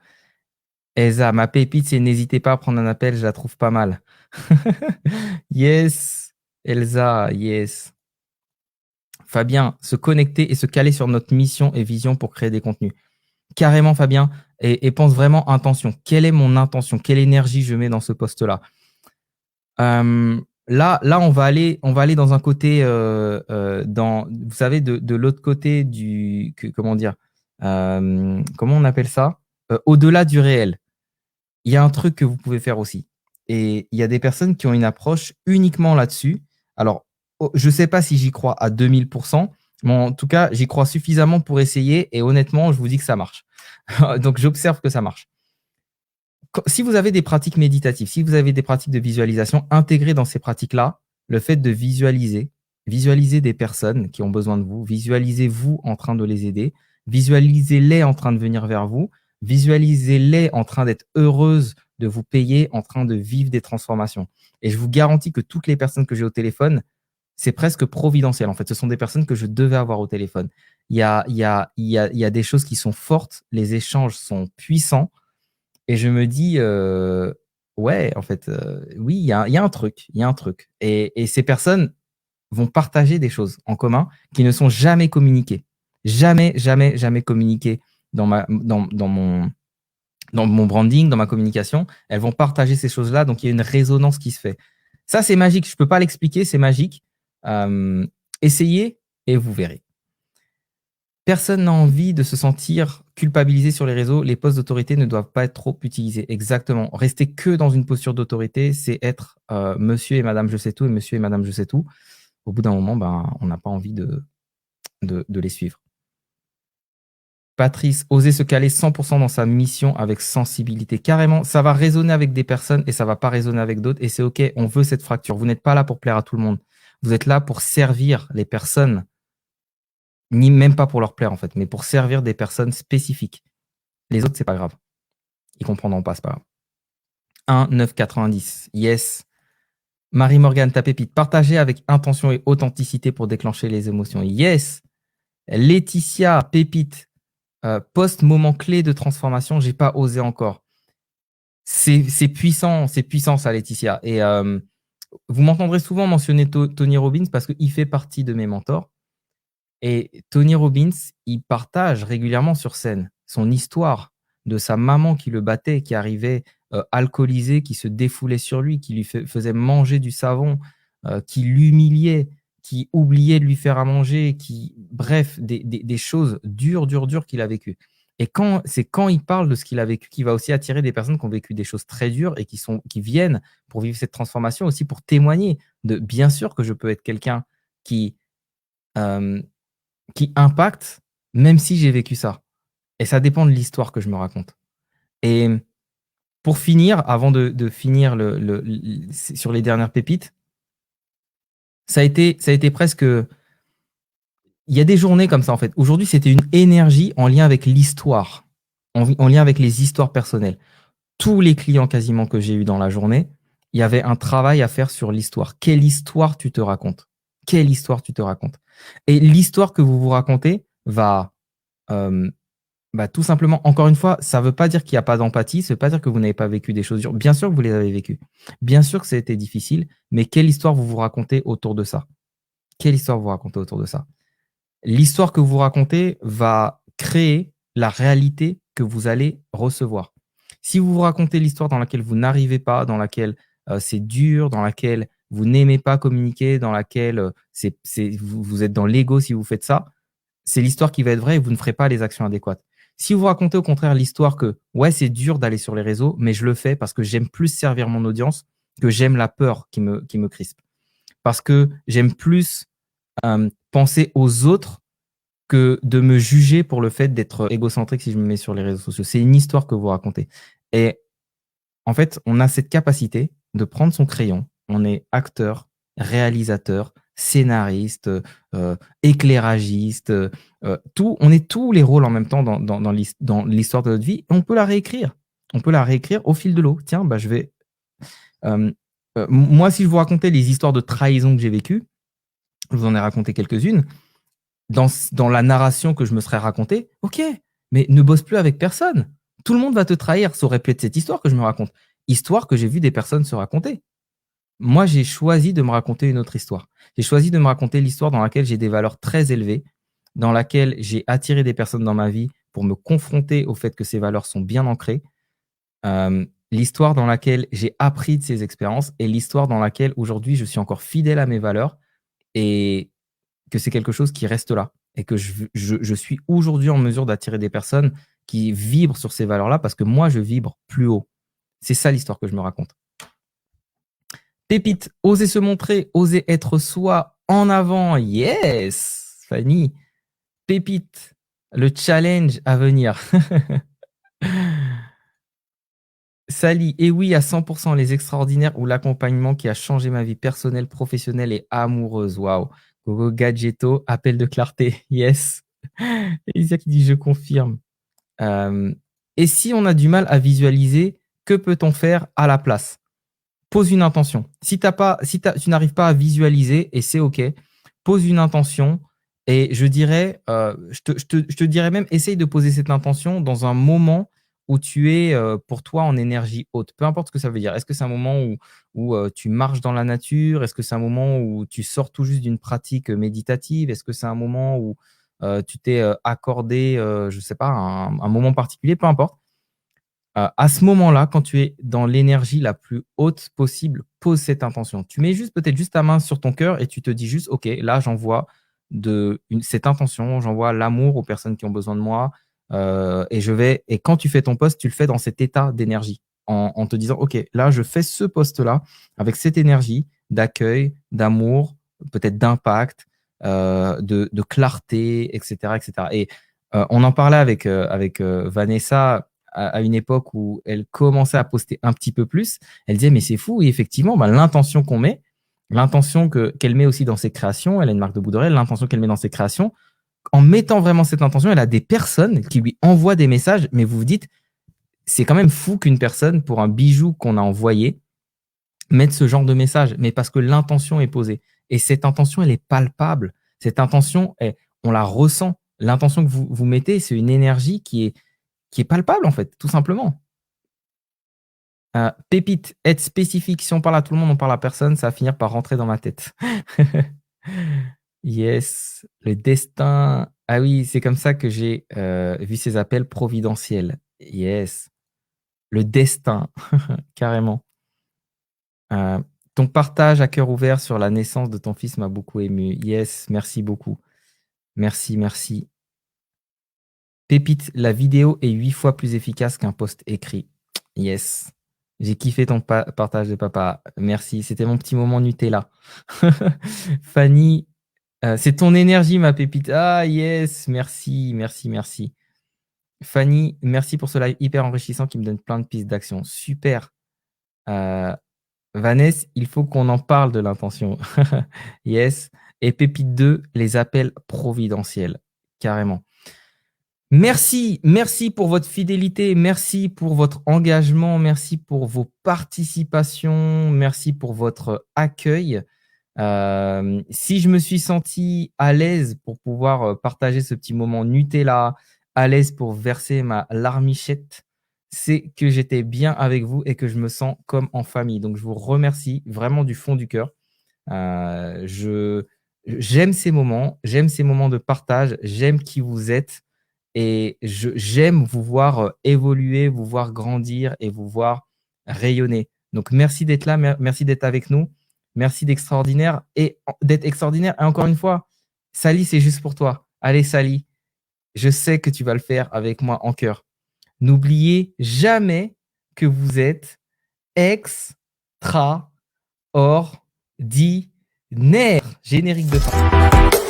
Elsa, ma pépite, c'est n'hésitez pas à prendre un appel, je la trouve pas mal. Yes, Elsa, yes. Fabien, se connecter et se caler sur notre mission et vision pour créer des contenus. Carrément, Fabien, et pense vraiment intention. Quelle est mon intention? Quelle énergie je mets dans ce poste-là? Là, on va aller dans un côté, vous savez, de l'autre côté comment dire, comment on appelle ça? Au-delà du réel. Il y a un truc que vous pouvez faire aussi. Et il y a des personnes qui ont une approche uniquement là-dessus. Alors, je ne sais pas si j'y crois à 2000%, mais en tout cas, j'y crois suffisamment pour essayer. Et honnêtement, je vous dis que ça marche. Donc, j'observe que ça marche. Si vous avez des pratiques méditatives, si vous avez des pratiques de visualisation, intégrez dans ces pratiques-là le fait de visualiser des personnes qui ont besoin de vous, visualisez-vous en train de les aider, visualisez-les en train de venir vers vous, visualisez-les en train d'être heureuses de vous payer, en train de vivre des transformations. Et je vous garantis que toutes les personnes que j'ai au téléphone, c'est presque providentiel. En fait, ce sont des personnes que je devais avoir au téléphone. Il y a des choses qui sont fortes, les échanges sont puissants. Et je me dis, ouais, en fait, oui, il y a un truc, il y a un truc. Et ces personnes vont partager des choses en commun qui ne sont jamais communiquées. Jamais, jamais, jamais communiquées dans mon branding, dans ma communication. Elles vont partager ces choses-là, donc il y a une résonance qui se fait. Ça, c'est magique. Je ne peux pas l'expliquer, c'est magique. Essayez et vous verrez. Personne n'a envie de se sentir culpabilisé sur les réseaux. Les postes d'autorité ne doivent pas être trop utilisés. Exactement. Rester que dans une posture d'autorité, c'est être monsieur et madame je sais tout et monsieur et madame je sais tout. Au bout d'un moment, on n'a pas envie de les suivre. Patrice, oser se caler 100% dans sa mission avec sensibilité. Carrément, ça va résonner avec des personnes et ça ne va pas résonner avec d'autres. Et c'est OK, on veut cette fracture. Vous n'êtes pas là pour plaire à tout le monde. Vous êtes là pour servir les personnes, ni même pas pour leur plaire en fait, mais pour servir des personnes spécifiques. Les autres, c'est pas grave. Ils comprendront pas, c'est pas grave. 1, 9, 90. Yes. Marie-Morgane, ta pépite. Partagez avec intention et authenticité pour déclencher les émotions. Yes. Laetitia, pépite. Post-moment clé de transformation, j'ai pas osé encore. C'est puissant ça, Laetitia. Et vous m'entendrez souvent mentionner Tony Robbins parce qu'il fait partie de mes mentors. Et Tony Robbins, il partage régulièrement sur scène son histoire de sa maman qui le battait, qui arrivait alcoolisée, qui se défoulait sur lui, qui lui faisait manger du savon, qui l'humiliait, qui oubliait de lui faire à manger, bref, des choses dures qu'il a vécues. Et c'est quand il parle de ce qu'il a vécu qu'il va aussi attirer des personnes qui ont vécu des choses très dures et qui viennent pour vivre cette transformation, aussi pour témoigner de bien sûr que je peux être quelqu'un qui impacte, même si j'ai vécu ça. Et ça dépend de l'histoire que je me raconte. Et pour finir, avant de finir sur les dernières pépites, ça a été presque... Il y a des journées comme ça, en fait. Aujourd'hui, c'était une énergie en lien avec l'histoire, en lien avec les histoires personnelles. Tous les clients quasiment que j'ai eus dans la journée, il y avait un travail à faire sur l'histoire. Quelle histoire tu te racontes? Quelle histoire tu te racontes? Et l'histoire que vous vous racontez va Bah, tout simplement, encore une fois, ça ne veut pas dire qu'il y a pas d'empathie, ça veut pas dire que vous n'avez pas vécu des choses dures. Bien sûr que vous les avez vécues. Bien sûr que ça a été difficile, mais quelle histoire vous vous racontez autour de ça? Quelle histoire vous racontez autour de ça? L'histoire que vous racontez va créer la réalité que vous allez recevoir. Si vous vous racontez l'histoire dans laquelle vous n'arrivez pas, dans laquelle, c'est dur, dans laquelle vous n'aimez pas communiquer, dans laquelle, vous êtes dans l'ego si vous faites ça, c'est l'histoire qui va être vraie et vous ne ferez pas les actions adéquates. Si vous racontez au contraire l'histoire que ouais, c'est dur d'aller sur les réseaux, mais je le fais parce que j'aime plus servir mon audience que j'aime la peur qui me crispe. Parce que j'aime plus penser aux autres que de me juger pour le fait d'être égocentrique si je me mets sur les réseaux sociaux. C'est une histoire que vous racontez. Et en fait, on a cette capacité de prendre son crayon. On est acteur, réalisateur, scénariste, éclairagiste, tout. On est tous les rôles en même temps dans l'histoire de notre vie. Et on peut la réécrire. On peut la réécrire au fil de l'eau. Tiens, bah, je vais. Moi, si je vous racontais les histoires de trahison que j'ai vécues, je vous en ai raconté quelques-unes. Dans la narration que je me serais racontée, ok, mais ne bosse plus avec personne. Tout le monde va te trahir. Ça aurait pu être cette histoire que je me raconte. Histoire que j'ai vu des personnes se raconter. Moi, j'ai choisi de me raconter une autre histoire. J'ai choisi de me raconter l'histoire dans laquelle j'ai des valeurs très élevées, dans laquelle j'ai attiré des personnes dans ma vie pour me confronter au fait que ces valeurs sont bien ancrées. L'histoire dans laquelle j'ai appris de ces expériences et l'histoire dans laquelle aujourd'hui je suis encore fidèle à mes valeurs et que c'est quelque chose qui reste là et que je suis aujourd'hui en mesure d'attirer des personnes qui vibrent sur ces valeurs-là parce que moi, je vibre plus haut. C'est ça l'histoire que je me raconte. Pépite, oser se montrer, oser être soi en avant. Yes, Fanny. Pépite, le challenge à venir. Sally, et oui, à 100%, les extraordinaires ou l'accompagnement qui a changé ma vie personnelle, professionnelle et amoureuse. Waouh. Gogo Gadgetto, appel de clarté. Yes. Elisa qui dit je confirme. Et si on a du mal à visualiser, que peut-on faire à la place? Pose une intention. Si tu n'arrives pas à visualiser, et c'est OK, pose une intention. Et je dirais, je te dirais même, essaye de poser cette intention dans un moment où tu es pour toi en énergie haute. Peu importe ce que ça veut dire. Est-ce que c'est un moment où tu marches dans la nature? Est-ce que c'est un moment où tu sors tout juste d'une pratique méditative? Est-ce que c'est un moment où tu t'es accordé, je ne sais pas, un moment particulier? Peu importe. À ce moment-là, quand tu es dans l'énergie la plus haute possible, pose cette intention. Tu mets peut-être juste ta main sur ton cœur et tu te dis juste, OK, là, j'envoie cette intention, j'envoie l'amour aux personnes qui ont besoin de moi. Et quand tu fais ton poste, tu le fais dans cet état d'énergie, en te disant, OK, là, je fais ce poste-là avec cette énergie d'accueil, d'amour, peut-être d'impact, de clarté, etc., etc. Et on en parlait avec Vanessa à une époque où elle commençait à poster un petit peu plus. Elle disait, mais c'est fou. Et effectivement, bah, l'intention qu'on met, l'intention qu'elle met aussi dans ses créations, elle a une marque de bouche d'oreille, l'intention qu'elle met dans ses créations, en mettant vraiment cette intention, elle a des personnes qui lui envoient des messages, mais vous vous dites, c'est quand même fou qu'une personne, pour un bijou qu'on a envoyé, mette ce genre de message, mais parce que l'intention est posée. Et cette intention, elle est palpable. Cette intention, on la ressent. L'intention que vous mettez, c'est une énergie qui est palpable, en fait, tout simplement. Pépite, être spécifique. Si on parle à tout le monde, on parle à personne, ça va finir par rentrer dans ma tête. Yes, le destin. Ah oui, c'est comme ça que j'ai vu ces appels providentiels. Yes, le destin, carrément. Euh, Ton partage à cœur ouvert sur la naissance de ton fils m'a beaucoup ému. Yes, merci beaucoup. Merci, merci. Pépite, la vidéo est 8 fois plus efficace qu'un post écrit. Yes. J'ai kiffé ton partage de papa. Merci. C'était mon petit moment Nutella. Fanny, c'est ton énergie, ma pépite. Ah, yes. Merci, merci, merci. Fanny, merci pour ce live hyper enrichissant qui me donne plein de pistes d'action. Super. Vanessa, il faut qu'on en parle de l'intention. Yes. Et pépite 2, les appels providentiels. Carrément. Merci, merci pour votre fidélité, merci pour votre engagement, merci pour vos participations, merci pour votre accueil. Si je me suis senti à l'aise pour pouvoir partager ce petit moment Nutella à l'aise pour verser ma larmichette, c'est que j'étais bien avec vous et que je me sens comme en famille. Donc je vous remercie vraiment du fond du cœur. Je j'aime ces moments de partage, j'aime qui vous êtes et j'aime vous voir, évoluer, vous voir grandir et vous voir rayonner. Donc merci d'être là, merci d'être avec nous. Merci d'être extraordinaire et encore une fois, Sally, c'est juste pour toi. Allez Sally, je sais que tu vas le faire avec moi en cœur. N'oubliez jamais que vous êtes extraordinaire. Générique de fin.